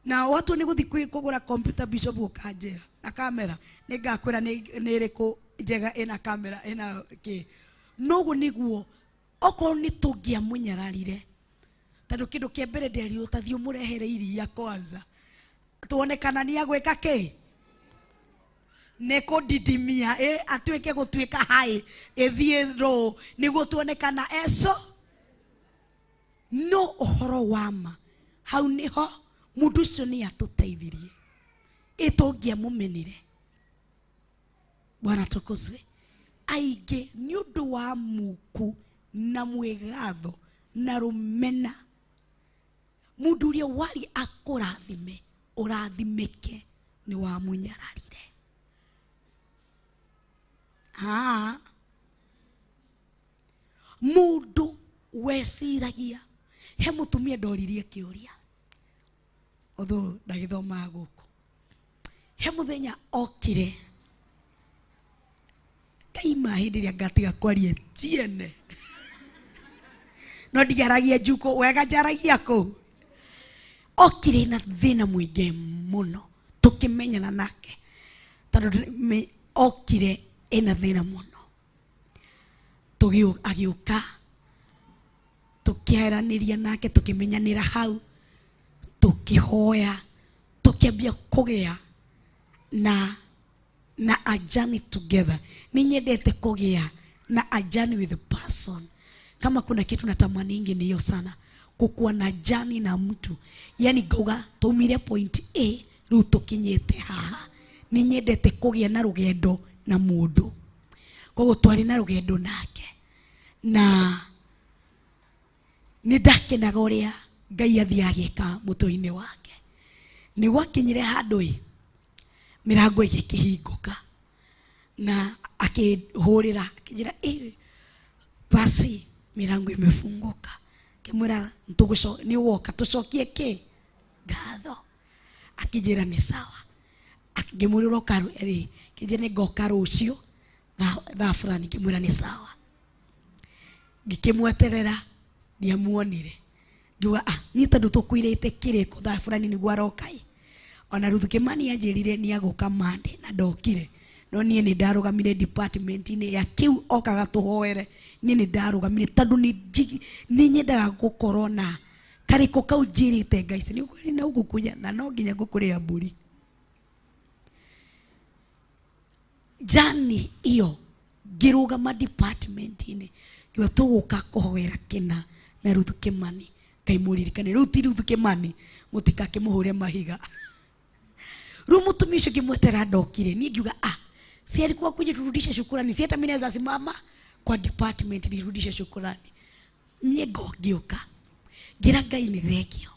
na watu nĩ gũthiĩ kũgũra computer Bishop ũkanjĩra na kamera nĩ ngakwĩra nĩ ĩrĩkũ njega ĩna kamera ĩna kĩ noguo nĩguo okorwo nĩ tũngĩamũnyararire tondũ kĩndũ kĩa mbere nderi ũtathiĩ ũmũrehere iria kwanza tuone kana nĩ agwĩka kĩ nĩ kũdidimia atuĩke gũtuĩka hai ĩthiĩ ro nĩguo tuone kana no ũhoro wa ma hau nĩho mũndũ ũcio nĩ atũteithirie tũngĩamũmenire Bwana tukuzwe aingĩ nĩ ũndũ wa muku na mwĩgatho na rũmena mũndũ ũrĩa wari akũrathime ũrathimĩke nĩ wa mũnyararire mũndũ weciragia he mũtumia ndoririe kĩũria although ndagĩthoma gũkũ he mũthenya okire kaima hĩndĩ ĩrĩa ngatiga kwaria tiene no ndiaragia njuko wega njaragia kũ okire na thĩna mũingĩ mũno tũkĩmenyana nake tondũ okire ena thĩna mũno agĩũka tũkĩaranĩria nake tũkĩmenyanĩra hau tukihoya tukiambia kugea na a journey together ni nyendete kugea na a journey with the person kama kuna kitu natamani ingi niyo sana kukuwa na journey na mtu yani goga tumire point A riu tukinyete haha ni nyendete kugea na rugendo na mundu koguo twari na rugendo nake na ni ndakenaga ũrĩa Ngai athiagĩka mũtũinĩ wake nĩ gwakinyire handũ mĩrango ĩgĩkĩhingũka na akĩhũrĩra akĩnjĩra basi mĩrango imefunguka kĩmwĩra nĩ woka tũcokie kĩ ngatho akĩnjĩra nĩ sawa akĩmũrĩra karu kĩnjĩra nĩ ngoka rũciũ thaa fulani kĩmwĩra nĩ sawa ngĩkĩmweterera ndiamuonire ngiuga niĩ tondũ tũkwĩrĩte kĩrĩko thaa fulani nĩguo aroka ona Ruth Kimani anjĩrire nĩ agũka Monday na ndokire no niĩ nĩ ndarũgamire department-inĩ ya kĩu okaga tũhoere niĩ nĩ ndarũgamire tondũ nĩ nyendaga gũkorwo na karĩko kau njĩrĩte Ngai nĩ ũkwĩrĩ na ũgũkũnya na no nginya ngũkũrĩa mbũri jani iyo ngĩrũgama department-inĩ ngiuga tũgũka kũhoera kĩna na Ruth Kimani Ngai mũririkane rĩu ti Ruth Kimani mũtikakĩmũhũre mahiga rĩu mũtumia ũcio ngĩmwetera ndokire niĩ ngiuga si alikuwa kuja turudishe shukrani si hata mimi naweza simama kwa department nirudishe shukrani ngĩoka ngira Ngai nĩ thengio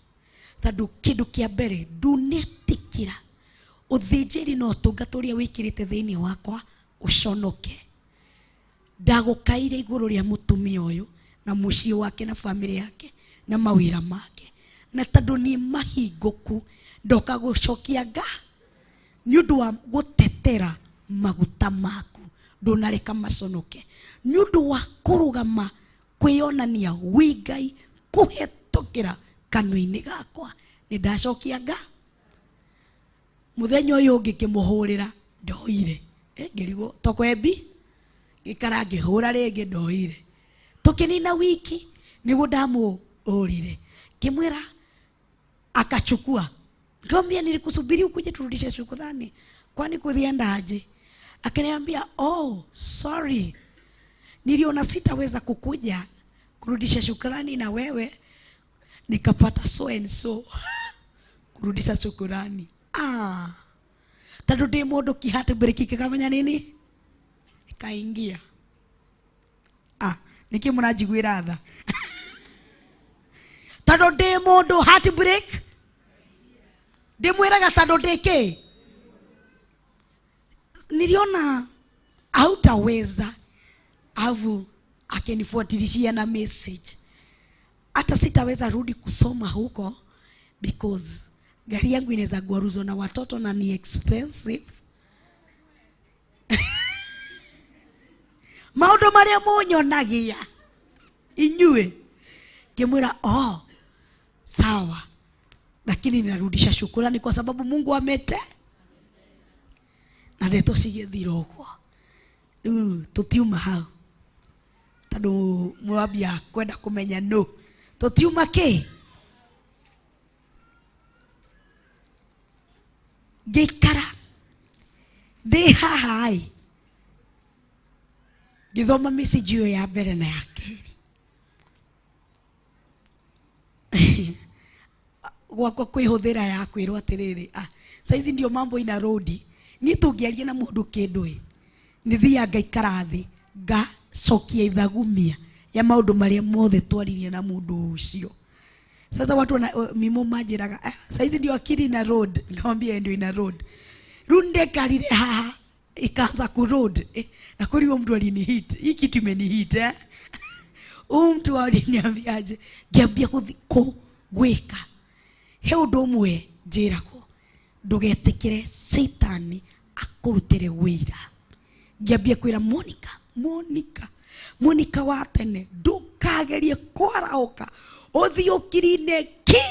tondũ kĩndũ kĩa mbere ndunetikira ũthĩnjĩri no ũtungata ũrĩa wĩkĩrĩte thĩinĩ wakwa ũconoke ndagũkaire igũrũ rĩa mũtumia ũyũ na mũciĩ wake na family yake na mawĩra make na tondu ni mahinguku ndoka gucokia nga ni undu wa gutetera maguta maku ndunareka maconoke ni undu wa kurugama kwionania wi Ngai kuhetukira kanua-ini gakwa ni ndacokia nga muthenya uyu ngikimuhurira ndoire ngirigo tokwembi gikara ngihura ringi ndoire tukinina wiki niguo ndamuurire kimwira akachukua ngambia nilikusubiri ukuje turudishe shukrani kwani kuthiendaje akaniambia oh sorry niliona sitaweza kukuja kurudisha shukrani na wewe nikapata so and so kurudisha shukrani tondu ndi mundu kihati break kikamenya nini kaingia niki munajigwira tha tondu ndi mundu heart break ndimwiraga tondu ndiki niliona hautaweza avu akinifuatilishia na message hata sitaweza rudi kusoma huko because gari yangu inaweza gwaruzwa na watoto na ni expensive maundu maria munyonagia inyue kimwira sawa lakini ninarudisha shukrani kwa sababu Mungu amete na ndeto cigithira uguo tutiuma hau tondu mwambia kwenda kumenya no tutiuma ki ngikara ndi haha ngithoma message iyo ya mbere na ya keri gwakwa kwihuthira ya kwirwo atiriri saizi ndio mambo ina road ni tungiaria na mundu kindu ni thia ngaikara thi ngacokia ithagumia ya maundu maria mothe twaririe na mundu ucio sasa watu mimo majiraga saizi ndio akiri na road ngawambia ndio ina road runde karire haha ikaanza ku road na kuri mtu alini hit hii kitu imeni hit mtu aliniambiaje ngiambia gwika he undu umwe njiragwo ndugetikire Satan akurutire wira ngiambia kwira Monica wa tene ndukagerie kwarauka uthiukirine ki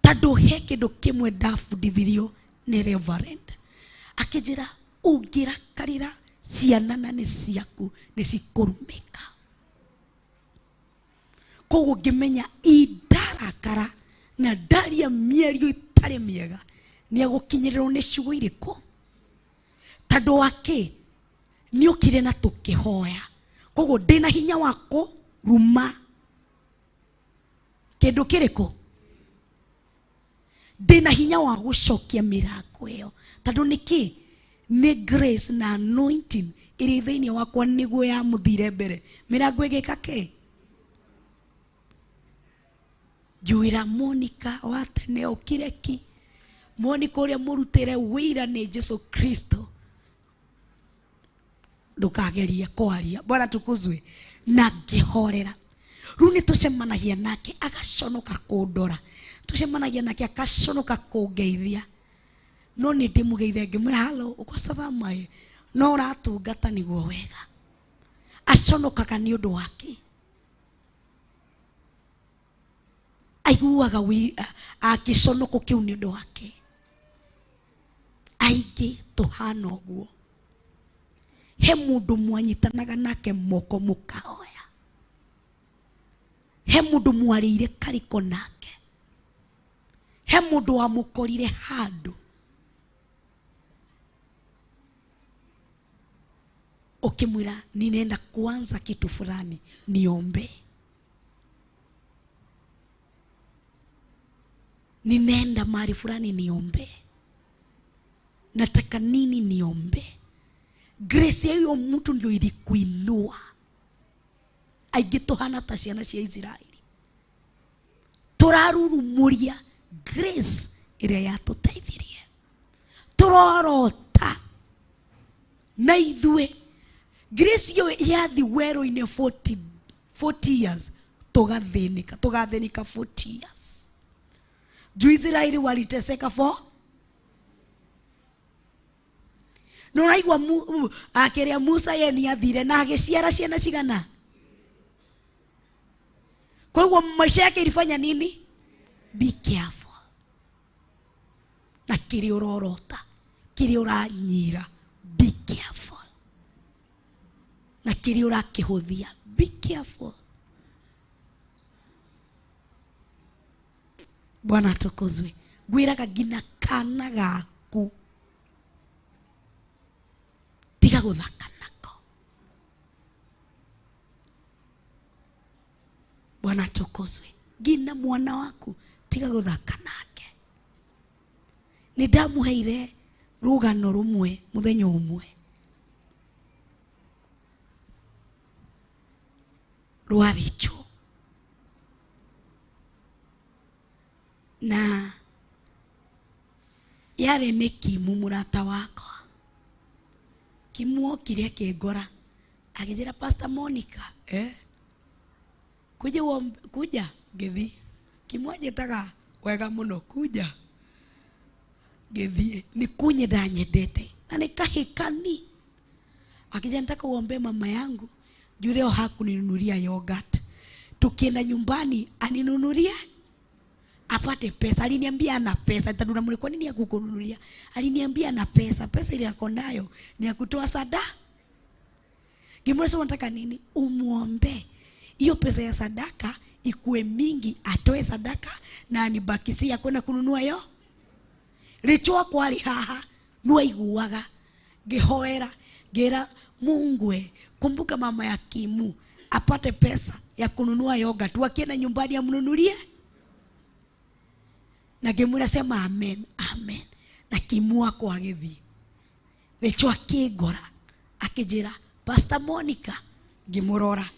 tondu he kindu kimwe ndabundithirio ni Reverend akijira ungirakarira ciana na ni ciaku ni cikurumika koguo ngimenya indarakara na ndaria mierio itari miega ni agukinyirirwo ni ciugo iriku tondu wake ni ukire na tukihoya koguo ndina hinya wako ruma kindu kiriku ndina hinya wa gucokia mirango iyo tondu niki ni grace na anointing iri thiini wakwa niguo ya muthire mbere mirango igika ki juira Monica wa tene ukireki Monica uria murutire wira ni Jesu Kristo ndukagerie kwaria bwana tukuzwe na ngihorera runi tucemanagia nake agaconoka kundora tucemanagia nake agaconoka kungeithia no ni ndimugeithia ngimwira halo uko salama no uratungata niguo wega aconokaga ni undu wake aiguaga akiconoko kiu ni undu wake aingi tuhana uguo he mundu mwanyitanaga nake moko mukaoya he mundu mwarire kariko nake he mundu wamukorire handu ukimwira ninaenda kuanza kitu fulani niombe ninaenda mahali fulani niombe nataka nini niombe grace ya hiyo mtu ndio ilikuinua aigituhana ta ciana cia Israeli turarurumuria grace iria yatutaithirie turorota na ithue grace yo yathi wero ine 40 years tugathĩnĩka 40 years. Juu Israeli waliteseka for no raigua akĩrĩa Musa ye nĩ athire na agĩciara ciana cigana. Kwa hivyo maisha yake ilifanya nini? Be careful na kile urorota, kile uranyira, be careful na kile urakĩhũthia, be careful. Bwana tukuzwe. Gwiraga ngina kana gaku tiga guthaka nako. Bwana tukuzwe. Ngina mwana waku tiga guthaka nake. Ni ndamuheire rugano rumwe muthenya umwe rwaricho na yare nĩ Kimu murata wakwa. Kimu okire akĩngora akĩnjĩra Pastor Monica kuja ngĩthiĩ. Kimu anjĩtaga wega mũno kuja ngĩthiĩ. Nĩ kunyenda nyendete na nĩ kahĩkani. Akĩnjĩra nataka uombe mama yangu juu leo hakuninunulia yogurt. Tukienda nyumbani aninunulie apate pesa. Aliniambia ana pesa. Taduna mule kwa nini hakukununulia? Aliniambia ana pesa. Pesa ile yako nayo ni ya kutoa sadaka. Ngimwambia unataka nini? Umuombe hiyo pesa ya sadaka ikuwe mingi, atoe sadaka na anibakisia kwenda kununua yo. Richo kwali haha nua iguaga ngihoera ngera Mungu kumbuka mama ya Kimu apate pesa ya kununua yoga tu, akienda nyumbani amnunulie. Na ngimwira sema amen amen. Na Kimu wako agĩthiĩ. Richo akĩngora akĩnjĩra Pastor Monica. Ngĩmũrora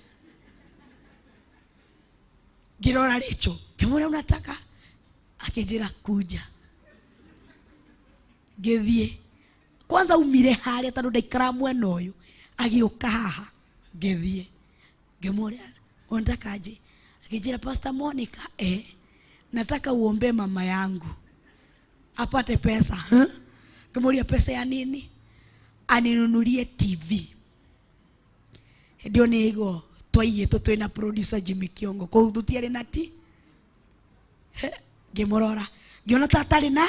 ngĩrora Richo ngĩmwĩra unataka? Akĩnjĩra kuja. Ngĩthiĩ. Kwanza umire harĩa tondũ ndaikara mwena ũyũ. Agĩũka haha ngĩthiĩ. Ngĩmwĩra unataka aje? Akĩnjĩra Pastor Monica nataka uombe mama yangu apate pesa. Ngĩmwĩra pesa ya nini? Aninunulie TV. Ndio nego twaigĩtwo twĩna producer Jimmy Kiongo. Kwa hiyo tutiarĩ na ti. Ngĩmũrora ngĩona tatarĩ na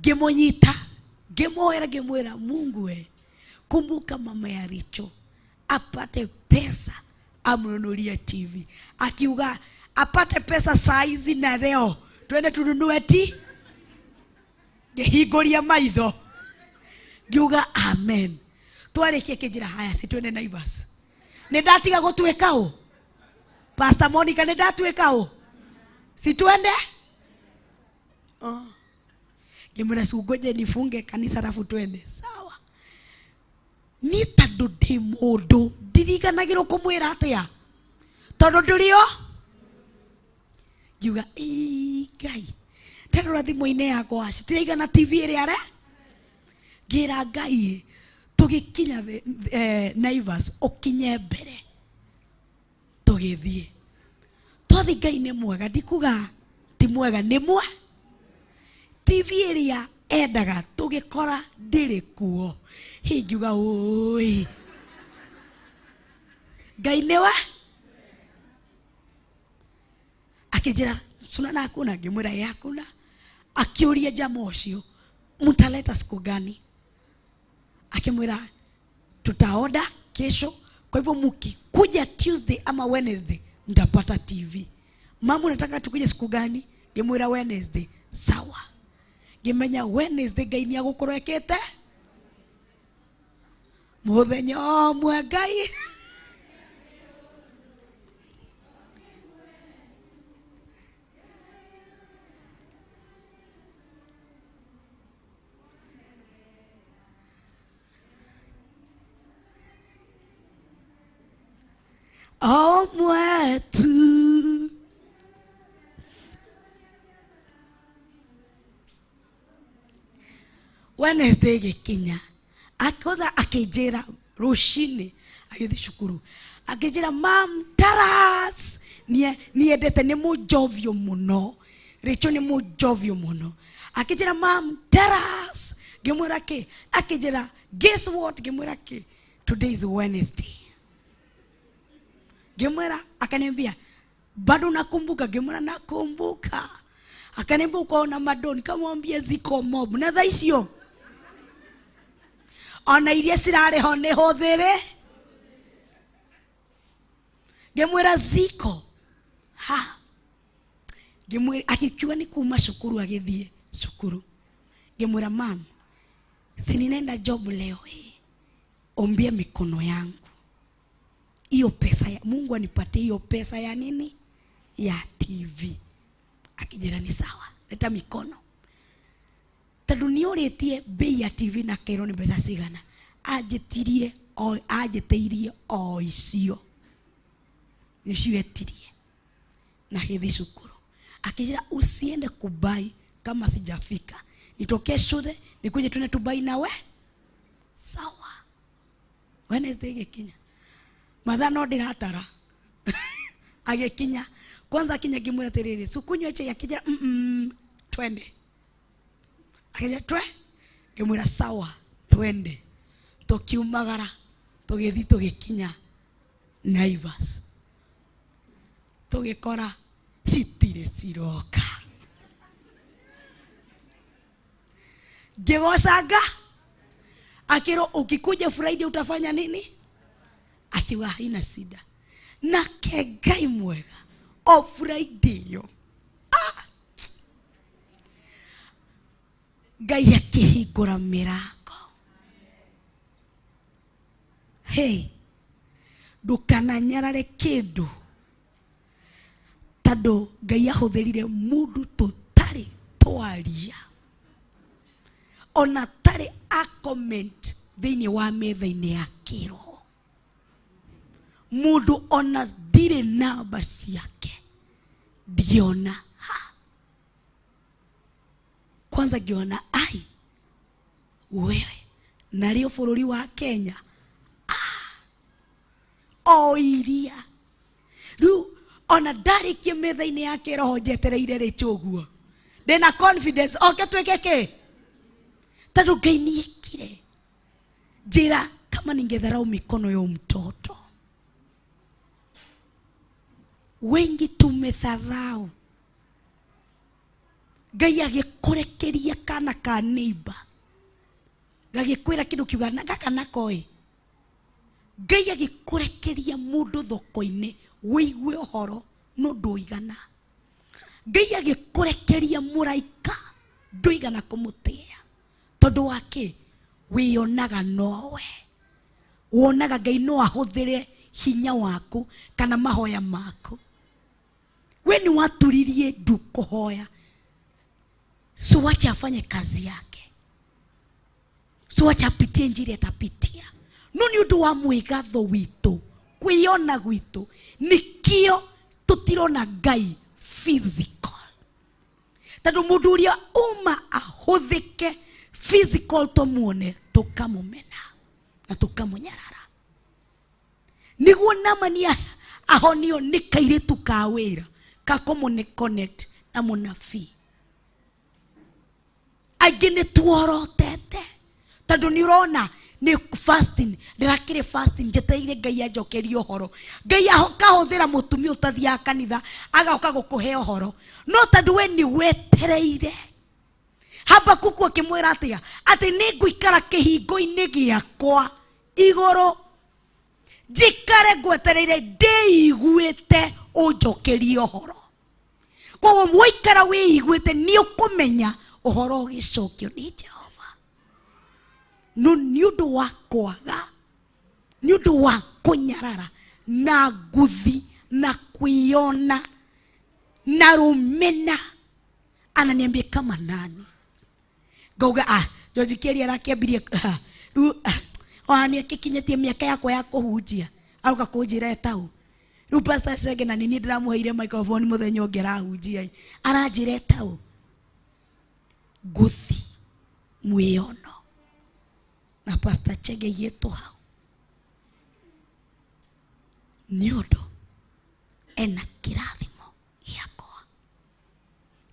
ngĩmũnyita ngĩmwĩra Mungu kumbuka mama ya Richo apate pesa amnunulie TV. Akiuga apate pesa saizi na leo twende tununue ti. Ngĩhingũria maitho ngiuga amen. Twarĩkia kĩnjĩra haya si twende Naivas. Nĩ ndatiga gũtuĩka ũ? Pastor Monica nĩ ndatuĩka ũ? Si twende? Ngĩmwĩra sungoje nifunge kanisa rafu twende. Sawa. Ni tondũ ndĩ mũndũ ndiriganagĩrwo kũmwĩra atĩa. Tondũ ndũrĩo? Ngiuga Ngai tarora thimũ-inĩ yakwa citiraigana TV ĩrĩa ngĩra Ngai tũgĩkinya Naivas ũkinye mbere tũgĩthiĩ. Twathi Ngai nĩ mwega, ndikuga ti mwega, nĩ mwe. TV ĩrĩa endaga tũgĩkora ndĩrĩ kuo. Ngiuga oi Ngai nĩwe. Akĩnjĩra sunana hakuna. Ngĩmwĩra hakuna. Akĩũria jamaa ũcio mtaleta siku gani? Akimwira tutaoda kesho. Kwa hivyo mkikuja Tuesday ama Wednesday mtapata TV. Mama nataka tukuje siku gani? Ngĩmwĩra Wednesday. Sawa. Ngĩmenya Wednesday Ngai nĩ agũkũrekete mũthenya ũmwe Ngai. Omwe tu. Wednesday gĩkinya. Akoza akĩnjĩra rushini agithi cukuru akijira mam taras ni endete ni mujovyo muno Rachel ni mujovyo muno akijira mam taras gemwira ke akijira guess what gemwira ke today is Wednesday gemwira akaniambia bado nakumbuka gemwira nakumbuka akaniambia ukaona madoni kamwambia ziko mob na thaicio ona iria cirare ho ne hothere gemwira ziko ha gemwira akikiwa ni kuma shukuru agithie shukuru gemwira mam sininenda job leo hii ombia mikono yangu hiyo pesa ya Mungu anipatie hiyo pesa ya nini ya TV akijira ni sawa leta mikono tondu ni uretie bei ya TV na kero ni mbeca cigana ajetirie o icio nicio etirie na hithi cukuru akijira usiende kubai kama sijafika nitokee shule nikuje tune tubai nawe sawa Wednesday gekinya matha no ndiratara agekinya kwanza kinya kimwira tiriri sukunywa che yakijira twende akija twe kimwira sawa twende tukiumagara tugithi tugikinya Naivas tugikora citire ciroka ngigocanga akiro ukikuja Friday utafanya nini akiwa haina shida na Ngai mwega o Friday yo Ngai akihingura mirango hey ndukananyarare kindu tando Ngai ahutherire mundu tutari twaria ona tari a comment thini wa metha-ini ya kiroho mundu ona ndire namba ciake ndiona kwanza ngiona ai wewe nario bururi wa Kenya oiria ru ona ndarikie metha-ini ya kiroho njetereire richuguo ndina confidence oke twekeke tando Ngai niekire njira kama ningedharau mikono ya mtoto wengi tumedharau Ngai agikurekeria kana ka neighbor gagikwira kindu kiuga gaka nakoi Ngai agikurekeria mundu thoko-ini wigue horo no nduigana Ngai agikurekeria muraika nduigana kumutia tondu wake wionaga nowe wonaga Ngai no ahuthire hinya waku kana mahoya maku we ni waturirie ndu kuhoya so wacha afanye kazi yake so wacha apitie njira atapitia no ni undu wa mwigatho witu kwiona gwitu nikio tutirona Ngai physical tando mundu uria uma ahuthike physical tumuone tukamumena na tukamunyarara niguo namania ahonio nikaire tukawira kakomune connect na munafi agene tuorotete tando ni urona ni fasting ndirakire fasting njeteire Ngai ajokerio horo Ngai akahuthira mutumia utathia kanitha agaoka gukuhe horo no tando we ni wetereire Habakuku akimwira atia ati niguikara kihingo-ini giakwa iguru njikare ngwetereire ndeiguite unjokerio horo koguo mwaikara wiiguite ni ukumenya uhoro ugicokio ni Jehova no ni undu wa kwaga ni undu wa kunyarara na nguthi na kuiona na rumena ananiambia kama nani gauga George Kerry arakiambirie ni akikinyetie miaka yakwa ya kuhunjia aruka kunjira etau ru pastor Chege na nini ndiramuheire microphone muthenya ongerahunjia aranjira etau nguthi mwiono na pastor Chege yetu hau nyondo ena kirathimo giakwa.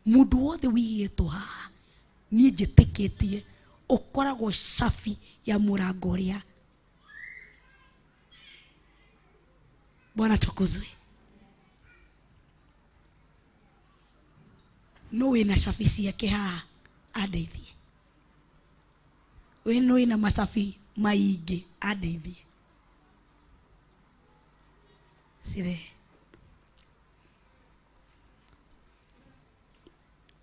Mundu wothe wigitwo haha nie njitikitie ukoragwo cabi ya murango uria. Bwana tukuzwe. No wina cabi ciake haha andeithie. We no wina macabi maingi andeithie. Sire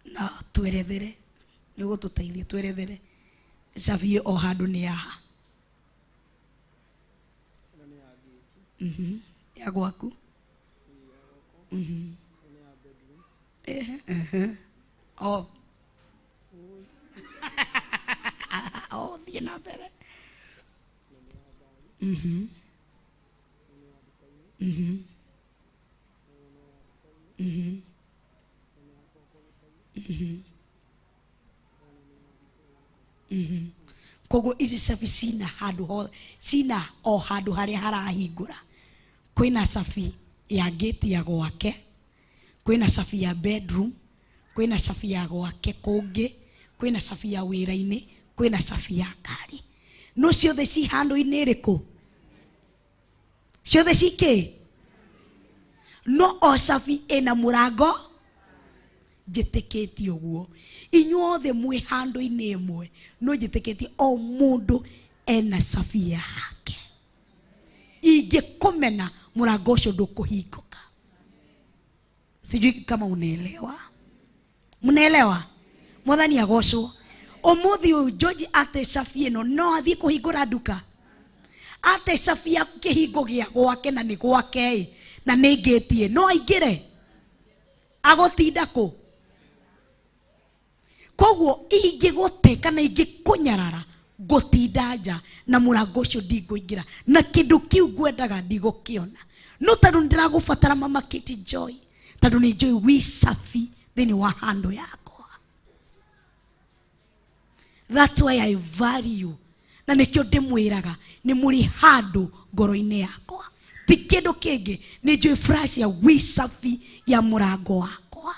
na twerethere niguo tuteithie twerethere cabi o handu ni yaha. Ya gwaku. Oh. Oh, thie na mbere. Koguo ici cabi cina handu ho, cina o handu haria harahingura. Kwina cabi ya gate ya gwake, kwina cabi ya bedroom, kwina cabi ya gwake kungi, kwina cabi ya wira-ini, kwina cabi ya ngari. No ciothe ci handu-ini iriku? Ciothe ciki? No o cabi ina murango njitikitie uguo. Inyuothe mwi handu-ini imwe no njitikitie o mundu ena cabi yake. Ingikumena murango ucio ndukuhinguka. Sijui kama unaelewa. Mnaelewa? Mwathani agocwo. Umuthi uyu George ate cabi ino no athie kuhingura nduka. Ate cabi ya kihingo gia gwake na ni gwake na ni ngĩtie no aingire agotinda ku. Koguo ingĩgũte kana ingĩkũnyarara ngũtinda nja na mũrango ũcio ndingũingĩra na kĩndũ kĩu ngwendaga ndigũkĩona. No tondũ ndĩragũbatara Mama Kitty Joy, tondũ nĩ Joy wi cabi thĩinĩ wa handũ yakwa. That's why I value. Na nĩkĩo ndĩmwĩraga nĩ mũrĩ handũ ngoro-inĩ yakwa. Ti kĩndũ kĩngĩ nĩ Joy flash ya wi cabi ya mũrango wakwa.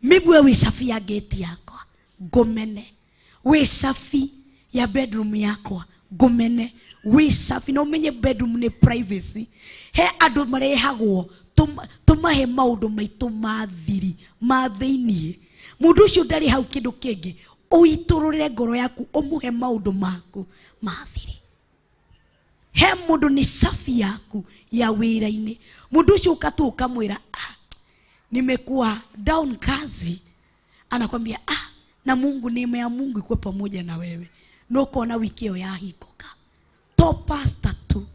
Mibwe wi cabi ya gate yakwa ngũmene. Wi cabi ya bedroom yakwa ngũmene. Wi cabi no menye bedroom ni privacy. He andũ marehagwo tumahe maundu maitu mathiri mathĩinĩ. Mundu ũcio ndarĩ hau kĩndũ kĩngĩ. Uitũrũrĩre ngoro yaku umuhe maundu maku mathiri. He mundu ni cabi yaku ya wĩra-inĩ. Mundu ũcio ukatu ukamwĩra nimekuwa down kazi, anakwambia na Mungu, neema ya Mungu ikuwe pamoja na wewe. No kuona wiki hiyo yahikoka top pastor tu.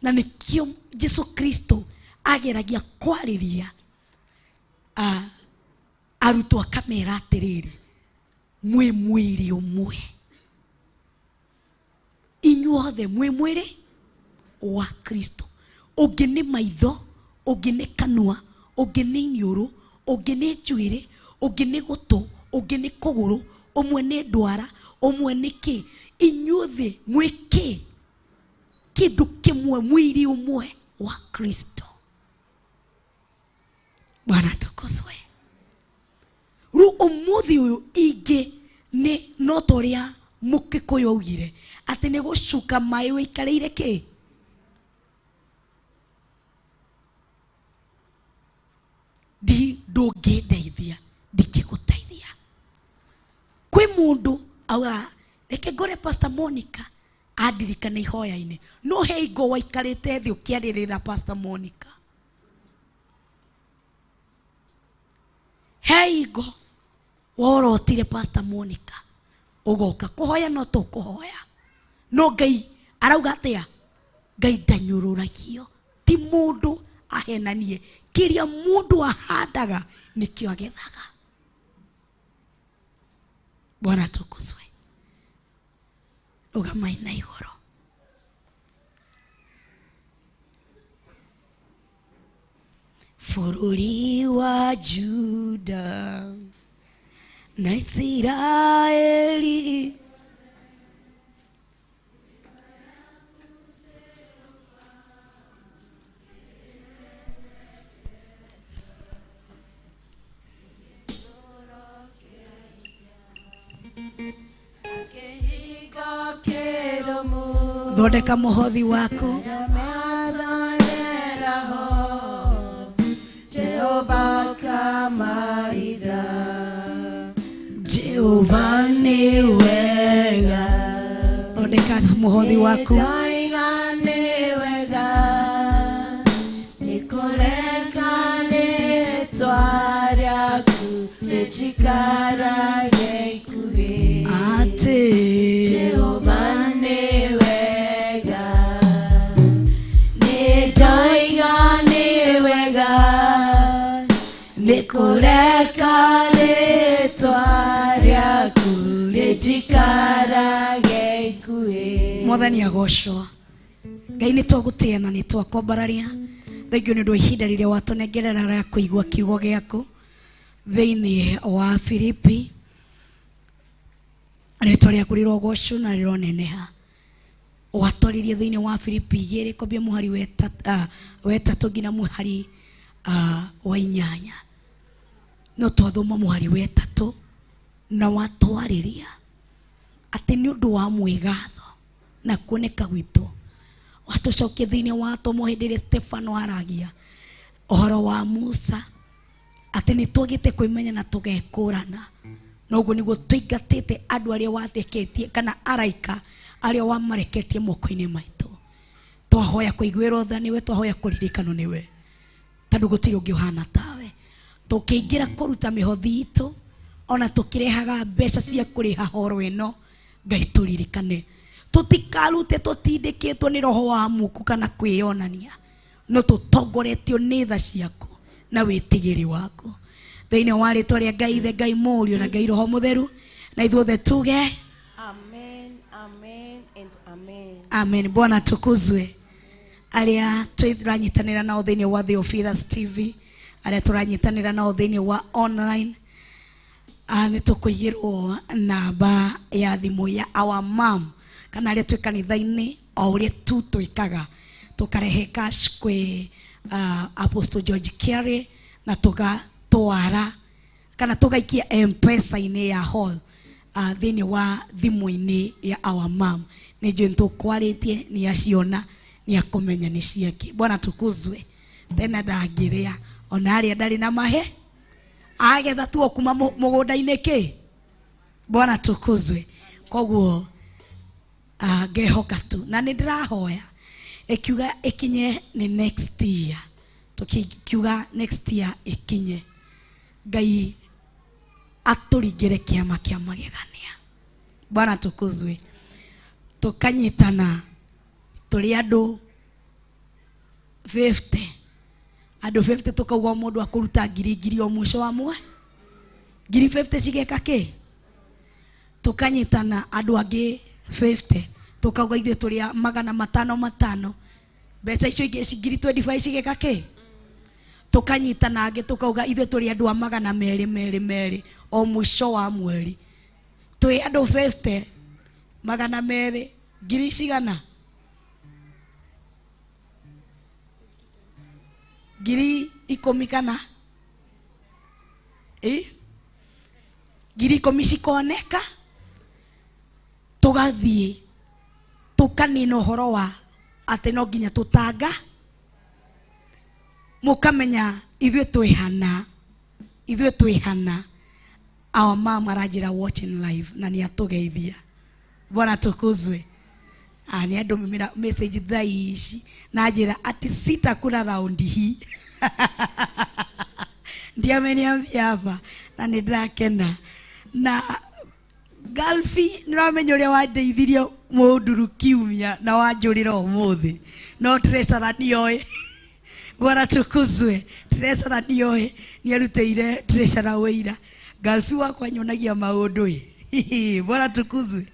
Na nikio Yesu Kristo ageragia kwariria arutwo akamera atiriri mwi mwiri umwe. Inyuothe mwi mwiri wa Kristo. Ungi ni maitho, ungi ni kanua, ungi ni iniuru, ungi ni njuiri, ungi ni gutu, ungi ni kuguru, umwe ni ndwara, umwe ni ki. Inyuothe mwi ki? Kindu kimwe, mwiri umwe wa Kristo. Bwana tukuzwe. Ru umuthi uyu ingi ni no toria Mukikuyu augire ati ni gucuka mai wikareire ki? Di ndũngĩndeithia ndingĩgũteithia. Kwĩ mũndũ auga reke ngore Pastor Monica andirikane ihoya-inĩ. No he ingo waikarĩte thĩ ũkĩarĩrĩra Pastor Monica. He ingo worotire Pastor Monica ugoka kuhoya no tukuhoya. No Ngai arauga atia? Ngai ndanyũrũragio. Ti mũndũ ahenanie. Kiria mundu ahandaga nikio agethaga. Bwana tukuzwe. Rugamai na igoro. Bũrũri wa Juda na Israeli thondeka mũhothi wako Jehova ni wega thondeka mũhothi waku ate Jehova ni wega, nĩndoiga nĩ wega nĩkũreka rĩtwa rĩaku jikarage ikuhĩ. Mwathani agocwo. Ngai nĩ twagũtĩĩa na nĩ twakwambararia. Thengio nĩ ũndũ wa ihinda rĩrĩa watũnengerera rĩa kũigua kiugo gĩaku thĩinĩ wa Filipi. Rĩtwa rĩaku rĩrogocwo na rĩroneneha. Watwaririe thĩinĩ wa Filipi 2 kwambia mũhari wetatũ nginya mũhari wa 8. No twathoma mũhari wetatũ na watwarĩria atĩ nĩ ũndũ wa mwĩgatho na kuoneka gwitũ watũcokia thĩinĩ wa tomo hĩndĩ ĩrĩa Stefano aragia ũhoro wa Musa atĩ nĩ twagĩte kwĩmenya na tũgekũrana. Na ũguo nĩguo tũingatĩte andũ arĩa watheketie kana araika arĩa wamareketie moko-inĩ maitũ. Twahoya kũiguĩrwo tha nĩwe, twahoya kũririkanwo nĩwe, tondũ gũtirĩ ũngĩ ũhana tawe. Tũkĩingĩra kũruta mĩhothi itũ ona tũkĩrehaga mbeca cia kũrĩha horo ĩno, Ngai tũririkane. Tũtikarute tũtindĩkĩtwo nĩ roho wa muku kana kwĩyonania, no tũtongoretio nĩ tha ciaku na wĩtigĩri waku. Thĩinĩ wa rĩtwa rĩa Ngai Ithe, Ngai Mũriũ na Ngai Roho Mũtheru, na ithuothe tuge Amen, amen and amen. amen. Bwana tukuzwe. Arĩa tũranyitanĩra nao thĩinĩ wa The Ofithers TV, arĩa tũranyitanĩra nao thĩinĩ wa online, nĩ tũkũigĩrwo namba ya thimũ ya our mom kana arĩa twĩ kanitha-inĩ o ũrĩa tu twĩkaga, tũkarehe cash kwĩ Apostle George Kiare na tũgatwara kana tũgaikia M-Pesa-inĩ ya hall thĩinĩ wa thimũ-inĩ ya our mom. Nĩ njũĩ tũkwarĩtie nĩ aciona nĩ akũmenya nĩ ciake. Bwana tukuzwe. Tena ndangĩrĩa ona arĩa ndarĩ na mahe agetha tu kuma mũgũnda-inĩ kĩ. Bwana tukuzwe. Koguo ngehoka tu na nĩ ndĩrahoya ikiuga ikinye ni next year, tukiuga next year ikinye, Ngai atũringĩre kĩama kĩa magegania. Bwana tukuzwe. Tukanyitana tũrĩ andũ 50, andũ 50 tukauga mũndũ akũruta ngiri o mũico wa mwe, ngiri 50 cigeka kĩ. Tukanyitana andũ angĩ 50 tukauga ithuĩ tũrĩ 500 mbeca icio ingĩ ngiri 25 cigeka kĩ. Tukanyitana angĩ tukauga ithuĩ tũrĩ andũ 200 o mũico wa mweri. Twĩ andũ 50 200 ngiri cigana, ngiri 10 kana ngiri 10 cikoneka. Tugathiĩ tukanina ũhoro wa atĩ no nginya tũtanga, mũkamenya ithuĩ twĩhana our mom aranjĩra watching live na nĩ atũgeithia. Bwana tukuzwe. Nĩ andũ message thaa ici na njĩra ati sitakula raundi hii ndiameniambia hapa na nĩ ndakena. Na Galfi nĩramenya ũrĩa wandeithirie mũnduru kiumia na wanjũrĩra ũmũthĩ, no Tresara nĩoĩ. Bwana tukuzwe. Tresara nĩoĩ, nĩarutĩire Tresara wĩira. Galfi wakwa nyonagia maũndũ Bwana tukuzwe.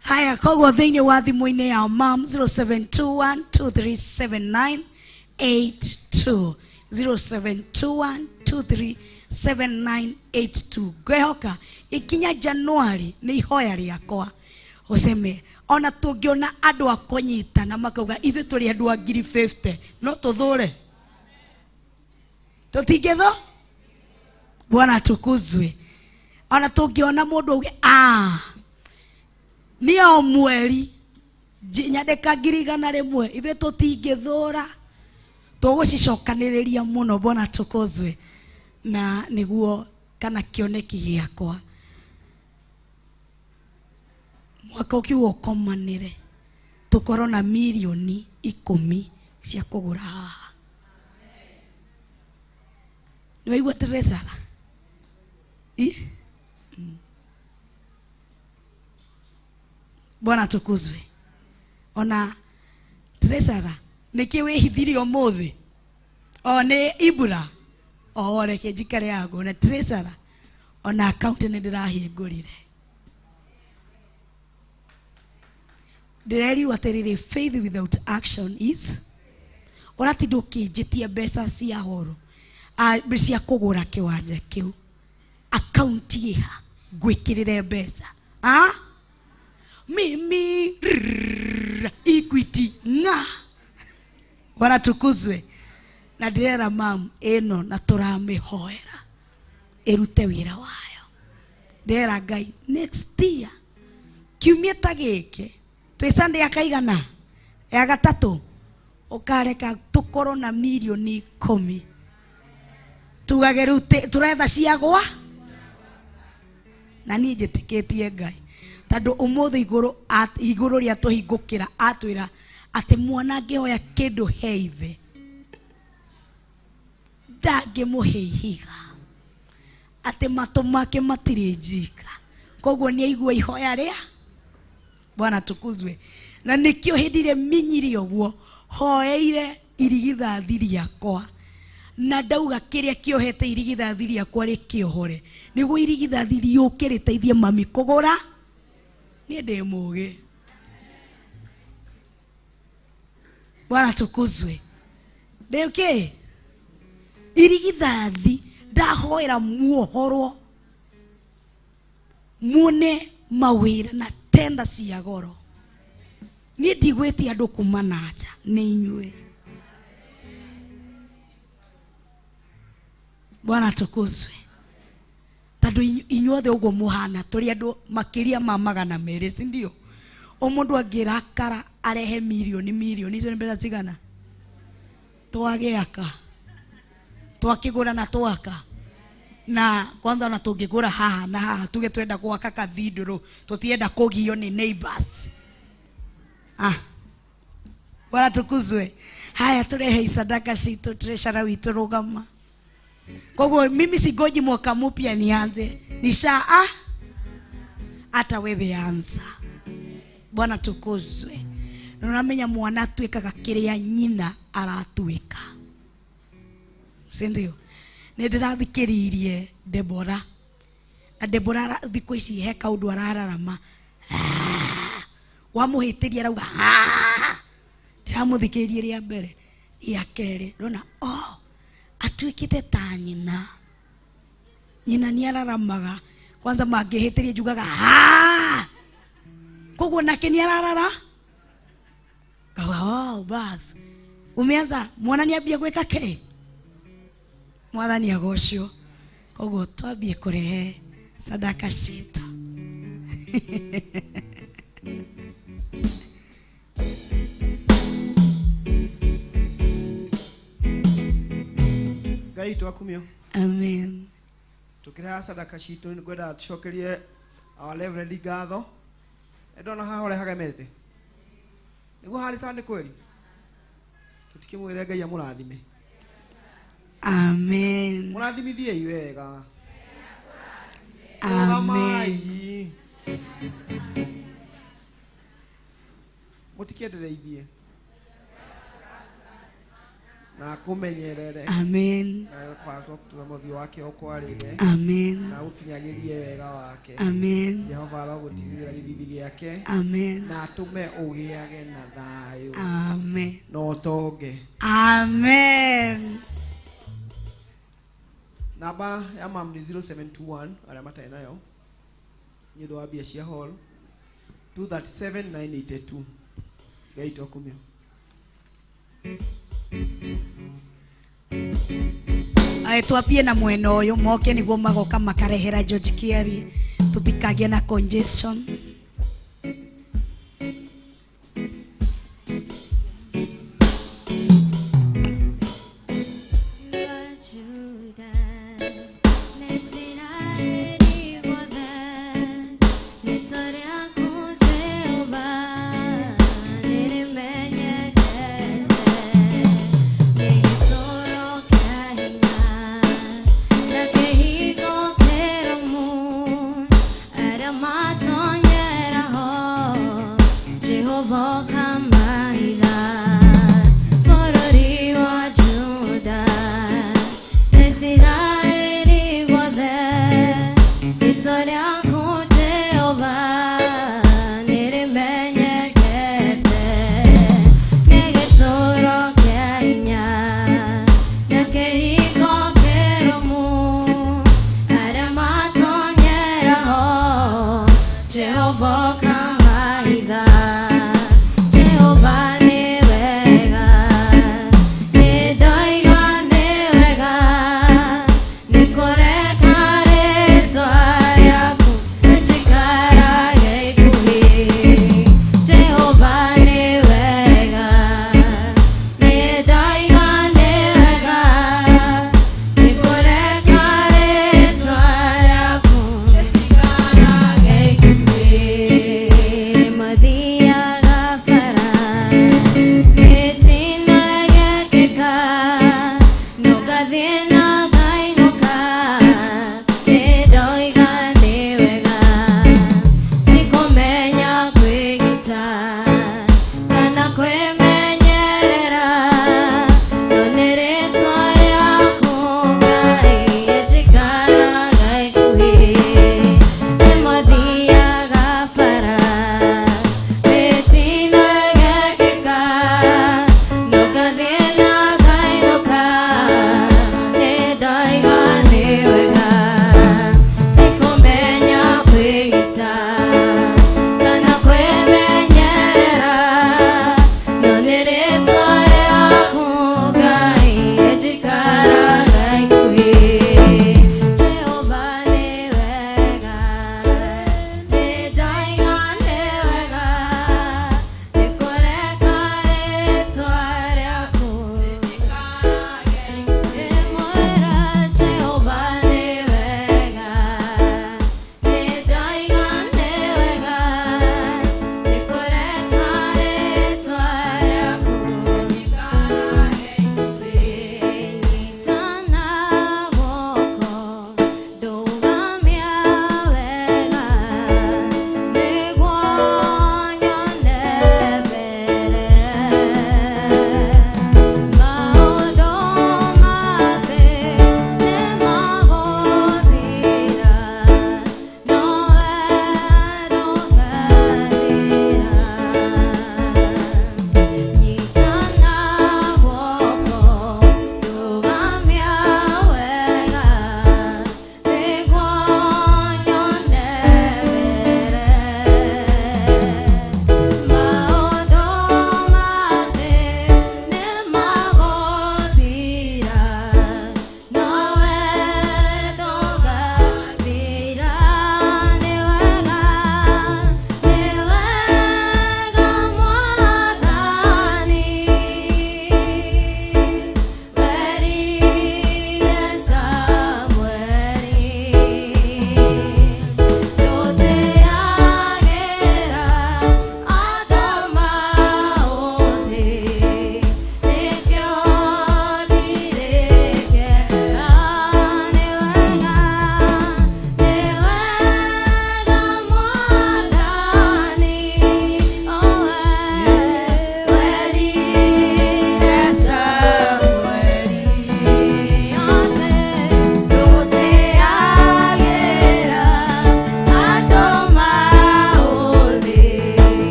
Haya, koguo thĩinĩ wa thimũ-inĩ ya mom 0721237982 0721237982. Ngwehoka ikinya Januari nĩ ihoya rĩakwa useme ona tũngĩona andũ a kũnyitana makauga ithuĩ tũrĩ andũ a ngiri 50 no tũthũre tũtingĩtho. Bwana tukuzwe. ona tungiona mundu uge ni o mweri nyandika 100,000 ithe tutingithura tugucicokaniriria muno. Bwana tukozwe. Na niguo kana kioneki giakwa mwaka ukiuga ukomanire tukorwo na milioni 10 cia kugura haha. Niwaigua Teresa Bwana tukuzwe. Ona Teresa niki wihithirio umuthi ni Ibura reke njikare yangu na Teresa ona account ni ndirahingurire ndirerirwo atiriri faith without action is orati ndukinjitie mbeca cia horo cia kugura kiwanja kiu account iha gwikirire mbeca mimi Equity nga Bwana tukuzwe. Na ndirera mam eno na turamihoera irute wira wayo. Ndera Ngai next year kiumia ta giki twi Sunday akaigana ya gatatu ukareka tukorwo na milioni 10 tugage rute turetha ciagwa na ni njitikitie Ngai tondu umuthi iguru ria tuhingukira atwira ati mwana ngeoya kindu heithe ndange muhihiga ati matu make matiri njika koguo ni aigua ihoya ria. Bwana tukuzwe. Na nikio hindire minyiri oguo hoeire irigithathi riakwa na ndauga kiria kiohete irigithathi riakwa rikiohore niguo irigithathi riuke riteithie mami kugura ni ndemuge. Bwana tukuzwe. Ndeuke irigithathi ndahoera muohorwo mune mawira na tenda cia goro ni ndigweti andu kuma naja ni inyue. Bwana tukuzwe. Tondu inyuothe uguo muhana turi andu makiria ma 200 si ndio omundu angirakara arehe milioni icio ni mbeca cigana twagiaka twakigura na twaka na kwanza na tungigura haha na haha tuge twenda gwaka kathinduru tutienda kugio ni neighbors. Bwana tukuzwe. Haya turehe sadaka citu treasure witu rugama. Koguo mimi sigoji mwaka mpya nianze nisha hata wewe anza. Bwana tukuzwe. Na unamenya mwana twikaga kiria nyina aratwika si ndio? Nindirathikiririe Debora na Debora thikũ ici he kaundu arararama wamuhitiria rauga ndiramuthikiririe ria mbere ya keri ndona atwikite ta nyina ni araramaga kwanza mangihitirie njugaga koguo nake ni ararara bas umeanza mwana ni abia gweka ke mwathani agocwo koguo twambie kurehe sadaka citu. Ngai twakumio. Amen. Tukireha sadaka citu ngwenda tucokerie our Reverend ngatho ndona haha ore hagemete niguo hari sande kweli tutikimwire Ngai amurathime. Amen. Murathimithie iwega. Amen. Mutikiendereithie na kumenyerere. Amen. Na kwa kutuga muthio wake okwarire. Amen. Na ukinyagirie wega wake. Amen. Jehova arogutirira githithi giake. Amen. Na atume ugiage na thayo. Amen. No tonge. Amen. Namba ya mam ni 0721 ala matai nayo nyido wa bia cia hall 237982 gaito kumio. twambie na mwena uyu moke niguo magoka makarehera George Kiari tutikagie na congestion.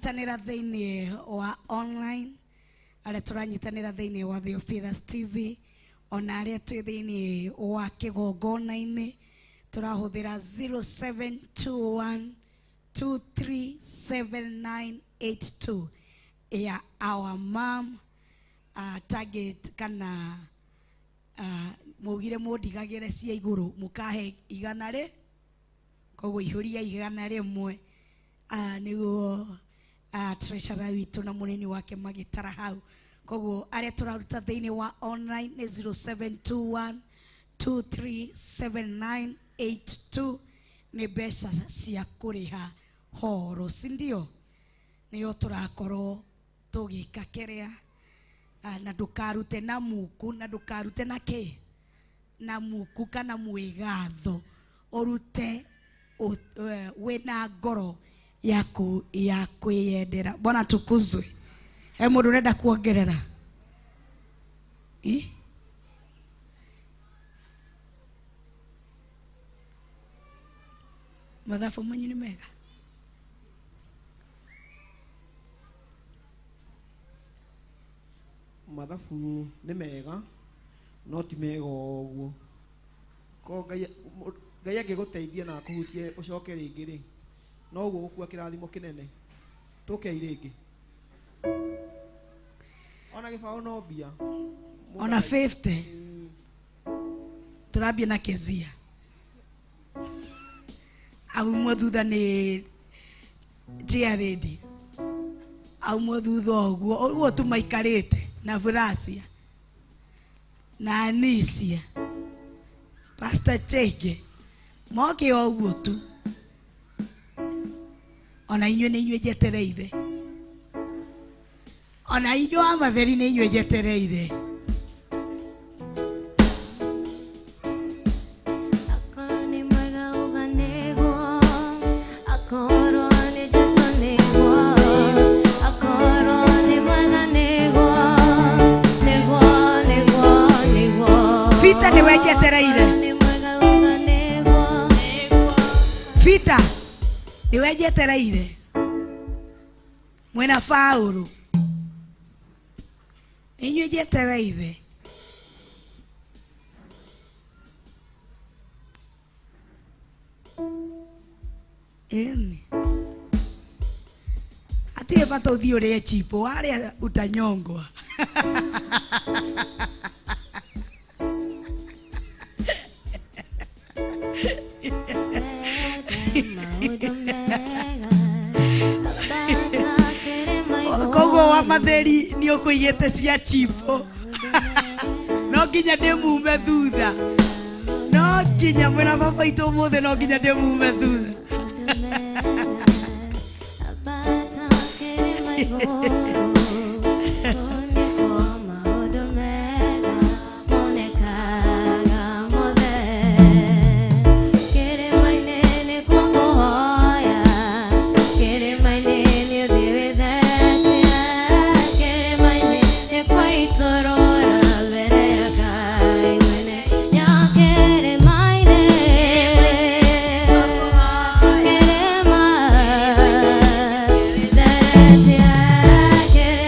turanyitanira thiini wa online, aria turanyitanira thiini wa The Ofithers TV, ona aria twi thiini wa kigongona-ini turahuthira 0721237982 ya our mom target kana mugire mundigagire cia iguru mukahe igana ri koguo ihuria igana rimwe niguo treasurer witu na munini wake magitara hau. Koguo aria turaruta thiini wa online ni 0721237982 ni mbeca cia kuriha horo, sindio? Niyo turakorwo tugika kiria na ndukarute na muku na ndukarute na ki na muku kana mwigatho, urute wena ngoro yaku ya kwiyendera. Bwana tukuzwe. He mundu urenda kuongerera mathabu manyu ni mega? Mathabu ni mega no ti mega uguo. Ko Ngai angiguteithia na kuhutie ucoke ringi ri no uguo gukua kirathimo kinene tukei ringi. Ona gibao no bia ona 50 turambia na kezia au mwathutha ni jiaredi au mwathutha uguo tumaikarite na Vracia na Anisia Pastor Chege moke uguo tu, ona inywe ni inywe jetereire, ona inywe amatheri ni inywe jetereire. Fita ni wejetereire, Fita ni wejetereire mwena Faulu inywe jetereire. Atire bata uthio rie chipo wale utanyongwa. Koguo wa matheri ni ukuigite cia chipo no nginya ndimume thutha, no nginya mwena baba itu muthe no nginya ndimume thutha. Yeah.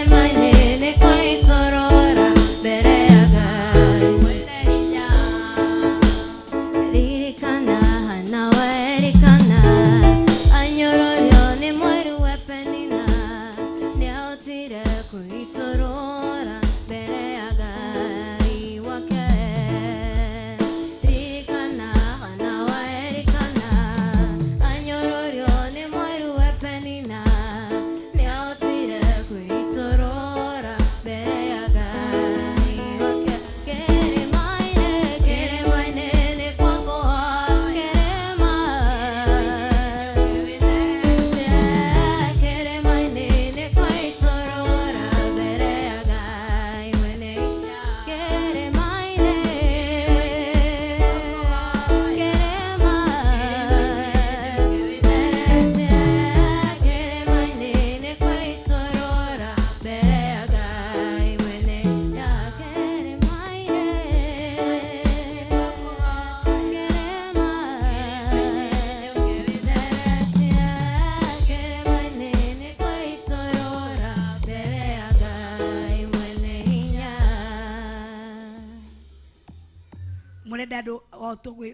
murenda andu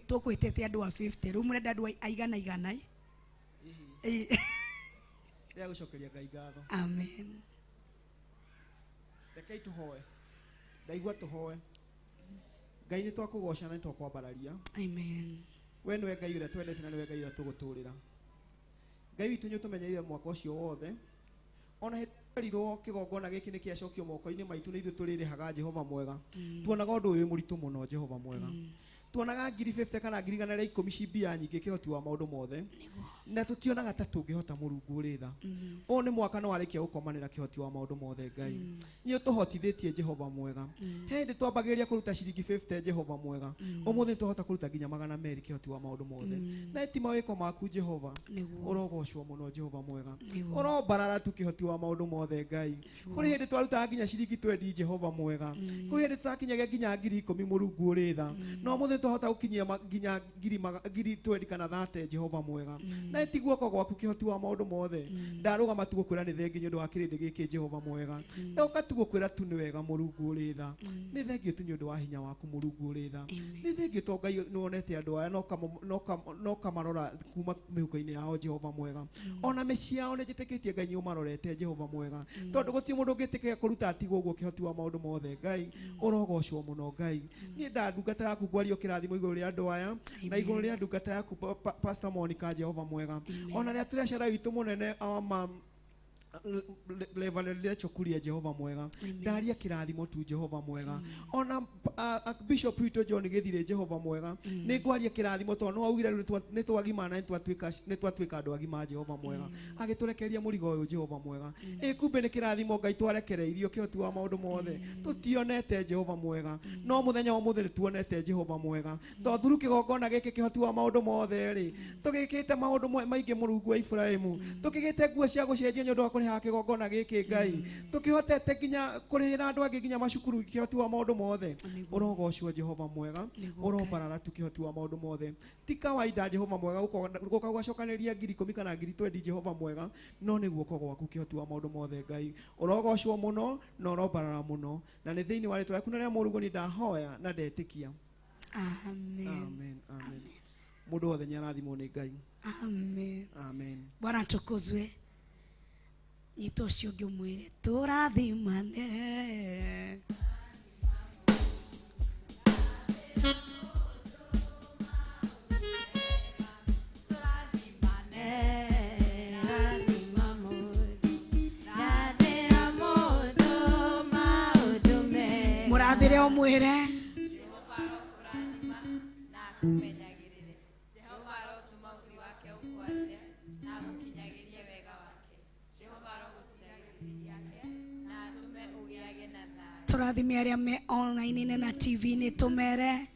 tukwitete andu a 50 riu murenda andu aigana igana Ndia gucokeria Ngai ngatho. Amen. Rekei tuhoe. Ndaigua tuhoe. Ngai ni twakugoca na ni twakwambararia. Amen. We niwe Ngai uria twendete na niwe Ngai uria tuguturira. Ngai witu nĩ ũtũmenyeire mwaka ũcio wothe. Ona hĩtũrirwo kĩgongona gĩkĩ nĩ kĩacokio moko-inĩ maitũ nĩ ithuĩ tũrĩrĩhaga Jehova mwega. Tuonaga ũndũ ũyũ mũritũ mũno Jehova mwega. Tuonaga 50 kana 110 cimbia nyingĩ kĩhoti wa maũndũ mothe. Na tũtionaga ta tũngĩhota Mũrungu ũrĩ tha. Ũũ nĩ mwaka no warĩkia gũkomanĩra kĩhoti wa maũndũ mothe Ngai. Nĩ ũtũhotithĩtie Jehova mwega. He hĩndĩ twambagĩrĩria kũruta ciringi 50 Jehova mwega. Ũmũthĩ twahota kũruta nginya 200 kĩhoti wa maũndũ mothe. Na ti mawĩko maku Jehova. Ũrogocwo mũno Jehova mwega. Ũrombarara tu kĩhoti wa maũndũ mothe Ngai. Kũrĩ hĩndĩ twarutaga nginya ciringi 20 Jehova mwega. Kũrĩ hĩndĩ twakinyagia nginya 10,000 Mũrungu ũrĩ tha. No mũthĩ twahota gũkinyia nginya 20 kana 30 Jehova mwega. Na ti guoko gwaku kĩhoti wa maũndũ mothe. Ndarũgama tu gũkwĩra nĩ thengi nĩ ũndũ wa kĩrĩndĩ gĩkĩ Jehova mwega. Ndoka tu gũkwĩra tu nĩ wega Mũrungu ũrĩ tha. Nĩ thengio tu nĩ ũndũ wa hinya waku Mũrungu ũrĩ tha. Nĩ thengio to Ngai nĩ wonete andũ aya no kamarora kuma mĩhuko-inĩ yao Jehova mwega. Ona mĩciĩ yao nĩ njĩtĩkĩtie Ngai nĩ ũmarorete Jehova mwega. Tondũ gũtirĩ mũndũ ũngĩtĩkĩra kũruta atigwo ũguo kĩhoti wa maũndũ mothe Ngai. Ũrogocwo mũno Ngai. Niĩ ndandungata yaku ngwario kĩrathimo igũrũ rĩa andũ aya na igũrũ rĩa ndungata yaku Pastor Monica Jehova mwega. Ona rĩa tũreciara witũ mũnene level chokuria Jehova mwega. Ndaria kirathimo tu Jehova mwega. Ona Bishop witũ John Githire Jehova mwega. Nĩ ngwaria kirathimo tondũ no augire nĩ twagimana nĩ twatuĩka andũ agima Jehova mwega. Agĩtũrekeria mũrigo ũyũ Jehova mwega. Kumbe nĩ kirathimo Ngai twarekereirio kĩhoti wa maũndũ mothe. Tũtionete Jehova mwega. No mũthenya wa mũthĩ tuonete Jehova mwega. Tondũ through kĩgongona gĩkĩ kĩhoti wa maũndũ mothe rĩ. Tũgĩkĩte maũndũ maingĩ Mũrungu wa Ibrahimu. Tũkĩgĩte nguo cia gũcenjia nĩ ũndũ wa kũrĩha kĩgongona gĩkĩ Ngai. Tũkĩhotete nginya kũrĩhĩra andũ angĩ nginya macukuru kĩhoti wa maũndũ mothe. Ũrogocwo Jehova mwega. Ũrombarara tu kĩhoti wa maũndũ mothe. Ti kawaida Jehova mwega gũka gũgacokanĩria 10,000 kana 20 Jehova mwega. No nĩ guoko gwaku kĩhoti wa maũndũ mothe Ngai. Ũrogocwo mũno na ũrombarara mũno. Na nĩ thĩinĩ wa rĩtwa rĩaku na rĩa Mũrungu nĩ ndahoya na ndetĩkia. Amen. Amen. Amen. Mũndũ wothe nĩ arathimwo nĩ Ngai. Amen. Amen. Bwana tukuzwe. Nyita ũcio ũngĩ ũmwĩre tũrathimane. Mũrathĩre ũmwĩre tũrathime arĩa me online na TV-inĩ tũmere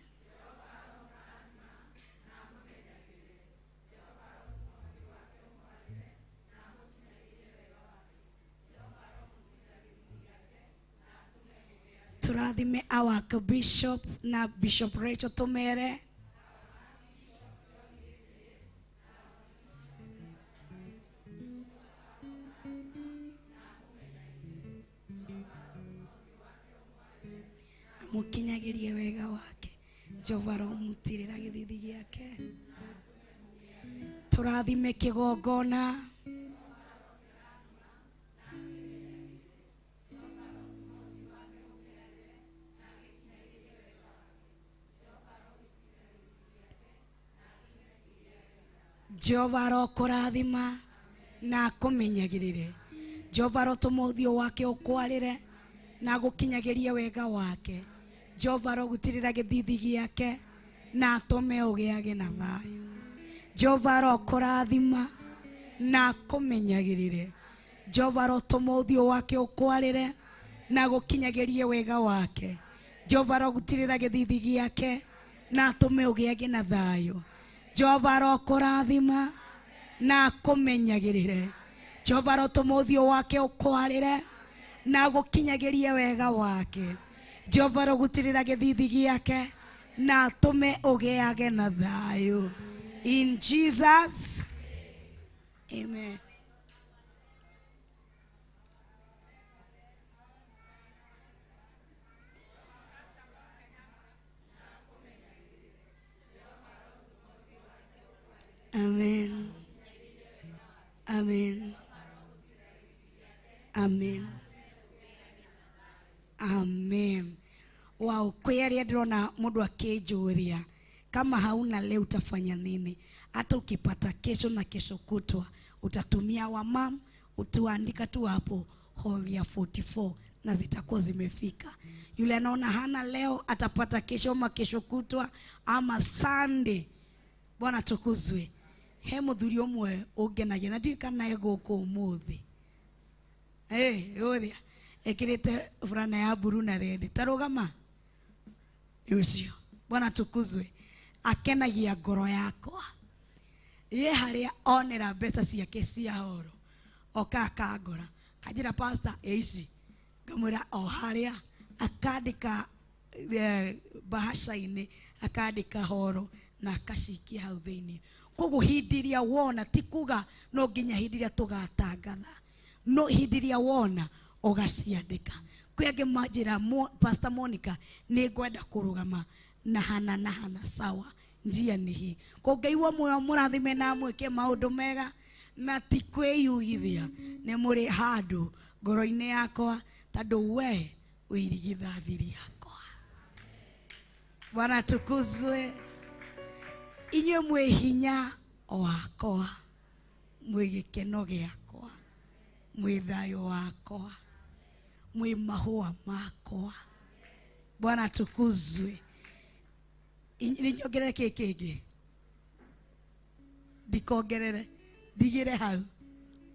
tũrathime our Bishop na Bishop Rachel tũmere mukinyagirie wega wake Jehova romutirira githithi giake turathime kigongona Jehova rokurathima na kumenyagirire Jehova rotomothio wake ukwarire na gukinyagiria wega wake Jehova rogutirira githithi giake na tome ugiage na thayu Jehova rokurathima na kumenyagirire Jehova rotomothio wake ukwarire na gukinyagirie wega wake Jehova rogutirira githithi giake na tome ugiage na thayu Jehova rokurathima na kumenyagirire Jehova rotomothio wake ukwarire na gukinyagirie wega wake Jehova rogutirira githithi giake na tume ugiage na thayu in Jesus amen. Amen. Amen. Amen. Amen. Wow, kweli ndona mundu akinjuria kama hauna leo utafanya nini? Hata ukipata kesho na kesho kutwa utatumia wa mam, utuandika tu hapo Hosea 44 na zitakuwa zimefika. Yule anaona hana leo atapata kesho ama kesho kutwa ama Sunday. Bwana tukuzwe. He muthuri omwe ungenagia na ndika naye guku umuthi. Oria ekirite fulana ya buru na red. Tarugama. Yucio. Bwana tukuzwe. Akenagia ngoro yakwa. Ye haria onera mbeca ciake cia horo. Oka akagora. Kajira pastor ici. Ngamwira o haria akandika bahasha-ini akandika horo na akashikia hau thiini. Koguo hindiria wona ti kuga no nginya hindiria tugatangatha. No hindiria wona ugaciandika. Kuyage majira Pastor Monica ni ngwenda kurugama na hana sawa njia ni hii. Ko Ngai wa moyo murathime na mweke maundu mega na ti kwiyugithia ni muri handu ngoro-ini yakwa tondu we wirigithathiri yakwa. Bwana tukuzwe. Inywe mwe hinya wakwa, mwe gikeno giakwa, mwe thayo wakwa, mwe mahua makwa. Bwana tukuzwe. Ninyongerere kiki ndikongerere ndigire hau.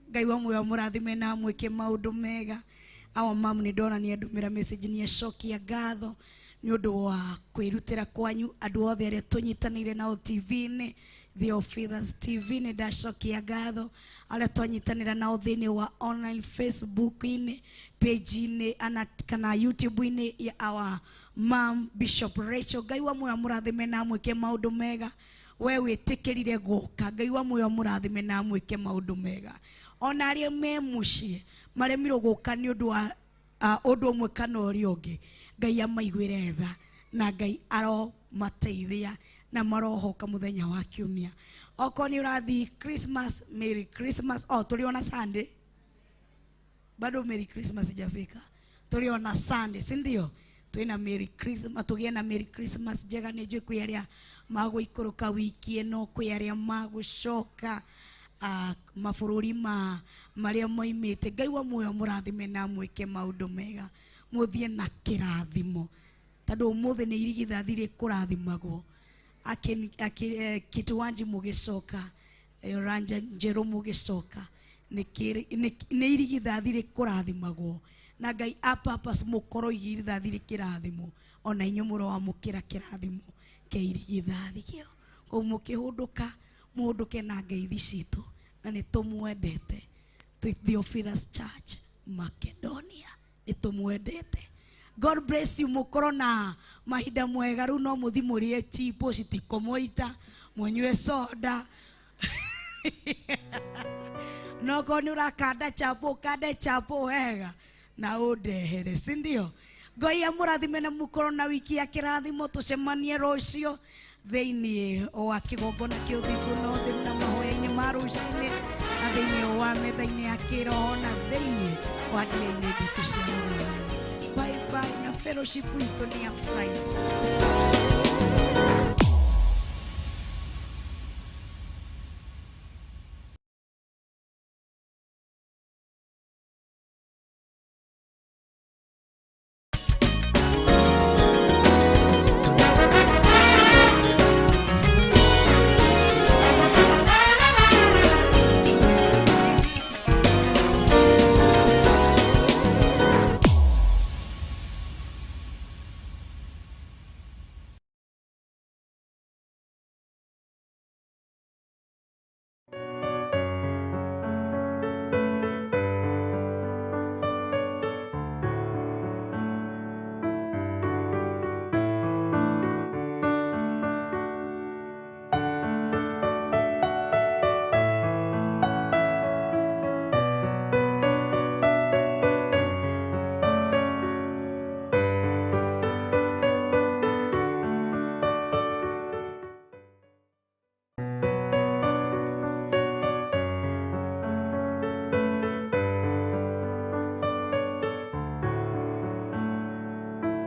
Ngai wa moyo murathime na mweke maundu mega. Awa mamu ni ndona ni andumira message ni acokia ngatho ni undu wa kwirutira kwanyu andu othe aria tunyitanire nao TV-ini The Officers TV ni ndacokia ngatho aria twanyitanira nao thiini wa online Facebook-ini page-ini kana YouTube-ini ya our Mom Bishop Rachel. Ngai wa moyo murathime na mweke maundu mega. We witikirire guka. Ngai wa moyo murathime na mweke maundu mega. Ona aria me mucie maremiro guka ni undu wa undu umwe kana uria ungi. Ngai amaiguire tha na Ngai aro mateithia na marohoka muthenya wa kiumia. Oko ni urathi Christmas, Merry Christmas. Tuliona Sunday. Bado Merry Christmas ijafika. Tuliona Sunday, si ndio? Tuina Merry Christmas, tugie na Merry Christmas jega ni jwe kuyaria mago ikuruka wiki eno kuyaria mago shoka mafururi maria moimite. Ngai wa moyo murathime na mweke maundu mega muthie na kirathimo tondu umuthi ni irigithathire kurathimagwo Kituwanji mugicoka Ranja Njeru mugicoka ni irigithathire kurathimagwo na Ngai apapa mukoro irigithathire kirathimo ona inyu muro wa mukira kirathimo ke irigithathio ko mukihunduka munduke na ngeithi citu na ni tumwendete. The Officers Church Macedonia ni tumwendete. God bless you. Mukoro na mahinda mwega. Ru no muthi murie chipo citikomoita munywe soda no ko ni urakanda chapo wega na undehere, si ndio? Ngai amurathime na mukoro na wiki ya kirathimo. Tucemanie rucio thiini wa kigongona kia uthingu no thiru na mahoya-ini ma ruci-ini na thiini wa metha-ini ya kiroho na thiini wa ndia-ini nditu cia rugara. Bye bye na fellowship itu ni ya Friday.